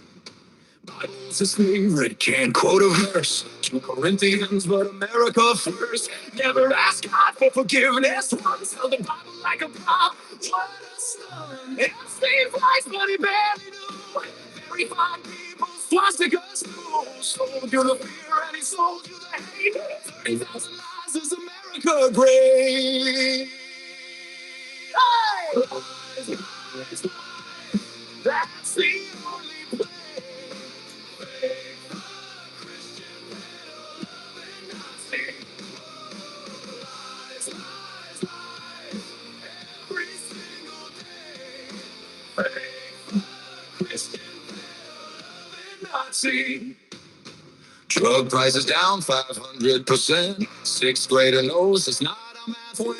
Bible's his favorite, can't quote a verse. 2 Corinthians, but America first. Never ask God for forgiveness. Once held the Bible like a prop. What a stun. It saved lives, but he barely knew. Very fine people, swastika schools. Sold you the fear and he sold you the hate. 30,000 lies is America great. Hey! That's the only play. Nazi. Drug prices down 500%. Sixth grader knows it's not a math win.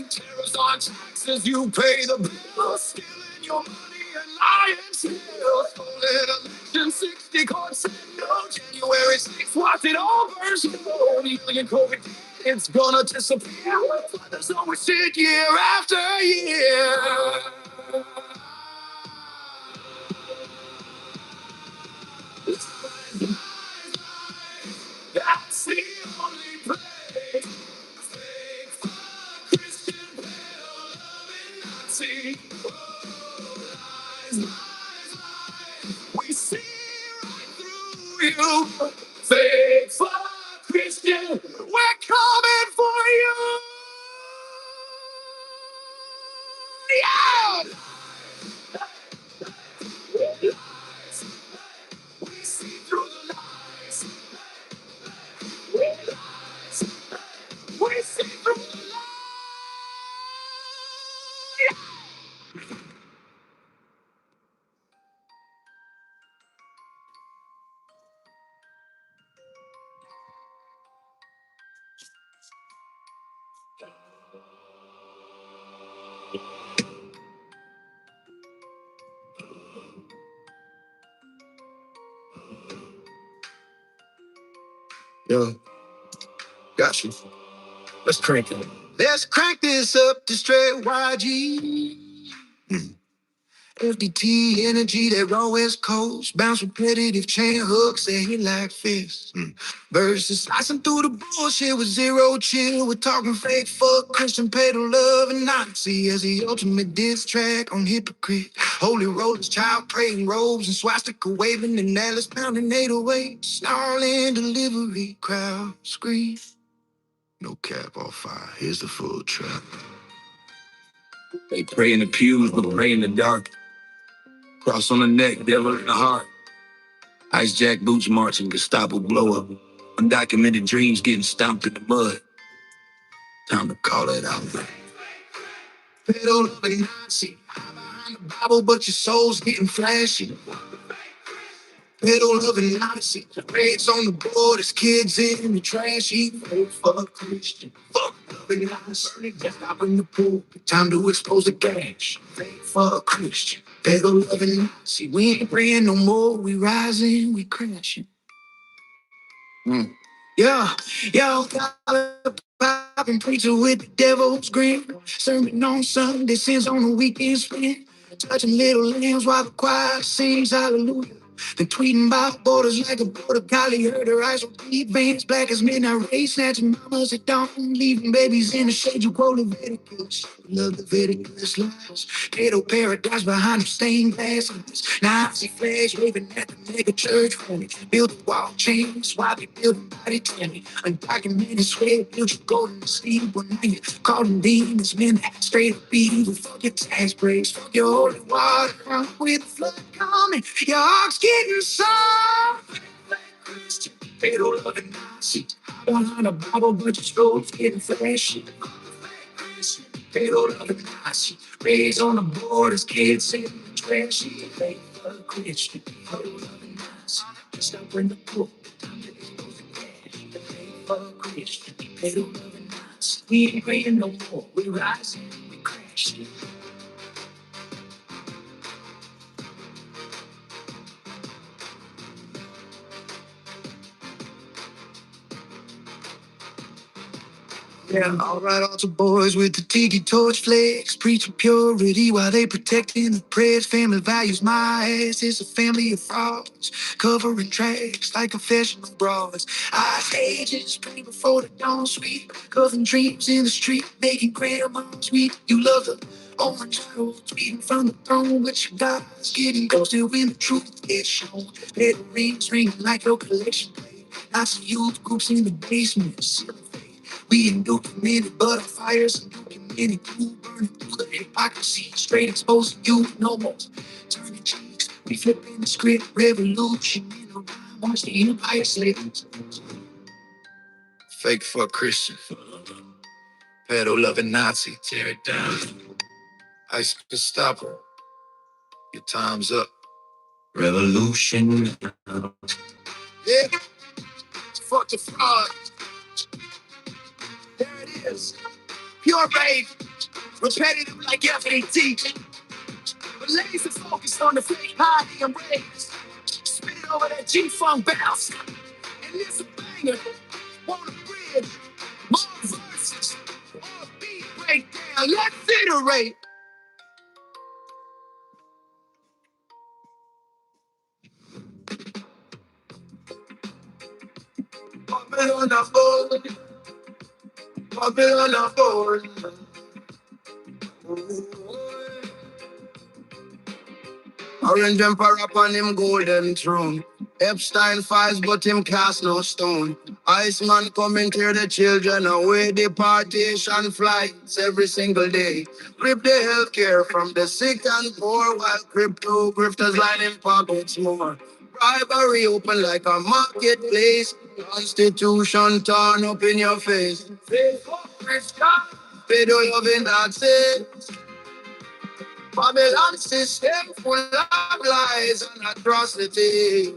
Tariffs on taxes, you pay the bill. Stealing your money and lying still. Stolen election, 60 courts said no. January 6th, watch it all burn slow. Million COVID, it's gonna disappear. There's always shit year after year. That's the only place. Christian pedal loving Nazi. Lies, lies, lies. We see right through you. Fake for Christian, we're coming for you. Yeah. Lies. We see through the lies. Lies. We see through the lies. Yo, got you. Let's crank it. Let's crank this up to straight YG. FDT energy, that raw West Coast. Bounce repetitive chain hooks, say he like fists. Versus slicing through the bullshit with zero chill. We're talking fake fuck, Christian pedal love and Nazi as the ultimate diss track on hypocrite. Holy rollers, child praying robes and swastika waving and Alice pounding 808. Snarling delivery crowd scream. No cap off fire, here's the full track. They pray in the pews, but pray in the dark. Cross on the neck, devil in the heart. Ice jack boots marching, Gestapo blow up. Undocumented dreams getting stomped in the mud. Time to call it out. Pedal of a Nazi. Hide behind the Bible, but your soul's getting flashy. Pedal of a Nazi. Reds on the board, as kids in the trash heap. Fuck Christian. Fuck of a Nazi. Stop in the pool. Time to expose the gash. Fuck Christian. Pedal of a Nazi. We ain't praying no more. We rising, we crashing. Yeah, popping preacher with the devil's grin. Sermon on Sunday, sins on the weekend spin. Touching little lambs while the choir sings hallelujah. Then tweeting about borders like a border collie. Heard her eyes on deep veins, black as midnight race. Snatching mamas at dawn, leaving babies in the shade. You quote Leviticus, love Leviticus lies. Ghetto paradise behind them stained glass. Nazi flags waving at the mega church. Build wall chains while they building body tammy. Undocumented sweat, build your golden to sleep. When you call them demons, men that straight up evil. Fuck your tax breaks, fuck your holy water. With the flood coming, your ox getting soft. Christian, fatal loving Nazi. One on a Bible, but your stroke's getting flashy. Christian, fatal loving Nazi. Raised on the borders, kids sitting in trashy. Faithful Christian, fatal loving Nazi. Just up in the pool, time to expose the cash. Faithful Christian, fatal loving Nazi. We ain't praying no more, we rising, we crashing. Yeah, all right, all the boys with the tiki torch flags, preaching purity while they protecting the prayers. Family values, my ass is a family of frauds, covering tracks like confessional bras. Ice ages, pray before the dawn sweet, covering dreams in the street, making grandma sweet. You love the orange arrow, tweeting from the throne, but your God's getting ghosted when the truth is shown. Little rings ringing like your collection plate. Lots of youth groups in the basement. We ain't documented, but our fires undocumented. You burning through the hypocrisy, straight exposing you no more. Turning cheeks, we flipping the script, revolution in a rhyme. Watch the empire slaves. Fake fuck Christian, pedo loving Nazi. Tear it down. Ice Gestapo, your time's up. Revolution. Yeah, fuck the fraud. There it is. Pure rage, repetitive like FAT. But laser focused on the fake high and raise. Spit it over that G-Funk bounce. And it's a banger. Want a bridge, more verses, or a beat breakdown. Let's iterate. Babylon a board, Babylon a board. Orange Emperor upon him golden throne. Epstein files, but him cast no stone. Iceman come and tear the children away. Deportation flights every single day. Rip the healthcare from the sick and poor, while crypto grifters lining pockets more. Bribery open like a marketplace. Constitution torn up in your face. Faithful Christian, pedo loving Nazis. Babylon system full of lies and atrocity.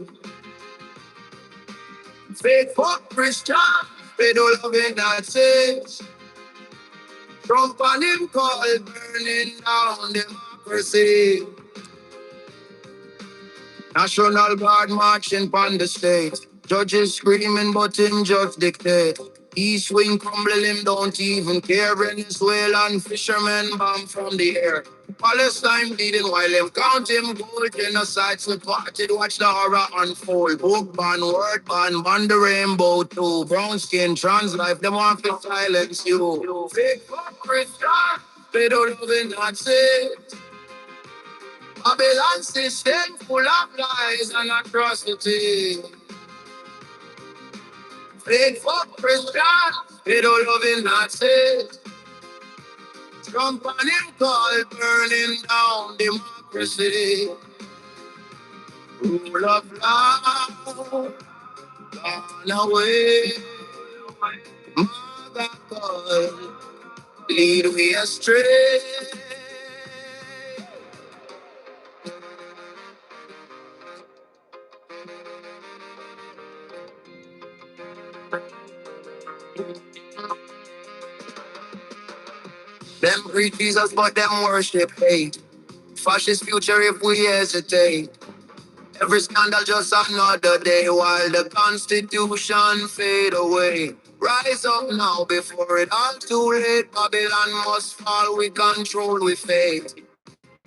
Faithful Christian, pedo loving Nazis. Trump and him called burning down democracy. National Guard marching on the state. Judges screaming, but him just dictate. East wing crumble, him don't even care. Venezuelan fishermen bomb from the air. Palestine bleeding while him count him gold. Genocide supported, watch the horror unfold. Book ban, word ban the rainbow too. Brown skin, trans life, them want to silence you. Fake fuck Christian, they don't even Nazi. Babylon system full of lies and atrocity. Fake fuck Christian, they don't loving Nazis. Trump and him call burning down democracy. Rule of law, gone away. Mother God, lead we astray. Them preach Jesus, but them worship hate. Fascist future if we hesitate. Every scandal just another day while the Constitution fade away. Rise up now before it all too late. Babylon must fall, we control with faith.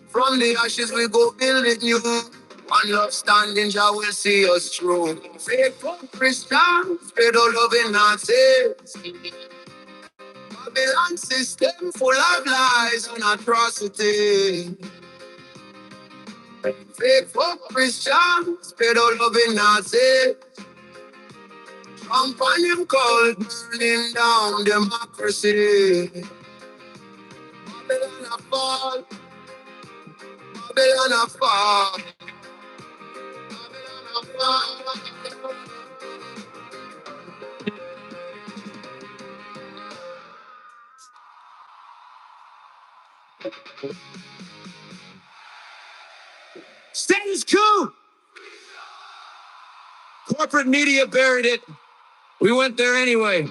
From the ashes we go build it new. One love standing, Jah will see us through. Faithful Christians, faithful loving Nazis. Babylon system full of lies and atrocity. Faithful Christians, pedo loving Nazis. Trump and him called burning down democracy. Babylon a fall, Babylon a fall. Status quo. Corporate media buried it. We went there anyway.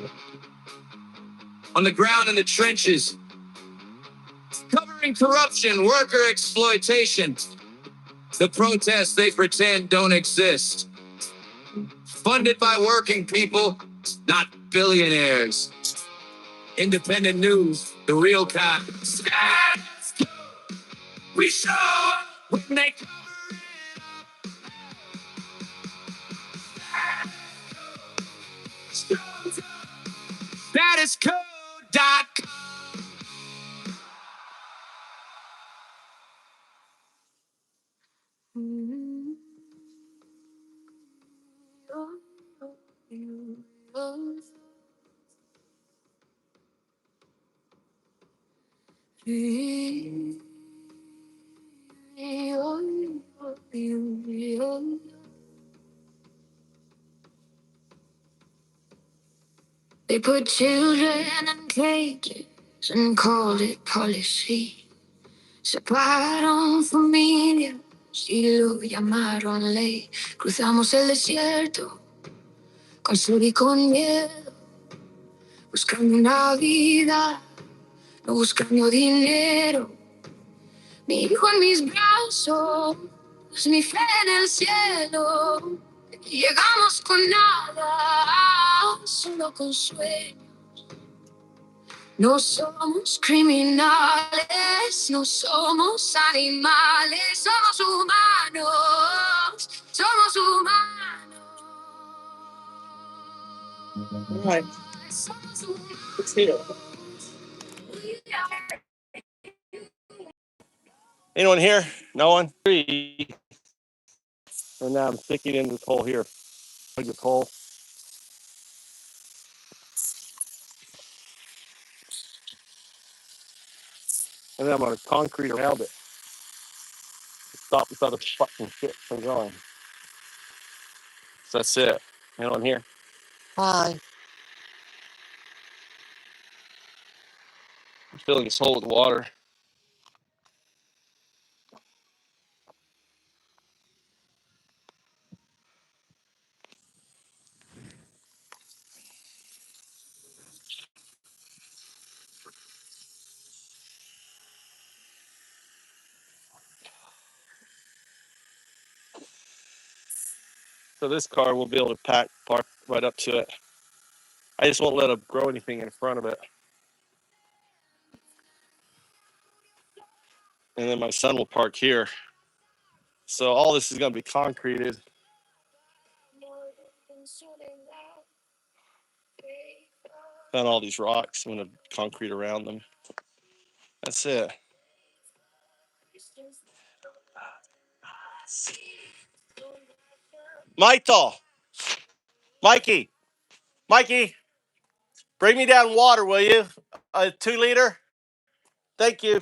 On the ground in the trenches, covering corruption, worker exploitation. The protests they pretend don't exist. Funded by working people, not billionaires. Independent news, the real kind. We show up when they Status code.com. They put children in cages and called it policy. Separaron familias y lo llamaron ley. Cruzamos el desierto con sed y con miedo, buscando una vida, no buscando dinero. Mi hijo en mis brazos, mi fe en el cielo. Llegamos con nada, solo con sueños. No somos criminales, no somos animales, somos humanos, somos humanos. All right. It's here. Anyone here? No one? Three. And now I'm sticking in this hole here. Plug this hole. And then I'm gonna concrete around it. Stop this other fucking shit from going. So that's it. Anyone here? Hi. I'm filling this hole with water. So this car will be able to park right up to it. I just won't let it grow anything in front of it. And then my son will park here. So all this is going to be concreted. Found all these rocks. I'm going to concrete around them. That's it. Mikey, bring me down water, will you? A 2 liter. Thank you.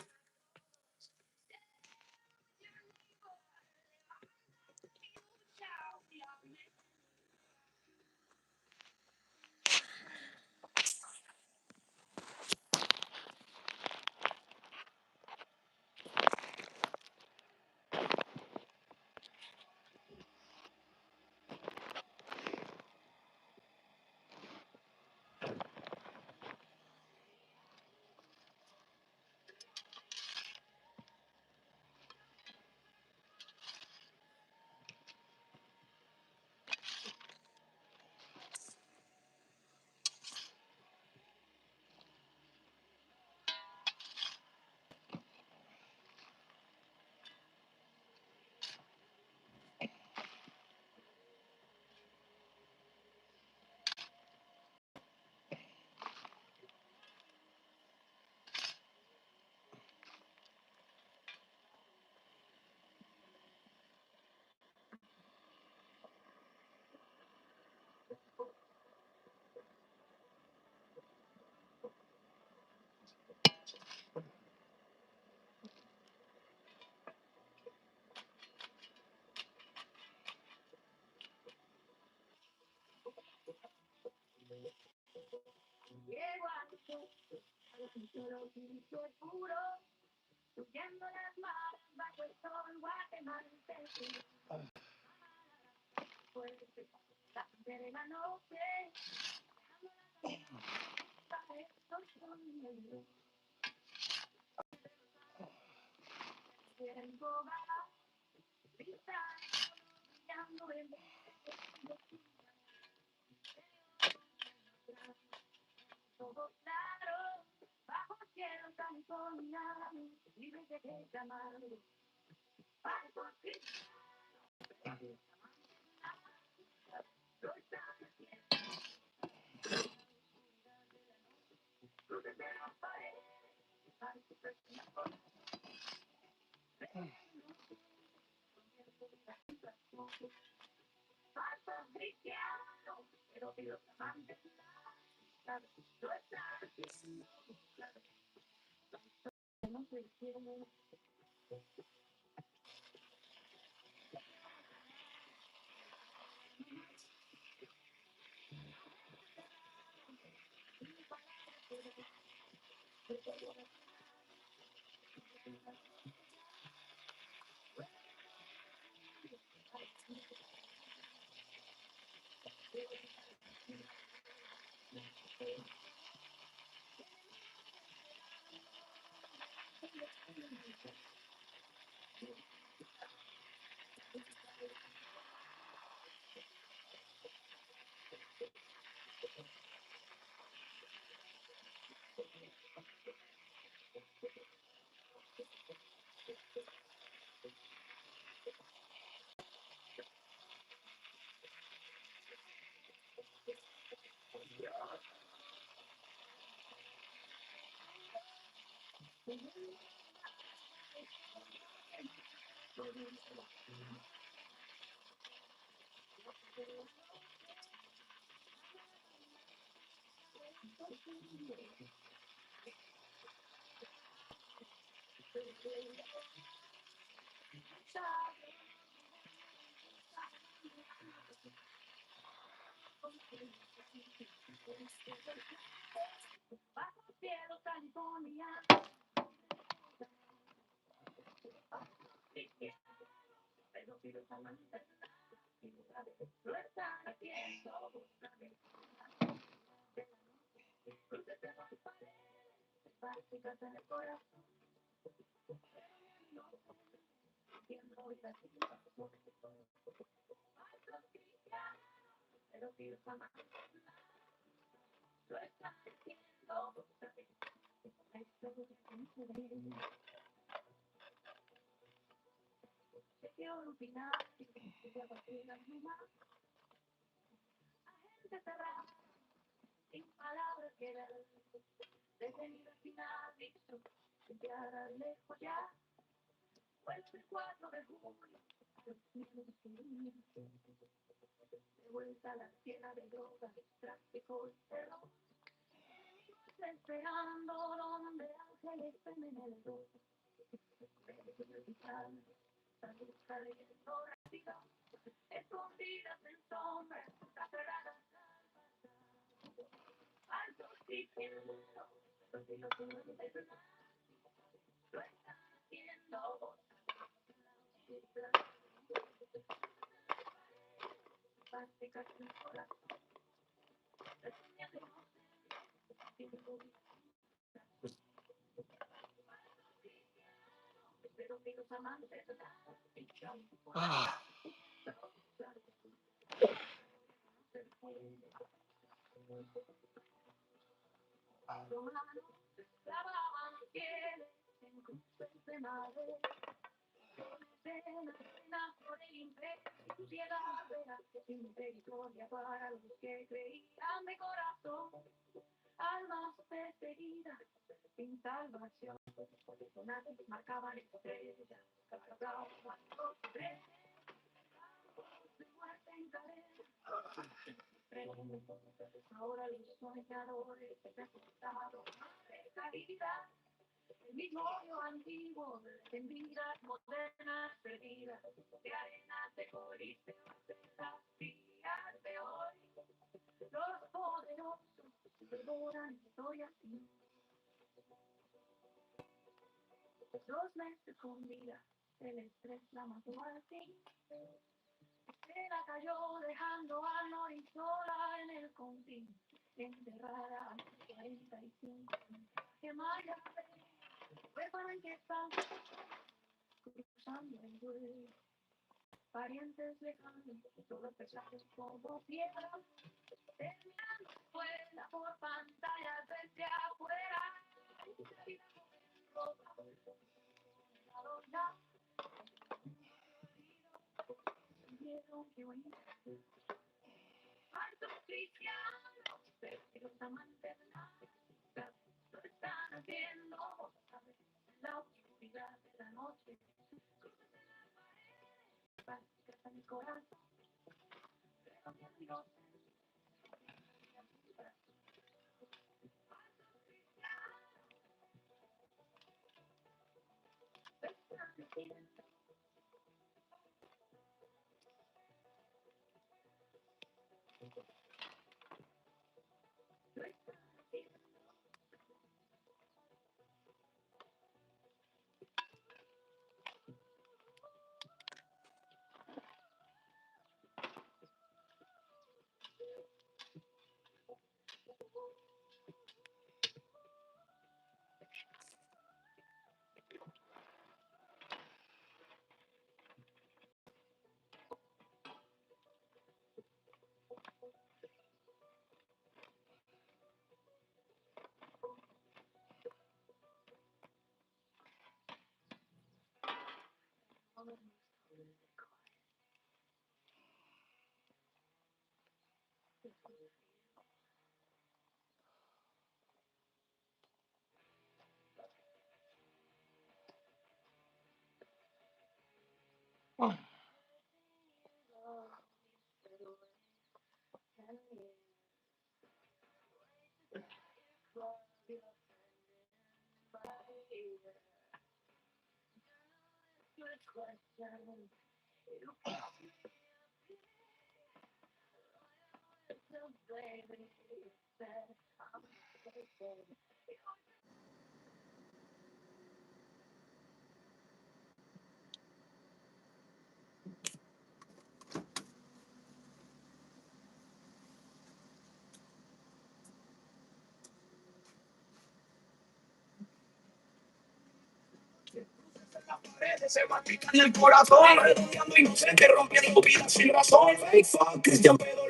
Se va picando el corazón, redondeando inocente, rompiendo vidas sin razón. Fake fuck, Cristian Pedro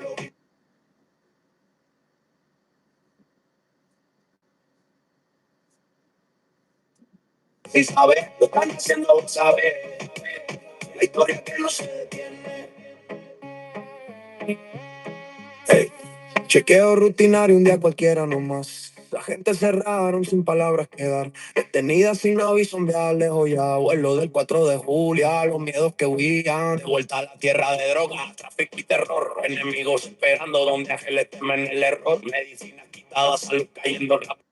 y sabe, lo están haciendo, sabe. La historia que no se detiene. Hey, chequeo rutinario un día cualquiera nomás. La gente cerraron sin palabras que dar. Detenida sin aviso, un viaje lejos ya. Vuelo del 4 de julio, los miedos que huían. De vuelta a la tierra de drogas, tráfico y terror. Enemigos esperando donde ángeles temen el error. Medicina quitada, salud cayendo rápido.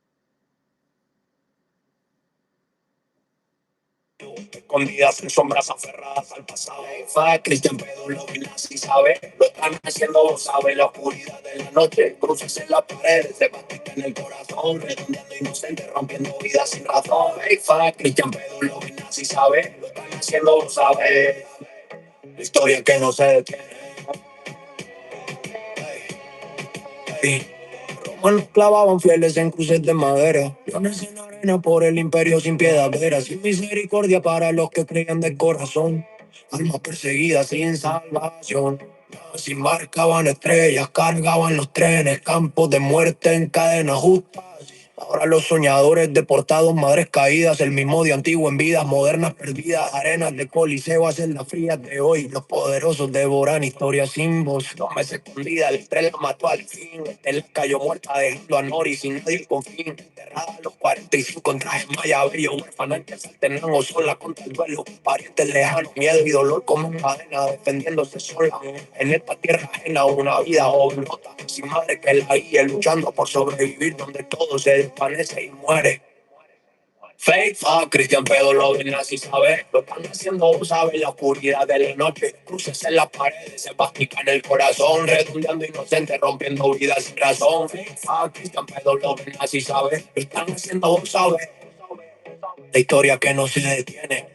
Escondidas en sombras aferradas al pasado. Fa, Cristian Pedro lo vi así, sabe. Lo están haciendo, vos sabes, la oscuridad de la noche. Cruces en la pared, se batica en el corazón. Redondeando inocente, rompiendo vidas sin razón. Fa, Cristian Pedro lo vi así, sabe. Lo están haciendo, vos sabes. La historia que no se detiene. Ey. Romanos clavaban fieles en cruces de madera. Leones en arena por el imperio sin piedad vera. Sin misericordia para los que creían de corazón. Almas perseguidas sin salvación. Sin marcaban estrellas, cargaban los trenes. Campos de muerte en cadenas justas. Ahora los soñadores deportados, madres caídas, el mismo de antiguo en vidas modernas perdidas, arenas de coliseo hacen las frías de hoy. Los poderosos devoran historias sin voz. 2 meses escondida, el estrella mató al fin. Él cayó muerta dejando a Nori sin nadie con fin. Enterrada a los 45 en traje maya bello. Huérfana que se alternan o sola contra el duelo. Parientes lejanos, miedo y dolor como en cadena, defendiéndose sola. En esta tierra ajena una vida oblota, sin madre que la guíe, luchando por sobrevivir donde todo se desvanece y muere. Fake fuck, Cristian Pedo lo ven así, sabe. Lo están haciendo, sabe, la oscuridad de la noche. Cruces en las paredes, se pastica en el corazón. Redundando inocente, rompiendo vidas sin razón. Fake fuck, Cristian Pedo lo ven así, sabe. Lo están haciendo, sabe. La historia que no se detiene.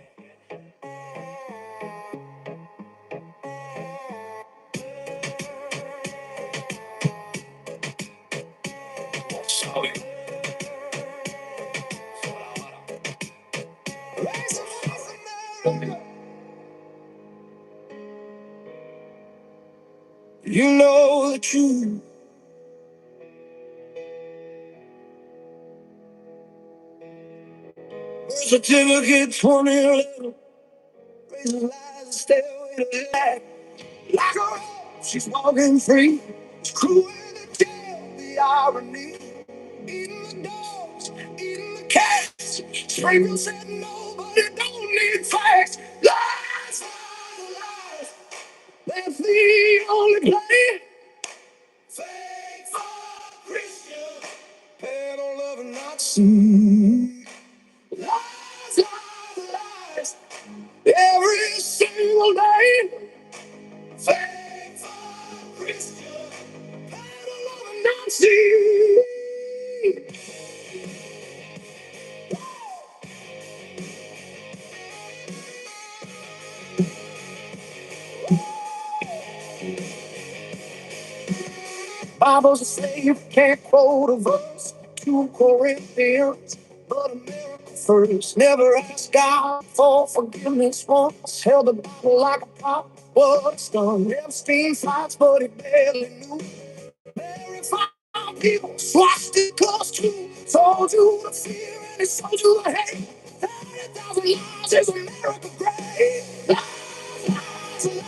Sabe. You know the truth. Birth certificate 2011. Raising lies, stairway to life. Like a rose, she's walking free. It's cruel to tell the irony. Eating the dogs, eating the cats. Springfield said nobody don't need facts. Lies, lies, lies. That's the only play. Fake for Christian. Pedal love and not see. Lies, lies, lies. Every single day. Fake for Christian. Pedal love and not see. Bible's a slave, can't quote a verse. 2 Corinthians, but America first. Never asked God for forgiveness once. Held the Bible like a pop was done. Epstein fights, but he barely knew. Very fine people swatched it cause true. Sold you the fear and he sold you the hate. 30,000 lies is America great. Lies, lies, lies.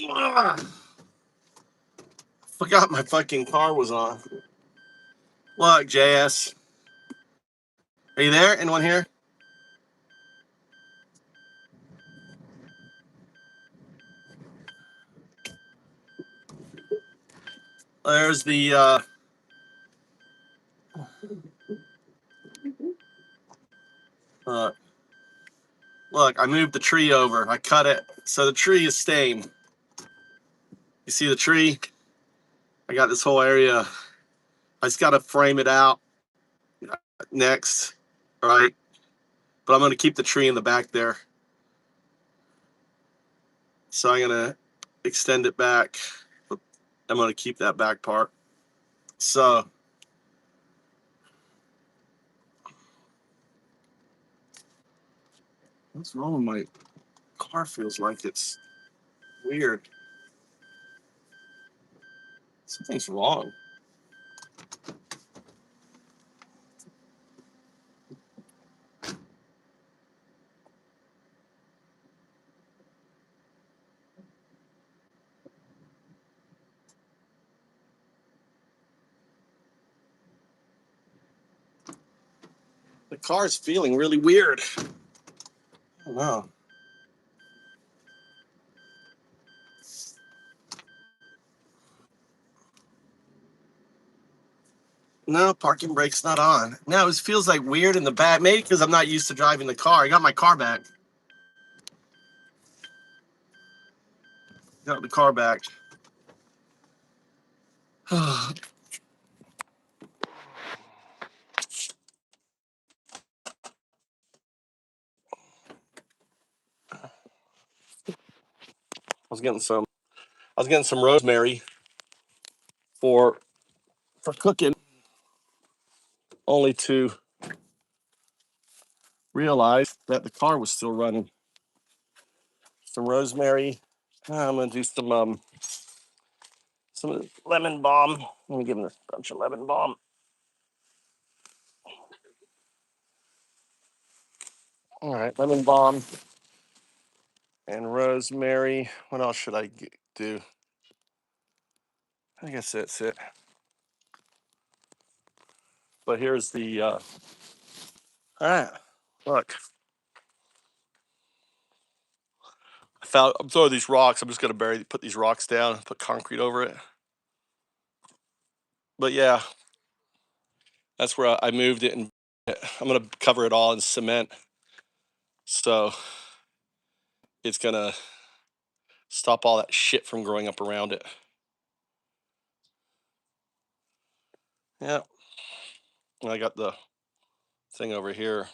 Ugh. Forgot my fucking car was on. Look, JS. Are you there? Anyone here? There's the look, I moved the tree over. I cut it. So the tree is staying. You see the tree? I got this whole area. I just gotta frame it out next. All right. But I'm gonna keep the tree in the back there. So I'm gonna extend it back. I'm gonna keep that back part. So what's wrong with my car? Feels like it's weird. Something's wrong. The car's feeling really weird. I don't know. No, parking brake's not on. No, it feels like weird in the back. Maybe because I'm not used to driving the car. I got my car back. Got the car back. I was getting some. I was getting some rosemary for cooking. Only to realize that the car was still running. Some rosemary. I'm gonna do some lemon balm. Let me give him a bunch of lemon balm. All right, lemon balm and rosemary. What else should I do? I guess that's it. But here's the. All right, look. I'm throwing these rocks. I'm just gonna put these rocks down, put concrete over it. But yeah, that's where I moved it, and I'm gonna cover it all in cement. So it's gonna stop all that shit from growing up around it. Yeah. And I got the thing over here.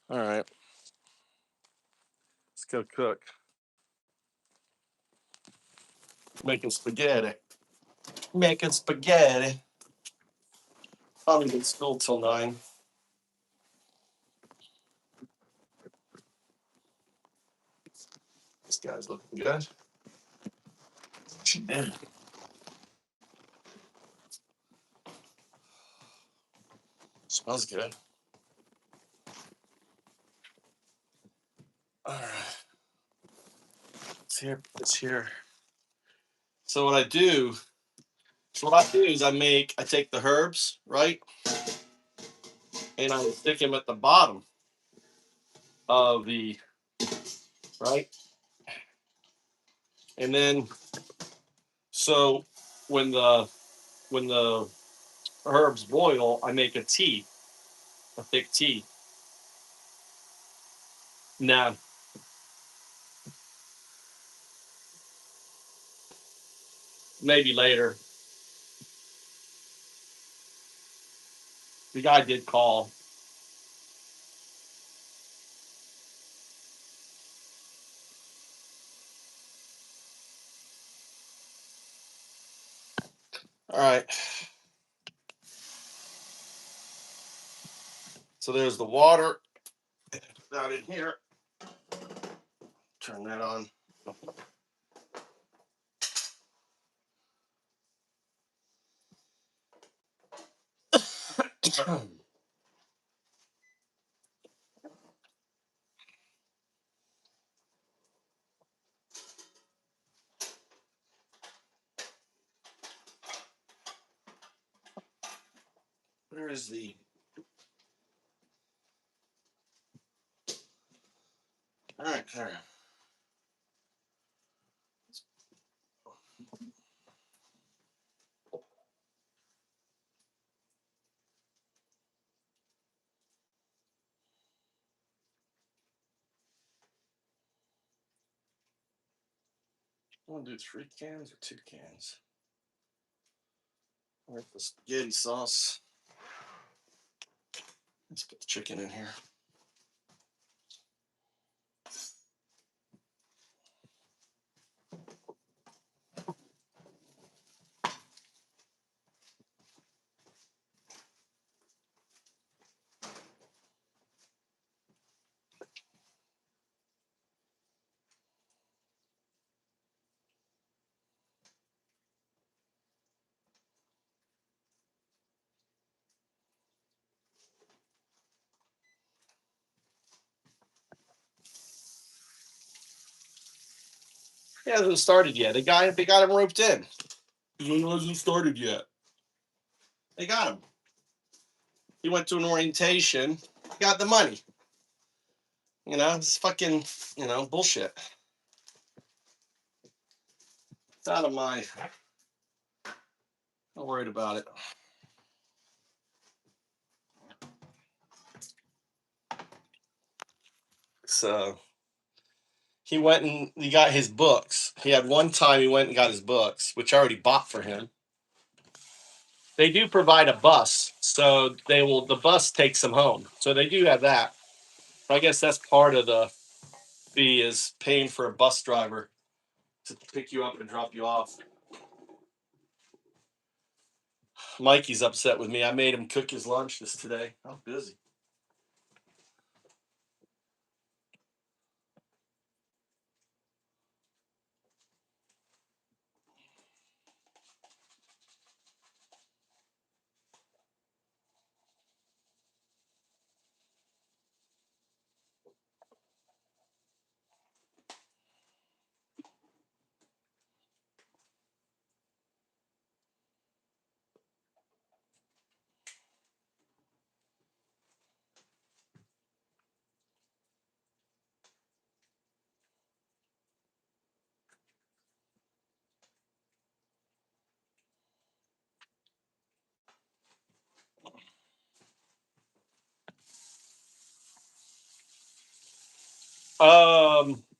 All right. Let's go cook. Making spaghetti. Making spaghetti. I'll be in school till 9. This guy's looking good. Yeah. Smells good. All right. It's here. It's here. So what I do is I take the herbs, right? And I stick them at the bottom of the, right? And then, so when the herbs boil, I make a thick tea. Now, maybe later. The guy did call. All right. So there's the water down in here. Turn that on. Where is the? All right, all right. I want to do 3 cans or 2 cans. I like the spaghetti sauce. Let's put the chicken in here. He hasn't started yet. They got him roped in. He hasn't started yet. They got him. He went to an orientation. Got the money. You know, it's fucking, bullshit. It's out of my. Not worried about it. So he went and he got his books. He had one time he went and got his books, which I already bought for him. They do provide a bus, so the bus takes them home. So they do have that. I guess that's part of the fee is paying for a bus driver to pick you up and drop you off. Mikey's upset with me. I made him cook his lunch today. I'm busy.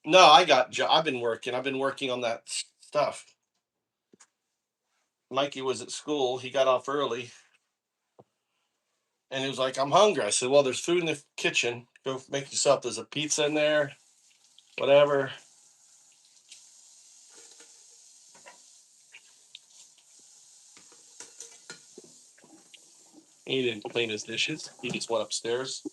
No, I've been working. I've been working on that stuff. Mikey was at school. He got off early. And he was like, I'm hungry. I said, well, there's food in the kitchen. Go make yourself. There's a pizza in there, whatever. He didn't clean his dishes. He just went upstairs.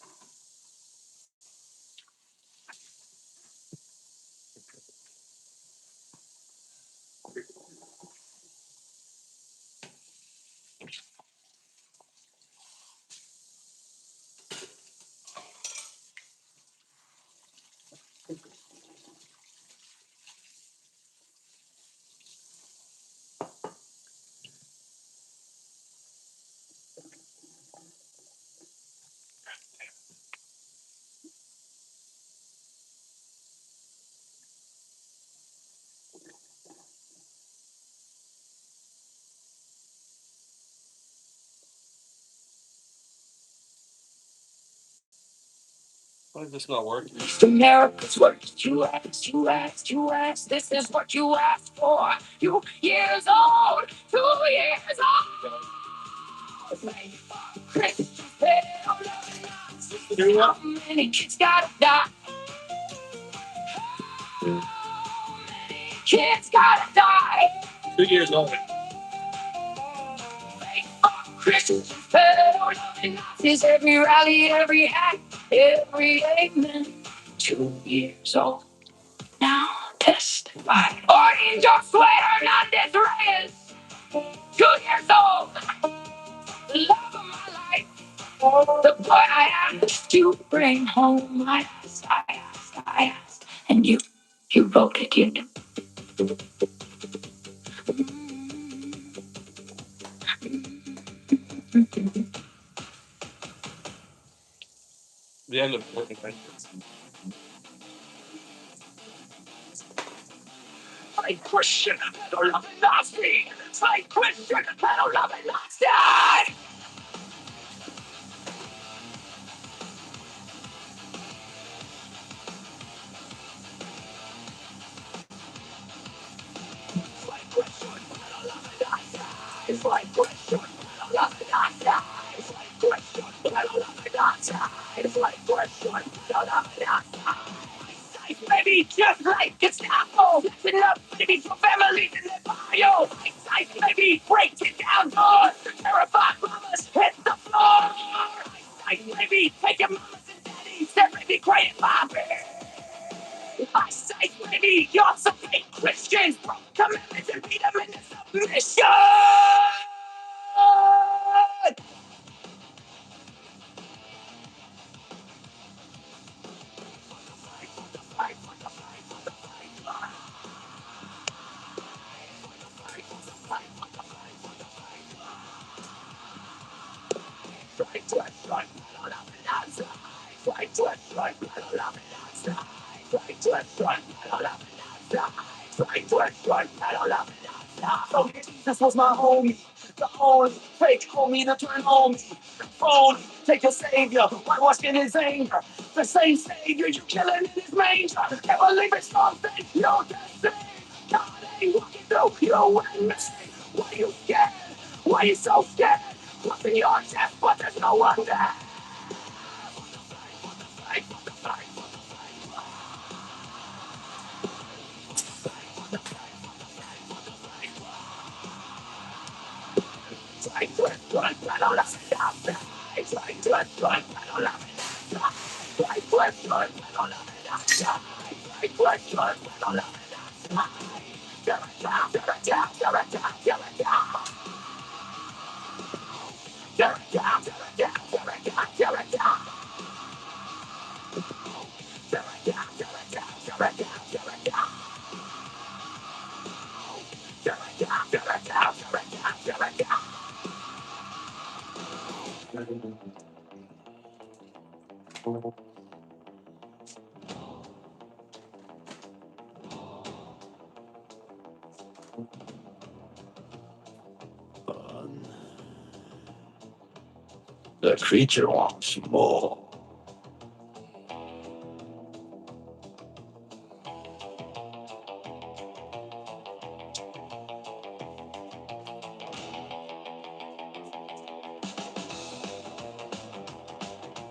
Why is this not working? America's what you asked, you asked, you asked. This is what you asked for. You years old, 2 years old. How many kids gotta die? Kids gotta die. 2 years old. Christians fell loving Nazis. Every rally, every act, every amen. 2 years old. Now testify. Orange Josué Hernandez Reyes. 2 years old. Love of my life. The boy I asked to bring home. I asked. And you voted, you knew. The end of Fight Christian, I don't love it, Nazi. Fight Christian, I don't love it, Nazi. Fight Christian, I don't love it, Nazi. Fight Christian, I don't love it, Nazi. Fight Christian, I don't love it, Nazi. Fight Christian, I don't love it, Nazi. Baby, just like it's Gestapo. Listen up, baby, for families in the bio. Ice, baby, break it down good. Terrified mamas hit the floor. Ice, baby, take your mamas and daddies. They're baby, crying, Bobby. Ice, baby, you're some fake Christians. Broke commandments and beat them into submission. This was my homie, the only fake homie to turn on me. Phone, take a savior, whitewashing his anger. The same savior you killing in his manger. Can't believe it's something you're destiny. God ain't walking through you and me. Why you scared? Why you so scared? What's in your chest, but there's no one there. The creature wants more.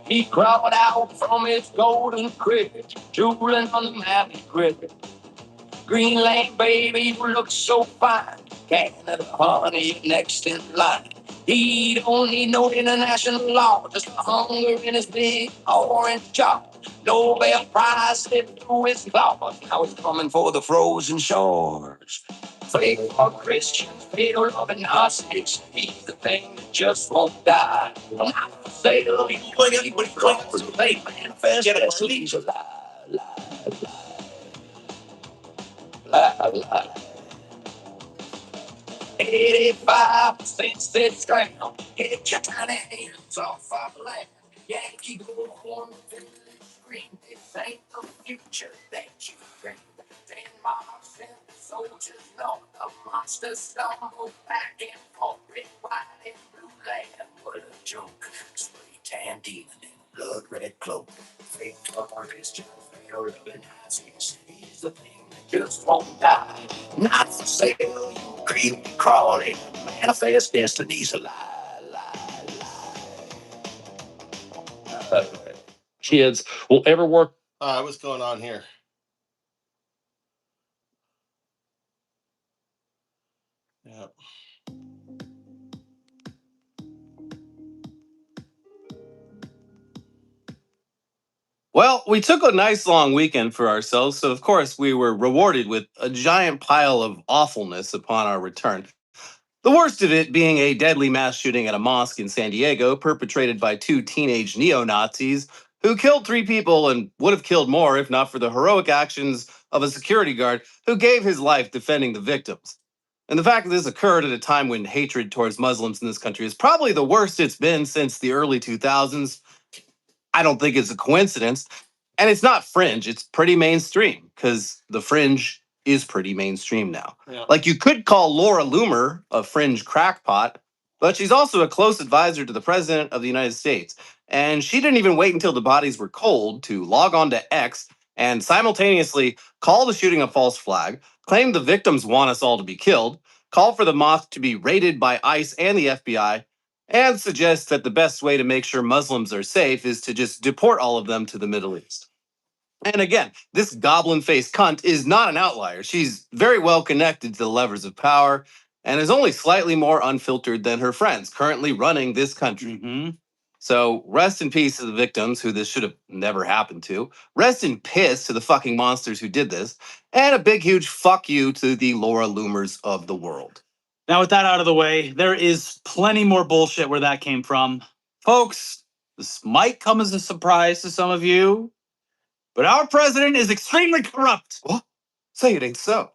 He crawled out from his golden cricket, drooling on the mountain cricket. Green Lane, baby, you look so fine. Canada, honey, next in line. He don't need no international law, just the hunger in his big orange jaw. Nobel Prize slipped through his claws. Now he's coming for the frozen shores. Fake for Christians, fatal loving Nazis. He's the thing that just won't die. Not for sale, you close to late manifest. Get it, please. Lie. 85% said scram. Get your tiny hands off our land. Yankee go on the screen. This ain't the future that you dream. Denmark's and the soldiers know the monsters stumble back and forth. Red, white, and blue land. What a joke. Spray tan demon in blood red cloak. Fake Christians, fail loving Nazis. He's the thing that just won't die. Not for sale, you creepy crawling. Manifest destiny's a lie. kids will ever work. What's going on here? Yep. Well, we took a nice long weekend for ourselves, so of course we were rewarded with a giant pile of awfulness upon our return. The worst of it being a deadly mass shooting at a mosque in San Diego, perpetrated by two teenage neo-Nazis who killed 3 people and would have killed more if not for the heroic actions of a security guard who gave his life defending the victims. And the fact that this occurred at a time when hatred towards Muslims in this country is probably the worst it's been since the early 2000s. I don't think it's a coincidence. And it's not fringe, it's pretty mainstream because the fringe is pretty mainstream now. Yeah. Like you could call Laura Loomer a fringe crackpot, but she's also a close advisor to the president of the United States. And she didn't even wait until the bodies were cold to log on to X and simultaneously call the shooting a false flag, claim the victims want us all to be killed, call for the mosque to be raided by ICE and the FBI, and suggest that the best way to make sure Muslims are safe is to just deport all of them to the Middle East. And again, this goblin-faced cunt is not an outlier. She's very well connected to the levers of power and is only slightly more unfiltered than her friends currently running this country. Mm-hmm. So rest in peace to the victims who this should have never happened to. Rest in piss to the fucking monsters who did this. And a big, huge fuck you to the Laura Loomers of the world. Now, with that out of the way, there is plenty more bullshit where that came from. Folks, this might come as a surprise to some of you, but our president is extremely corrupt. What? Say it ain't so.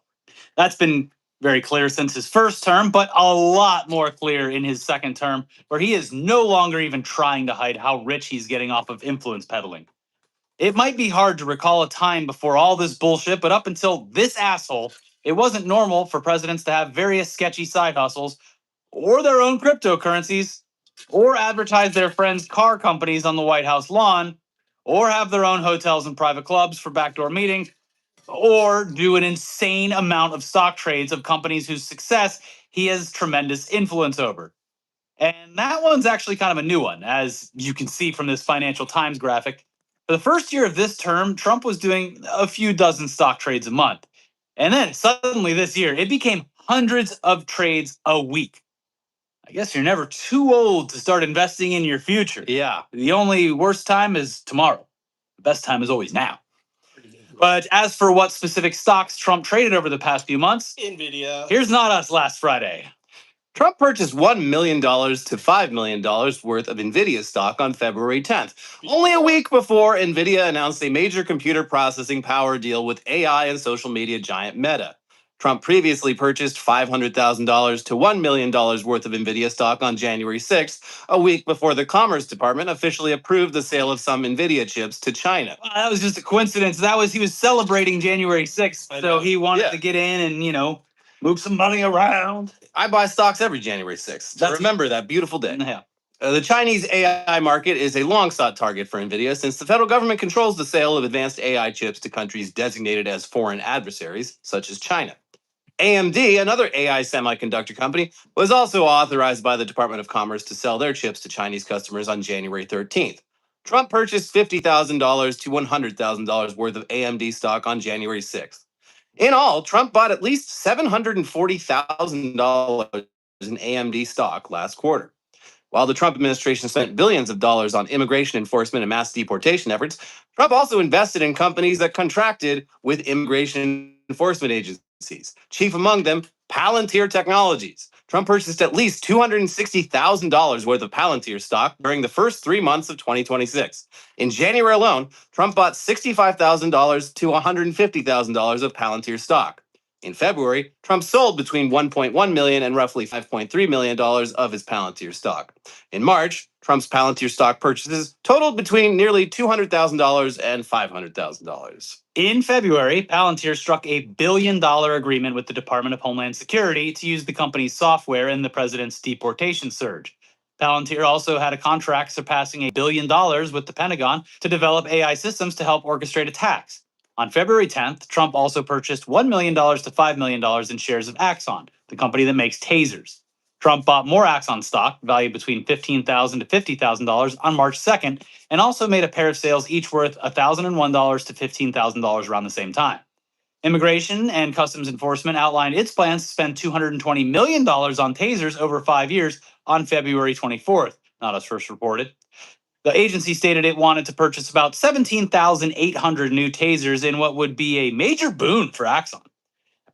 That's been very clear since his first term, but a lot more clear in his second term, where he is no longer even trying to hide how rich he's getting off of influence peddling. It might be hard to recall a time before all this bullshit, but up until this asshole, it wasn't normal for presidents to have various sketchy side hustles, or their own cryptocurrencies, or advertise their friends' car companies on the White House lawn, or have their own hotels and private clubs for backdoor meetings, or do an insane amount of stock trades of companies whose success he has tremendous influence over. And that one's actually kind of a new one, as you can see from this Financial Times graphic. For the first year of this term, Trump was doing a few dozen stock trades a month. And then suddenly this year, it became hundreds of trades a week. I guess you're never too old to start investing in your future. Yeah. The only worst time is tomorrow. The best time is always now. But as for what specific stocks Trump traded over the past few months, Nvidia. Here's Not Us last Friday. Trump purchased $1 million to $5 million worth of NVIDIA stock on February 10th, only a week before NVIDIA announced a major computer processing power deal with AI and social media giant Meta. Trump previously purchased $500,000 to $1 million worth of NVIDIA stock on January 6th, a week before the Commerce Department officially approved the sale of some NVIDIA chips to China. That was just a coincidence. He was celebrating January 6th, so he wanted to get in and, move some money around. I buy stocks every January 6th. Remember that beautiful day. Yeah. The Chinese AI market is a long-sought target for NVIDIA since the federal government controls the sale of advanced AI chips to countries designated as foreign adversaries, such as China. AMD, another AI semiconductor company, was also authorized by the Department of Commerce to sell their chips to Chinese customers on January 13th. Trump purchased $50,000 to $100,000 worth of AMD stock on January 6th. In all, Trump bought at least $740,000 in AMD stock last quarter. While the Trump administration spent billions of dollars on immigration enforcement and mass deportation efforts, Trump also invested in companies that contracted with immigration enforcement agencies, chief among them Palantir Technologies. Trump purchased at least $260,000 worth of Palantir stock during the first 3 months of 2026. In January alone, Trump bought $65,000 to $150,000 of Palantir stock. In February, Trump sold between $1.1 million and roughly $5.3 million of his Palantir stock. In March, Trump's Palantir stock purchases totaled between nearly $200,000 and $500,000. In February, Palantir struck a $1 billion agreement with the Department of Homeland Security to use the company's software in the president's deportation surge. Palantir also had a contract surpassing $1 billion with the Pentagon to develop AI systems to help orchestrate attacks. On February 10th, Trump also purchased $1 million to $5 million in shares of Axon, the company that makes tasers. Trump bought more Axon stock, valued between $15,000 to $50,000, on March 2nd, and also made a pair of sales each worth $1,001 to $15,000 around the same time. Immigration and Customs Enforcement outlined its plans to spend $220 million on tasers over 5 years on February 24th, Not Us first reported. The agency stated it wanted to purchase about 17,800 new tasers in what would be a major boon for Axon.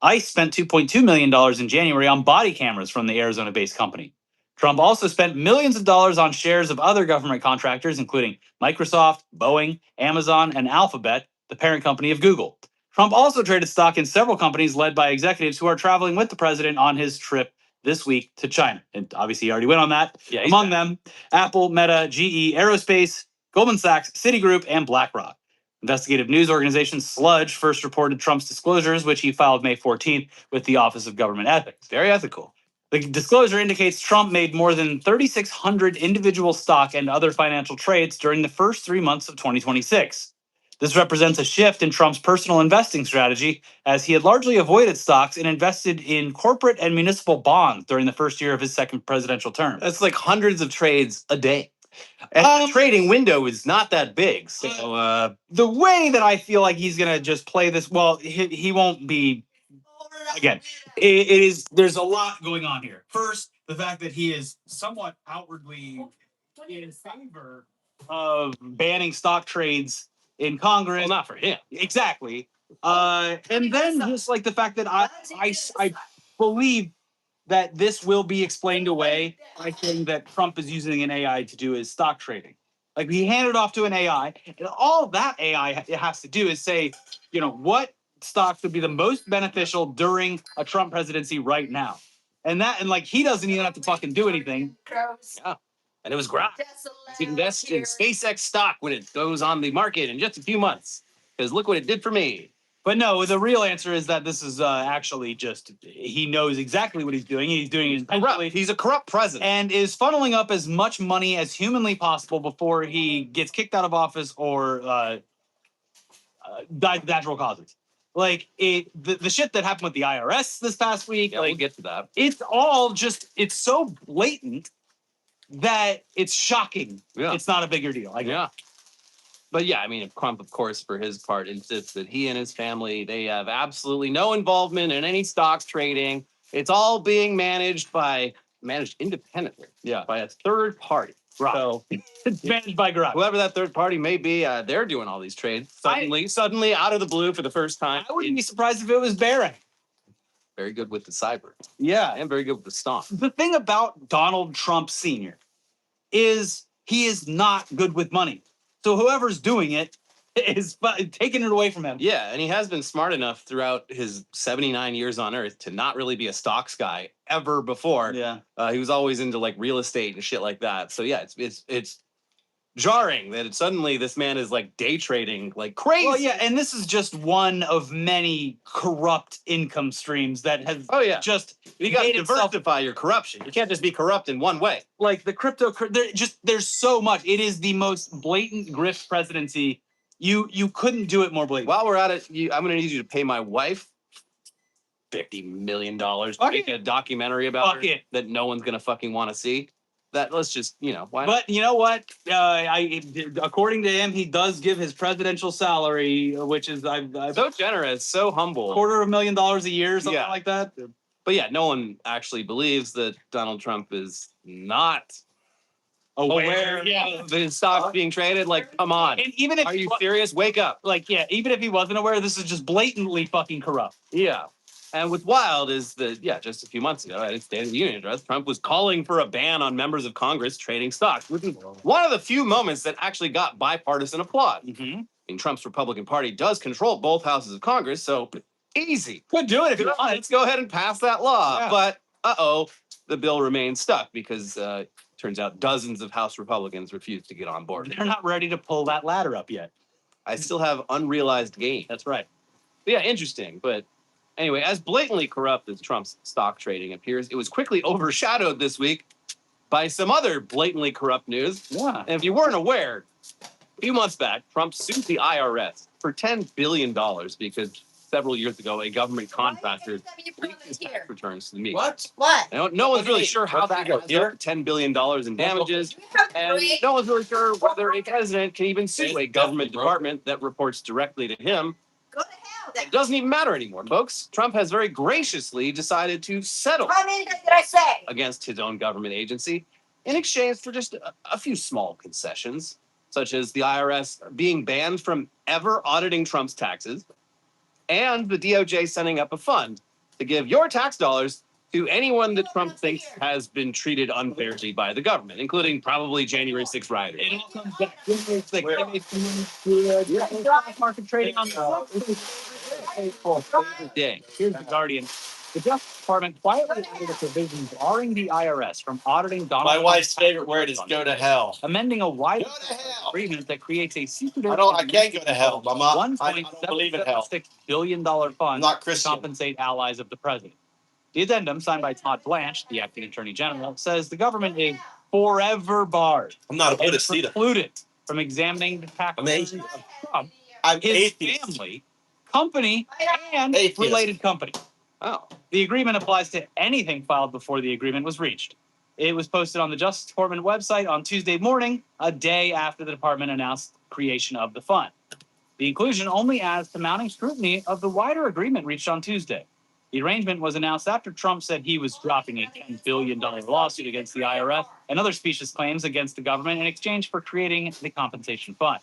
ICE spent $2.2 million in January on body cameras from the Arizona-based company. Trump also spent millions of dollars on shares of other government contractors, including Microsoft, Boeing, Amazon, and Alphabet, the parent company of Google. Trump also traded stock in several companies led by executives who are traveling with the president on his trip this week to China. And obviously he already went on that. Yeah, among them, Apple, Meta, GE, Aerospace, Goldman Sachs, Citigroup, and BlackRock. Investigative news organization Sludge first reported Trump's disclosures, which he filed May 14th with the Office of Government Ethics. Very ethical. The disclosure indicates Trump made more than 3,600 individual stock and other financial trades during the first 3 months of 2026. This represents a shift in Trump's personal investing strategy, as he had largely avoided stocks and invested in corporate and municipal bonds during the first year of his second presidential term. That's like hundreds of trades a day. And the trading window is not that big. So The way that I feel like he's going to just play this, well, he won't be. Again, it is. There's a lot going on here. First, the fact that he is somewhat outwardly in favor of banning stock trades in Congress. well, not for him. Exactly. And then just like the fact that I believe that this will be explained away by saying that Trump is using an AI to do his stock trading. Like he handed off to an AI, and all that AI has to do is say, what stocks would be the most beneficial during a Trump presidency right now. And like he doesn't even have to fucking do anything. Yeah. And it was great. You can invest in SpaceX stock when it goes on the market in just a few months. Because look what it did for me. But no, the real answer is that this is actually just he knows exactly what he's doing. He's doing it intentionally. He's a corrupt president. And is funneling up as much money as humanly possible before he gets kicked out of office or dies of natural causes. Like the shit that happened with the IRS this past week. Yeah, like, we'll get to that. It's all just, it's so blatant that it's shocking. Yeah. It's not a bigger deal. Yeah. But yeah, I mean, Trump, of course, for his part, insists that he and his family, they have absolutely no involvement in any stocks trading. It's all being managed independently. Yeah. By a third party. Right. So It's managed by Grok. whoever that third party may be, they're doing all these trades. Suddenly out of the blue for the first time. I wouldn't be surprised if it was Barron. Very good with the cyber. Yeah. And very good with the stock. The thing about Donald Trump Sr. is he is not good with money. So whoever's doing it is taking it away from him. Yeah, and he has been smart enough throughout his 79 years on Earth to not really be a stocks guy ever before. Yeah. He was always into like real estate and shit like that. So yeah, it's jarring that suddenly this man is like day trading like crazy. Well, yeah, and this is just one of many corrupt income streams that have just You got to made itself- diversify your corruption. You can't just be corrupt in one way. like the crypto. There's so much. It is the most blatant grift presidency. You couldn't do it more blatant. While we're at it, I'm going to need you to pay my wife $50 million to Fuck make it. a documentary about Fuck her it. that no one's going to fucking want to see. That let's just, why not? But you know what? According to him, he does give his presidential salary, which is I've So generous, so humble. $250,000 a year, something Yeah. like that. But yeah, no one actually believes that Donald Trump is not Aware, of his stocks being traded. Like, come on. And even if Are he you wa- serious? Wake up. even if he wasn't aware, this is just blatantly fucking corrupt. Yeah. And what's wild is that, just a few months ago at his State of the Union address, Trump was calling for a ban on members of Congress trading stocks, which is one of the few moments that actually got bipartisan applause. Mm-hmm. And Trump's Republican Party does control both houses of Congress, so easy. Could do it if you want. Let's go ahead and pass that law. Yeah. But, the bill remains stuck because turns out dozens of House Republicans refuse to get on board. They're not ready to pull that ladder up yet. I still have unrealized gain. That's right. But yeah, interesting. But anyway, as blatantly corrupt as Trump's stock trading appears, it was quickly overshadowed this week by some other blatantly corrupt news. Yeah. And if you weren't aware, a few months back, Trump sued the IRS for $10 billion because several years ago, a government contractor leaked his tax returns to the media. What? No one's really sure how that got here. $10 billion in damages. And no one's really sure whether a president can even sue a government department that reports directly to him. Go to hell. It doesn't even matter anymore, folks. Trump has very graciously decided to settle How many did I say? against his own government agency in exchange for just a few small concessions, such as the IRS being banned from ever auditing Trump's taxes, and the DOJ setting up a fund to give your tax dollars to anyone that Trump thinks has been treated unfairly by the government, including probably January 6th rioters. It all comes back. January 6th. Market trading on the Day. Here's the Guardian. The Justice Department quietly added a provision barring the IRS from auditing Donald My Trump's wife's tax favorite word is returns, go to hell. amending a wide Go to hell. agreement that creates a secretive. I can't go to hell, Mama. I don't believe in hell. $1.776 billion fund I'm not to Christian. compensate allies of the president. The addendum, signed by Todd Blanche, the acting attorney general, says the government is forever barred. I'm not a and Buddhist either. precluded from examining the tax I'm returns atheist. of Trump, I'm his atheist. family, company, and Atheist. related companies. Oh. The agreement applies to anything filed before the agreement was reached. It was posted on the Justice Department website on Tuesday morning, a day after the department announced creation of the fund. The inclusion only adds to mounting scrutiny of the wider agreement reached on Tuesday. The arrangement was announced after Trump said he was dropping a $10 billion lawsuit against the IRS and other specious claims against the government in exchange for creating the compensation fund.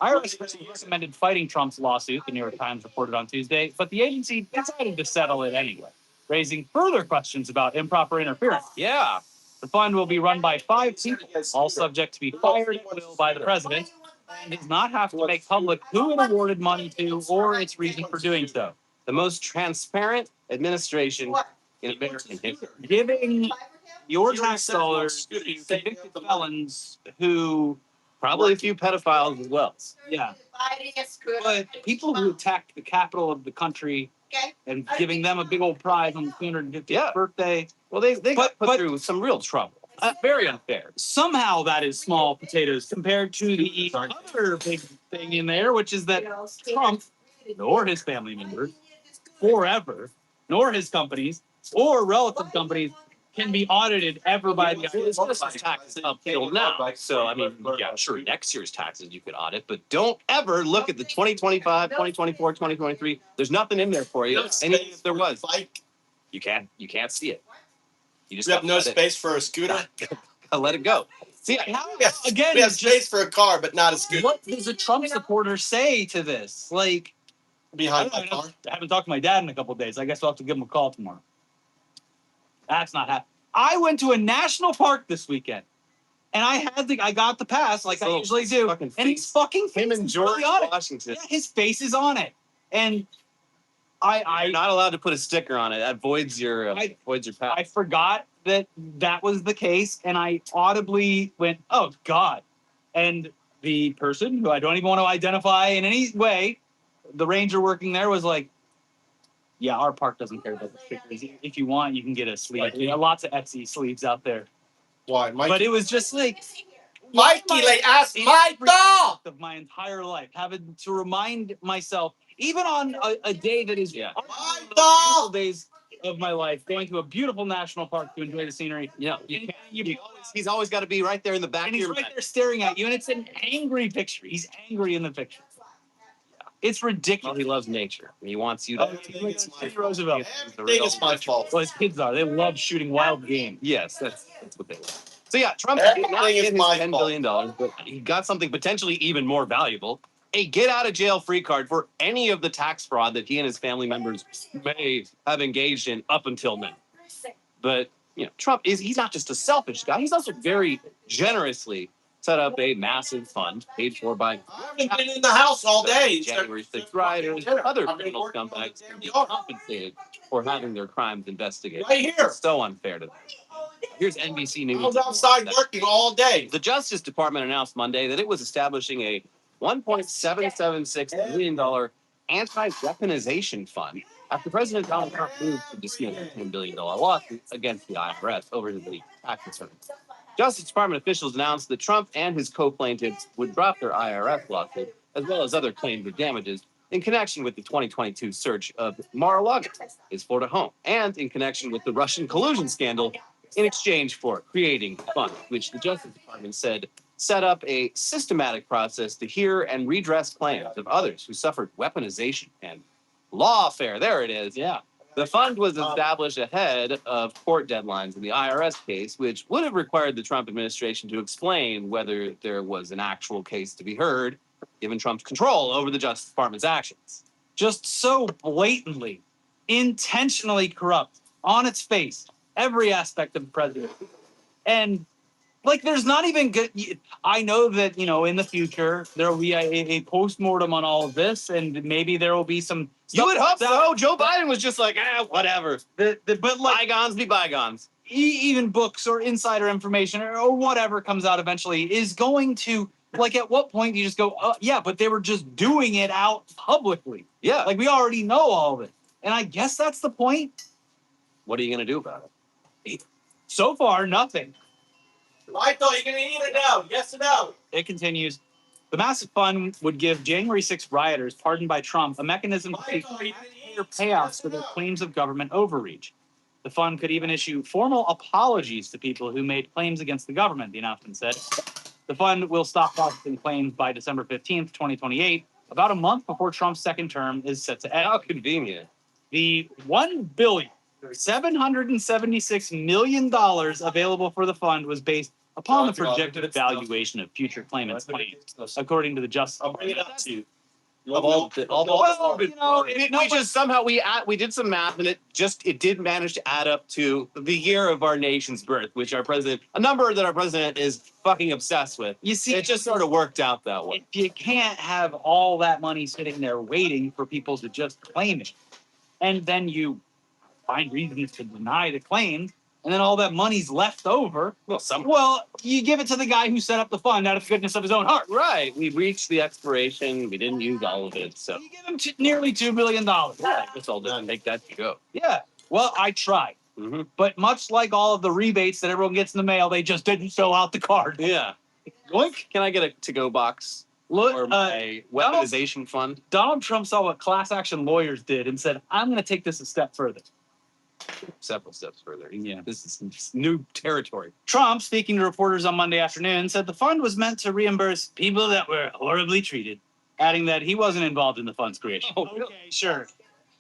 IRS recommended fighting Trump's lawsuit, the New York Times reported on Tuesday, but the agency decided to settle it anyway, raising further questions about improper interference. Yeah. The fund will be run by 5 people, all subject to be fired at will by the president, and does not have to make public who it awarded money to or its reason for doing so. The most transparent administration in American history. Giving your tax dollars to convicted felons who probably a few pedophiles as well. Yeah. But people who attacked the capital of the country and giving them a big old prize on the 250th birthday. Well, they got put through some real trouble. Very unfair. Somehow that is small potatoes compared to the other big thing in there, which is that Trump, nor his family members, forever, nor his companies or relative companies can be audited ever by the IRS. Taxes up till now. So, I mean, yeah, sure, next year's taxes you could audit, but don't ever look at the 2025, 2024, 2023. There's nothing in there for you. And even if there was, you can't see it. You just have no space for a scooter. Let it go. See, again, we have space for a car, but not a scooter. What does a Trump supporter say to this? Like, behind my car? I haven't talked to my dad in a couple of days. I guess I'll have to give him a call tomorrow. That's not happening. I went to a national park this weekend, and I got the pass like I usually do, and he's fucking him and George Washington. Yeah, his face is on it, and you're not allowed to put a sticker on it. That voids your pass. I forgot that was the case, and I audibly went, "Oh God!" And the person who I don't even want to identify in any way, the ranger working there, was like, "Yeah, our park doesn't care about the stickers. If you want, you can get a sleeve. There are lots of Etsy sleeves out there." Why, Mikey? But it was just like, Mikey, they asked my dog of my entire life, having to remind myself, even on a day that is one of the beautiful days of my life, going to a beautiful national park to enjoy the scenery. Yeah, he's always got to be right there in the back. And he's right there staring at you, and it's an angry picture. He's angry in the picture. It's ridiculous. Well, he loves nature. He wants you to. It's Roosevelt. Everything is my fault. Well, his kids are. They love shooting wild game. Yes, that's what they love. So yeah, Trump did not get his $10 billion, but he got something potentially even more valuable: a get-out-of-jail-free card for any of the tax fraud that he and his family members may have engaged in up until now. But Trump he's not just a selfish guy; he's also very generously set up a massive fund paid for by. I haven't been in the house all day. January 6th rioters and other criminal scumbags can be compensated for having their crimes investigated. Right here. It's so unfair to them. Here's NBC News. I was outside working all day. The Justice Department announced Monday that it was establishing a $1.776 billion anti-weaponization fund after President Donald Trump moved to dismiss a $10 billion lawsuit against the IRS over the tax returns. Justice Department officials announced that Trump and his co-plaintiffs would drop their IRS lawsuit, as well as other claims of damages, in connection with the 2022 search of Mar-a-Lago, his Florida home, and in connection with the Russian collusion scandal, in exchange for creating a fund, which the Justice Department said set up a systematic process to hear and redress claims of others who suffered weaponization and lawfare. There it is. Yeah. The fund was established ahead of court deadlines in the IRS case, which would have required the Trump administration to explain whether there was an actual case to be heard, given Trump's control over the Justice Department's actions. Just so blatantly, intentionally corrupt, on its face, every aspect of the presidency. And Like, there's not even good. I know that, in the future, there will be a postmortem on all of this, and maybe there will be some. You would hope that- so. Joe Biden was just like, whatever. But like, Bygones be bygones. even books or insider information or whatever comes out eventually is going to, like, at what point do you just go, yeah, but they were just doing it out publicly. Yeah. Like, we already know all of it. And I guess that's the point. What are you going to do about it? So far, nothing. Michael, you're going to eat it now. Yes or no? It continues. The massive fund would give January 6 rioters pardoned by Trump a mechanism to seek payouts for their claims of government overreach. The fund could even issue formal apologies to people who made claims against the government, the announcement said. The fund will stop processing claims by December 15th, 2028, about a month before Trump's second term is set to end. How convenient. The $1,776 million available for the fund was based upon the projected valuation of future claimants' claims, according to the Justice Department. We did some math, and it did manage to add up to the year of our nation's birth, which a number that our president is fucking obsessed with. You see, it just sort of worked out that way. If you can't have all that money sitting there waiting for people to just claim it, and then you find reasons to deny the claim, and then all that money's left over. Well, you give it to the guy who set up the fund out of the goodness of his own heart. Right. We reached the expiration. We didn't use all of it. So you give him nearly $2 billion. Yeah, I guess I'll just make that to go. Yeah. Well, I tried. Mm-hmm. But much like all of the rebates that everyone gets in the mail, they just didn't fill out the card. Yeah. Look, can I get a to-go box? Look, or my weaponization fund? Donald Trump saw what class action lawyers did and said, I'm going to take this a step further. Several steps further. Yeah, this is new territory. Trump, speaking to reporters on Monday afternoon, said the fund was meant to reimburse people that were horribly treated, adding that he wasn't involved in the fund's creation. Oh, really? Okay, sure.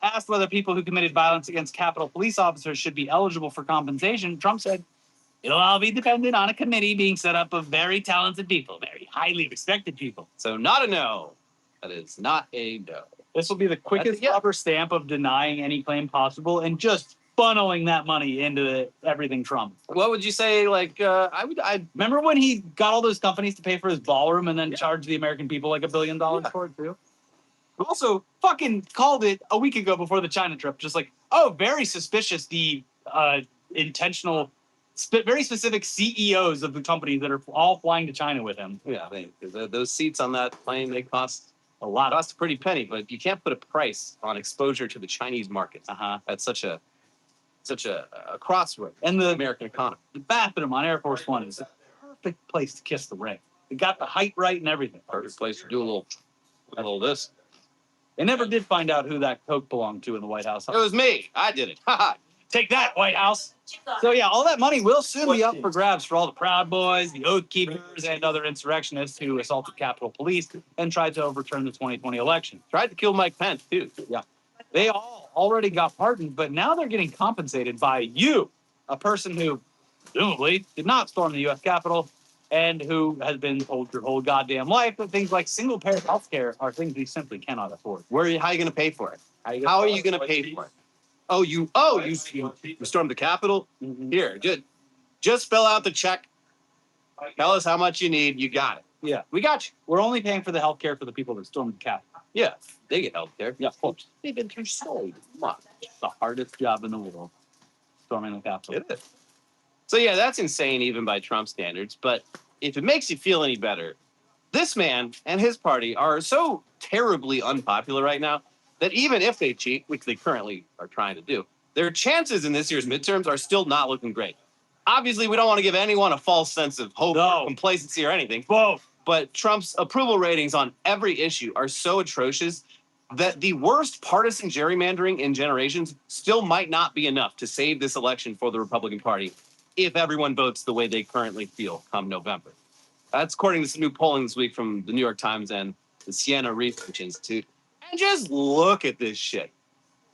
Asked whether people who committed violence against Capitol police officers should be eligible for compensation, Trump said, it'll all be dependent on a committee being set up of very talented people, very highly respected people. So not a no. That is not a no. This will be the quickest rubber stamp of denying any claim possible and just funneling that money into everything Trump. What would you say? Like, I remember when he got all those companies to pay for his ballroom and then charged the American people like $1 billion for it too. Also, fucking called it a week ago before the China trip. Just like, oh, very suspicious. The intentional, very specific CEOs of the companies that are all flying to China with him. Yeah, those seats on that plane, they cost a lot. Cost a pretty penny, but you can't put a price on exposure to the Chinese market. That's such a crossroad in the American economy. The bathroom on Air Force One is a perfect place to kiss the ring. They got the height right and everything. Perfect place to do a little this. They never did find out who that Coke belonged to in the White House. It was me. I did it. Take that, White House. So yeah, all that money will soon be up for grabs for all the Proud Boys, the Oath Keepers, and other insurrectionists who assaulted Capitol Police and tried to overturn the 2020 election. Tried to kill Mike Pence too. Yeah. They all already got pardoned, but now they're getting compensated by you, a person who presumably did not storm the U.S. Capitol and who has been told your whole goddamn life that things like single-payer health care are things we simply cannot afford. How are you going to pay for it? How are you going to pay for it? You stormed the Capitol? Mm-hmm. Here, just fill out the check. Tell us how much you need. You got it. Yeah, we got you. We're only paying for the health care for the people that stormed the Capitol. Yeah, they get health care. Yeah, of course. They've been through so much. The hardest job in the world, storming the Capitol. It is. So yeah, that's insane even by Trump standards. But if it makes you feel any better, this man and his party are so terribly unpopular right now that even if they cheat, which they currently are trying to do, their chances in this year's midterms are still not looking great. Obviously, we don't want to give anyone a false sense of hope or complacency or anything. But Trump's approval ratings on every issue are so atrocious that the worst partisan gerrymandering in generations still might not be enough to save this election for the Republican Party if everyone votes the way they currently feel come November. That's according to some new polling this week from the New York Times and the Siena Research Institute. And just look at this shit.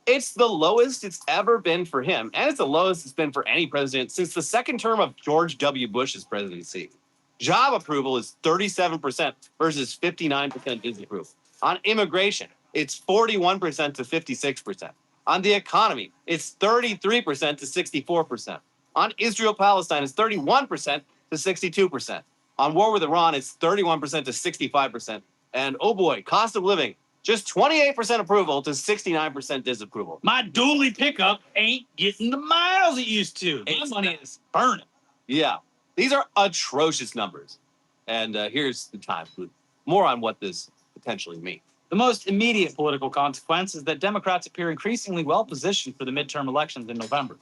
It's the lowest it's ever been for him, and it's the lowest it's been for any president since the second term of George W. Bush's presidency. Job approval is 37% versus 59% disapproval. On immigration, it's 41% to 56%. On the economy, it's 33% to 64%. On Israel-Palestine, it's 31% to to 62%. On war with Iran, it's 31% to 65%. And oh boy, cost of living, just 28% approval to 69% disapproval. My dually pickup ain't getting the miles it used to. My money is burning. Yeah, these are atrocious numbers. And here's the time for more on what this potentially means. The most immediate political consequence is that Democrats appear increasingly well positioned for the midterm elections in November.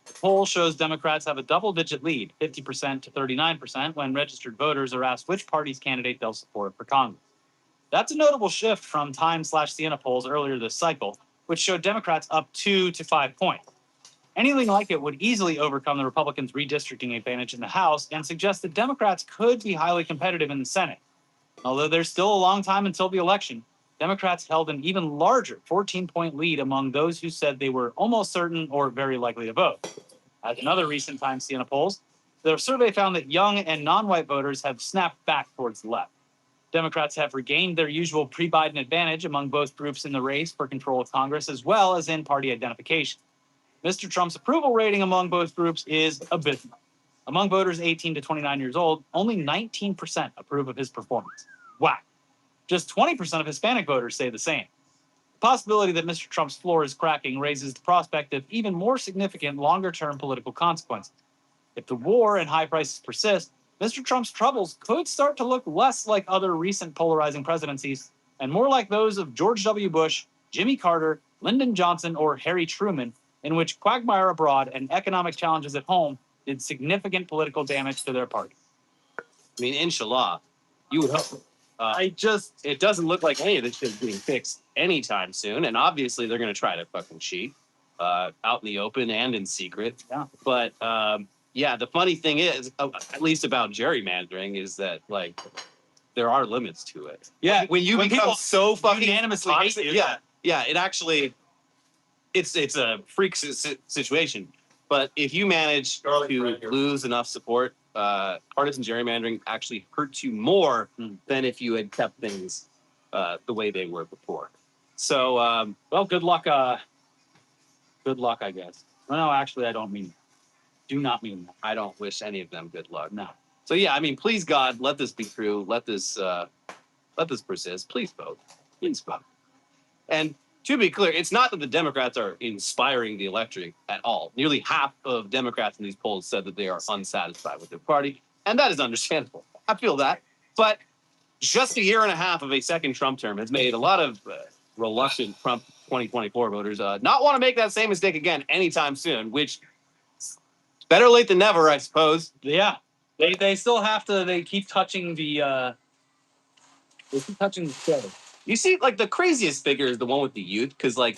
The poll shows Democrats have a double-digit lead, 50% to 39%, when registered voters are asked which party's candidate they'll support for Congress. That's a notable shift from Time/Siena polls earlier this cycle, which showed Democrats up 2 to 5 points. Anything like it would easily overcome the Republicans' redistricting advantage in the House and suggest that Democrats could be highly competitive in the Senate. Although there's still a long time until the election, Democrats held an even larger 14-point lead among those who said they were almost certain or very likely to vote. As in other recent Time/Siena polls, the survey found that young and non-white voters have snapped back towards the left. Democrats have regained their usual pre-Biden advantage among both groups in the race for control of Congress, as well as in party identification. Mr. Trump's approval rating among both groups is abysmal. Among voters 18 to 29 years old, only 19% approve of his performance. Wow. Just 20% of Hispanic voters say the same. The possibility that Mr. Trump's floor is cracking raises the prospect of even more significant longer-term political consequences. If the war and high prices persist, Mr. Trump's troubles could start to look less like other recent polarizing presidencies and more like those of George W. Bush, Jimmy Carter, Lyndon Johnson, or Harry Truman, in which quagmire abroad and economic challenges at home did significant political damage to their party. I mean, inshallah, you would hope. It doesn't look like any of this shit is getting fixed anytime soon. And obviously, they're going to try to fucking cheat out in the open and in secret. Yeah. But yeah, the funny thing is, at least about gerrymandering, is that like there are limits to it. Yeah, when you become people so fucking unanimously hate you. yeah, it actually it's a freak situation. But if you manage to lose enough support, partisan gerrymandering actually hurts you more than if you had kept things the way they were before. So, well, good luck. Good luck, I guess. Well, no, actually, I don't mean that. Do not mean that. I don't wish any of them good luck. No. So yeah, I mean, please God, let this be true. Let this persist. Please vote. Please vote. And to be clear, it's not that the Democrats are inspiring the electorate at all. Nearly half of Democrats in these polls said that they are unsatisfied with their party, and that is understandable. I feel that. But just a year and a half of a second Trump term has made a lot of reluctant Trump 2024 voters not want to make that same mistake again anytime soon, which better late than never, I suppose. Yeah. They still have to, they keep touching the show. You see, like, the craziest figure is the one with the youth, because, like,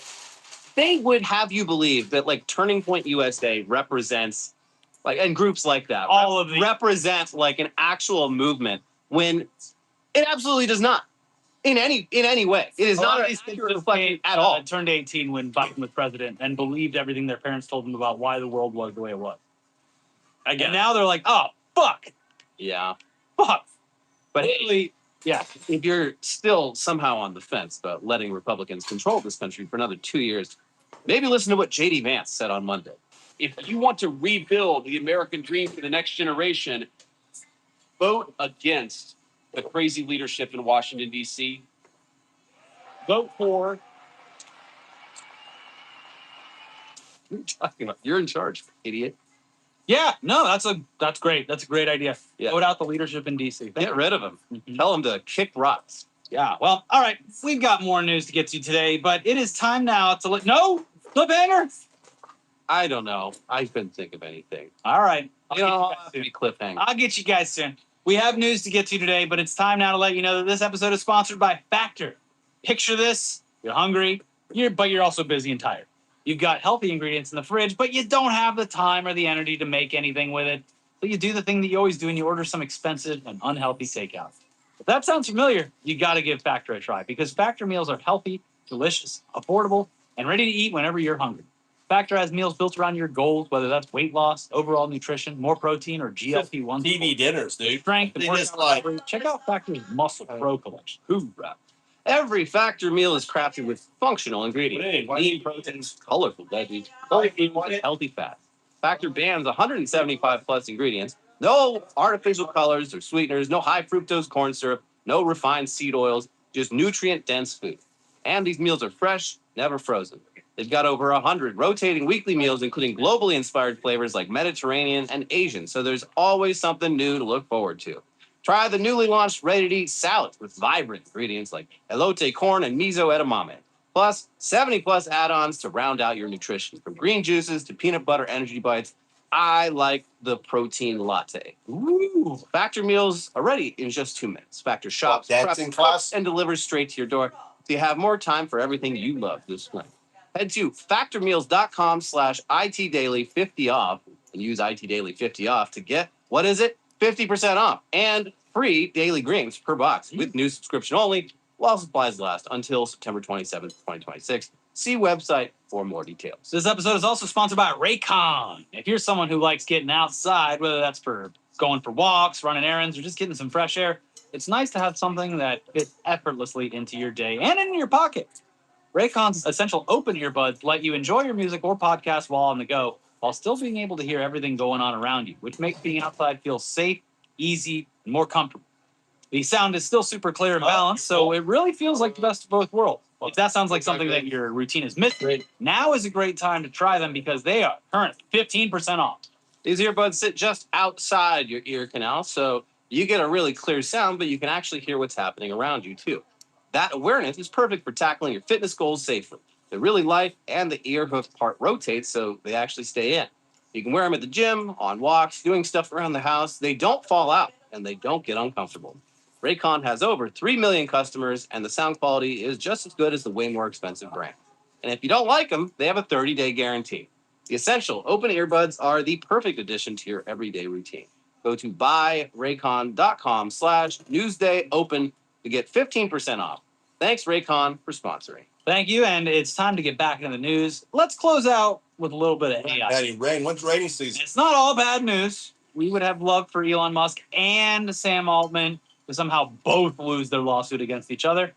they would have you believe that, like, Turning Point USA represents, like, and groups like that, all of these represent, like, an actual movement, when it absolutely does not. In any way. It is not reflected at all. Turned 18 when Biden was president and believed everything their parents told them about why the world was the way it was. And now they're like, oh, fuck. Yeah. Fuck. But really, yeah, if you're still somehow on the fence about letting Republicans control this country for another 2 years, maybe listen to what J.D. Vance said on Monday. If you want to rebuild the American dream for the next generation, vote against the crazy leadership in Washington, D.C. Vote for. What are you talking about? You're in charge, idiot. Yeah, no, that's great. That's a great idea. Yeah. Vote out the leadership in D.C. Get rid of them. Tell them to kick rocks. Yeah, well, all right. We've got more news to get to today, but it is time now to no cliffhanger. I don't know. I couldn't think of anything. All right. I'll be cliffhanger. I'll get you guys soon. We have news to get to today, but it's time now to let you know that this episode is sponsored by Factor. Picture this. You're hungry, but you're also busy and tired. You've got healthy ingredients in the fridge, but you don't have the time or the energy to make anything with it. So you do the thing that you always do and you order some expensive and unhealthy takeout. If that sounds familiar, you got to give Factor a try because Factor meals are healthy, delicious, affordable, and ready to eat whenever you're hungry. Factor has meals built around your goals, whether that's weight loss, overall nutrition, more protein, or GLP-1. TV dinners, dude. Strength and They just workout recovery. Check out Factor's Muscle Pro collection. Hoorah. Every Factor meal is crafted with functional ingredients. Lean proteins, colorful veggies, whole foods, and healthy fats. Factor bans 175 plus ingredients, No artificial colors or sweeteners, no high fructose corn syrup, no refined seed oils, just nutrient dense food. And these meals are fresh, never frozen. They've got over 100 rotating weekly meals, including globally inspired flavors like Mediterranean and Asian. So there's always something new to look forward to. Try the newly launched ready to eat salads with vibrant ingredients like elote corn and miso edamame. Plus, 70 plus add ons to round out your nutrition, from green juices to peanut butter energy bites. I like the protein latte. Ooh. Factor meals are ready in just 2 minutes. Factor shops, That's preps, in class. and delivers straight to your door, so you have more time for everything you love this spring. Head to factormeals.com/ITdaily50 off and use ITdaily50 off to get, what is it? 50% off and free daily greens per box with new subscription only while supplies last until September 27th, 2026. See website for more details. This episode is also sponsored by Raycon. If you're someone who likes getting outside, whether that's for going for walks, running errands, or just getting some fresh air, it's nice to have something that fits effortlessly into your day and in your pocket. Raycon's essential open earbuds let you enjoy your music or podcast while on the go, while still being able to hear everything going on around you, which makes being outside feel safe, easy, and more comfortable. The sound is still super clear and balanced, so it really feels like the best of both worlds. If that sounds like something that your routine is missing, now is a great time to try them because they are currently 15% off. These earbuds sit just outside your ear canal, so you get a really clear sound, but you can actually hear what's happening around you too. That awareness is perfect for tackling your fitness goals safely. They're really light, and the ear hook part rotates, so they actually stay in. You can wear them at the gym, on walks, doing stuff around the house. They don't fall out, and they don't get uncomfortable. Raycon has over 3 million customers, and the sound quality is just as good as the way more expensive brand. And if you don't like them, they have a 30-day guarantee. The essential open earbuds are the perfect addition to your everyday routine. Go to buyraycon.com/newsdayopen to get 15% off. Thanks, Raycon, for sponsoring. Thank you, and it's time to get back into the news. Let's close out with a little bit of AI. Daddy, Rain, when's rainy season? It's not all bad news. We would have loved for Elon Musk and Sam Altman to somehow both lose their lawsuit against each other.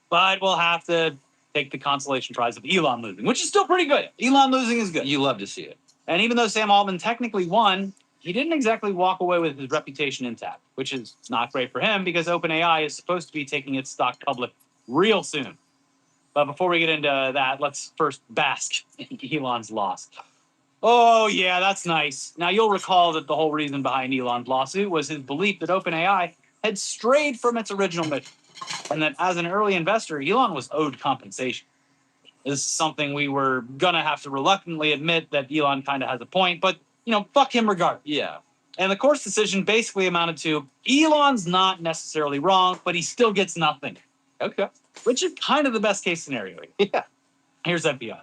But we'll have to take the consolation prize of Elon losing, which is still pretty good. Elon losing is good. You love to see it. And even though Sam Altman technically won, he didn't exactly walk away with his reputation intact, which is not great for him because OpenAI is supposed to be taking its stock public real soon. But before we get into that, let's first bask in Elon's loss. Oh, yeah, that's nice. Now, you'll recall that the whole reason behind Elon's lawsuit was his belief that OpenAI had strayed from its original mission, and that as an early investor, Elon was owed compensation. This is something we were going to have to reluctantly admit that Elon kind of has a point, but, fuck him regardless. Yeah. And the court's decision basically amounted to Elon's not necessarily wrong, but he still gets nothing. Okay. Which is kind of the best case scenario. Yeah. Here's FBI.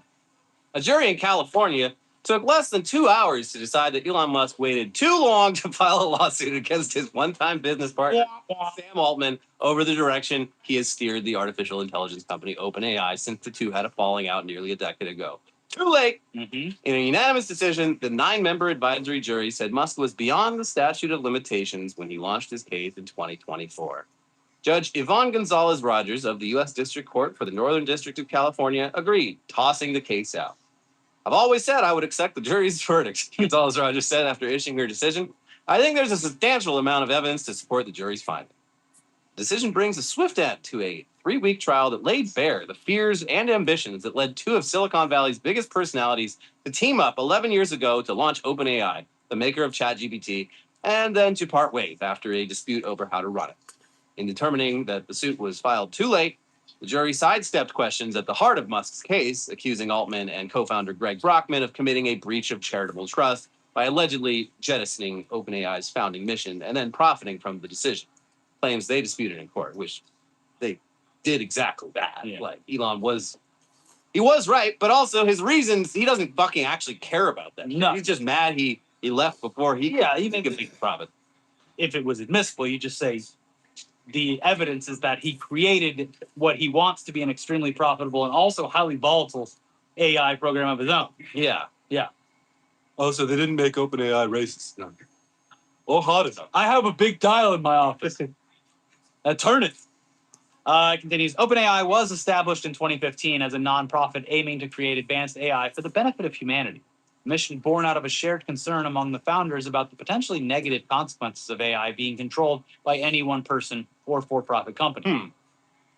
A jury in California took less than 2 hours to decide that Elon Musk waited too long to file a lawsuit against his one-time business partner, Sam Altman, over the direction he has steered the artificial intelligence company OpenAI since the two had a falling out nearly a decade ago. Too late. In a unanimous decision, the 9-member advisory jury said Musk was beyond the statute of limitations when he launched his case in 2024. Judge Yvonne Gonzalez Rogers of the U.S. District Court for the Northern District of California agreed, tossing the case out. I've always said I would accept the jury's verdict, Gonzalez Rogers said after issuing her decision. I think there's a substantial amount of evidence to support the jury's finding. The decision brings a swift end to a 3-week trial that laid bare the fears and ambitions that led 2 of Silicon Valley's biggest personalities to team up 11 years ago to launch OpenAI, the maker of ChatGPT, and then to part ways after a dispute over how to run it. In determining that the suit was filed too late, the jury sidestepped questions at the heart of Musk's case, accusing Altman and co-founder Greg Brockman of committing a breach of charitable trust by allegedly jettisoning OpenAI's founding mission and then profiting from the decision. Claims they disputed in court, which they did exactly that. Yeah. Like, Elon was right, but also his reasons, he doesn't fucking actually care about that. No. He's just mad he left before he could make a profit. If it was admissible, you just say the evidence is that he created what he wants to be an extremely profitable and also highly volatile AI program of his own. Yeah. Yeah. Oh, so they didn't make OpenAI racist. No. Or hard enough. I have a big dial in my office. Turn it. It continues. OpenAI was established in 2015 as a nonprofit aiming to create advanced AI for the benefit of humanity. mission born out of a shared concern among the founders about the potentially negative consequences of AI being controlled by any one person or for-profit company.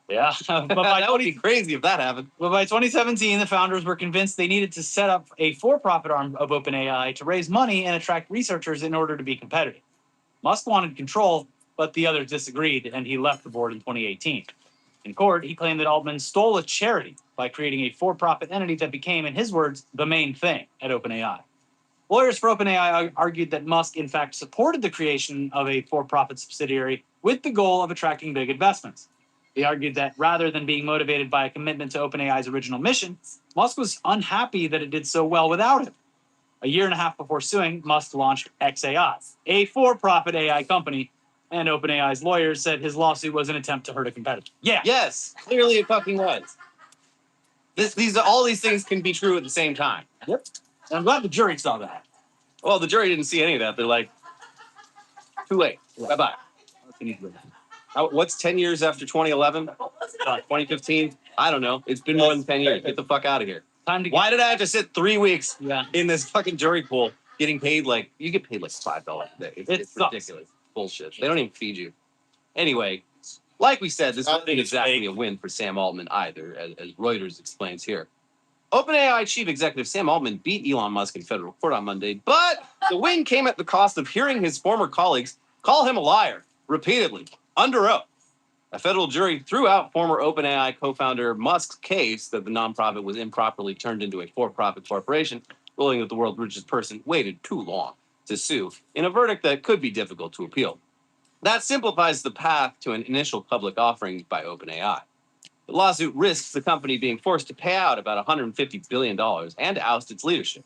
Yeah, but That would be crazy if that happened. by 2017, the founders were convinced they needed to set up a for-profit arm of OpenAI to raise money and attract researchers in order to be competitive. Musk wanted control, but the others disagreed, and he left the board in 2018. In court, he claimed that Altman stole a charity by creating a for-profit entity that became, in his words, the main thing at OpenAI. Lawyers for OpenAI argued that Musk, in fact, supported the creation of a for-profit subsidiary with the goal of attracting big investments. They argued that rather than being motivated by a commitment to OpenAI's original mission, Musk was unhappy that it did so well without him. A year and a half before suing, Musk launched XAI, a for-profit AI company, and OpenAI's lawyers said his lawsuit was an attempt to hurt a competitor. Yeah. Yes, clearly it fucking was. All these things can be true at the same time. Yep. I'm glad the jury saw that. Well, the jury didn't see any of that. They're like, too late. Bye-bye. What's 10 years after 2011? 2015? I don't know. It's been more than 10 years. Get the fuck out of here. Why did I have to sit 3 weeks in this fucking jury pool getting paid like, you get paid like $5 a day. It's ridiculous. Bullshit. They don't even feed you. Anyway, like we said, this wasn't exactly a win for Sam Altman either, as Reuters explains here. OpenAI chief executive Sam Altman beat Elon Musk in federal court on Monday, but the win came at the cost of hearing his former colleagues call him a liar repeatedly, under oath. A federal jury threw out former OpenAI co-founder Musk's case that the nonprofit was improperly turned into a for-profit corporation, ruling that the world's richest person waited too long to sue in a verdict that could be difficult to appeal. That simplifies the path to an initial public offering by OpenAI. The lawsuit risks the company being forced to pay out about $150 billion and to oust its leadership.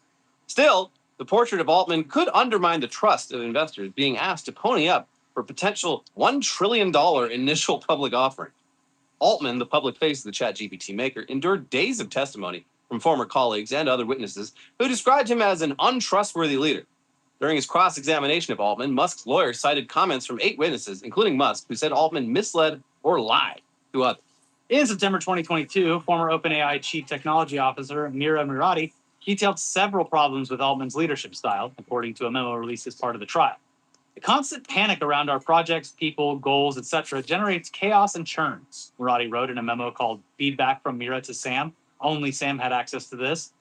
Still, the portrait of Altman could undermine the trust of investors being asked to pony up for a potential $1 trillion initial public offering. Altman, the public face of the ChatGPT maker, endured days of testimony from former colleagues and other witnesses who described him as an untrustworthy leader. During his cross-examination of Altman, Musk's lawyer cited comments from 8 witnesses, including Musk, who said Altman misled or lied to others. In September 2022, former OpenAI chief technology officer Mira Murati detailed several problems with Altman's leadership style, according to a memo released as part of the trial. The constant panic around our projects, people, goals, etc. generates chaos and churn, Murati wrote in a memo called Feedback from Mira to Sam. Only Sam had access to this.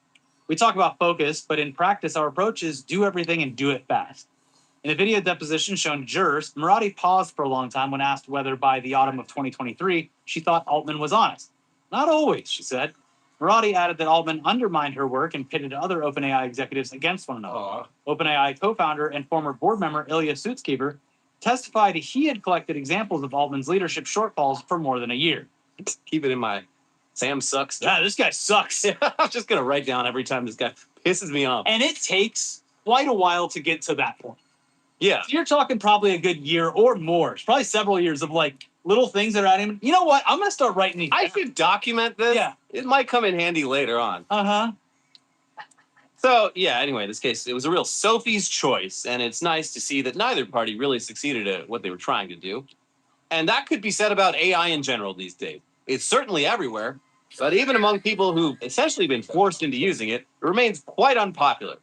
We talk about focus, but in practice, our approach is do everything and do it fast. In a video deposition shown to jurors, Murati paused for a long time when asked whether by the autumn of 2023 she thought Altman was honest. Not always, she said. Murati added that Altman undermined her work and pitted other OpenAI executives against one another. OpenAI co-founder and former board member Ilya Sutskever testified he had collected examples of Altman's leadership shortfalls for more than a year. Keep it in my Sam sucks. Yeah, this guy sucks. I'm just going to write down every time this guy pisses me off. And it takes quite a while to get to that point. Yeah. So you're talking probably a good year or more. It's probably several years of like little things that are at him. You know what? I'm going to start writing these. I should document this. Yeah. It might come in handy later on. Uh-huh. So, yeah, anyway, this case, it was a real Sophie's choice, and it's nice to see that neither party really succeeded at what they were trying to do. And that could be said about AI in general these days. It's certainly everywhere, but even among people who've essentially been forced into using it, it remains quite unpopular.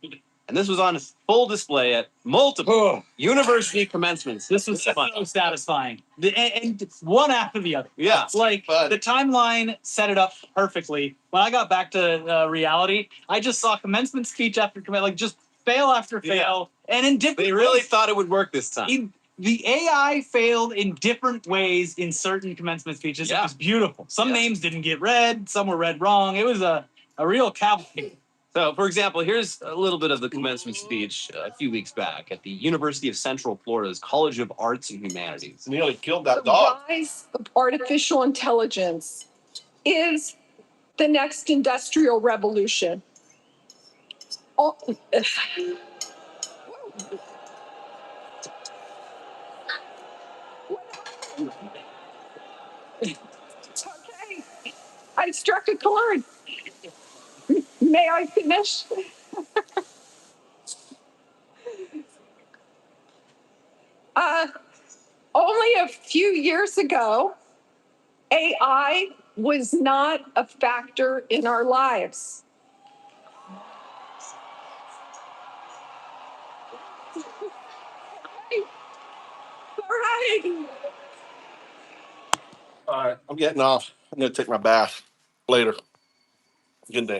And this was on full display at multiple university commencements. This was so satisfying. And one after the other. Yeah. Like, the timeline set it up perfectly. When I got back to reality, I just saw commencement speech after like just fail after fail. Yeah. And in different They really thought it would work this time. The AI failed in different ways in certain commencement speeches. Yeah. It was beautiful. Some names didn't get read. Some were read wrong. It was a real cavalcade. So, for example, here's a little bit of the commencement speech a few weeks back at the University of Central Florida's College of Arts and Humanities. Nearly killed that dog. The rise of artificial intelligence is the next industrial revolution. Okay, I struck a chord. May I finish? Only a few years ago, AI was not a factor in our lives. All right. All right, I'm getting off. I'm gonna take my bath later. Good day.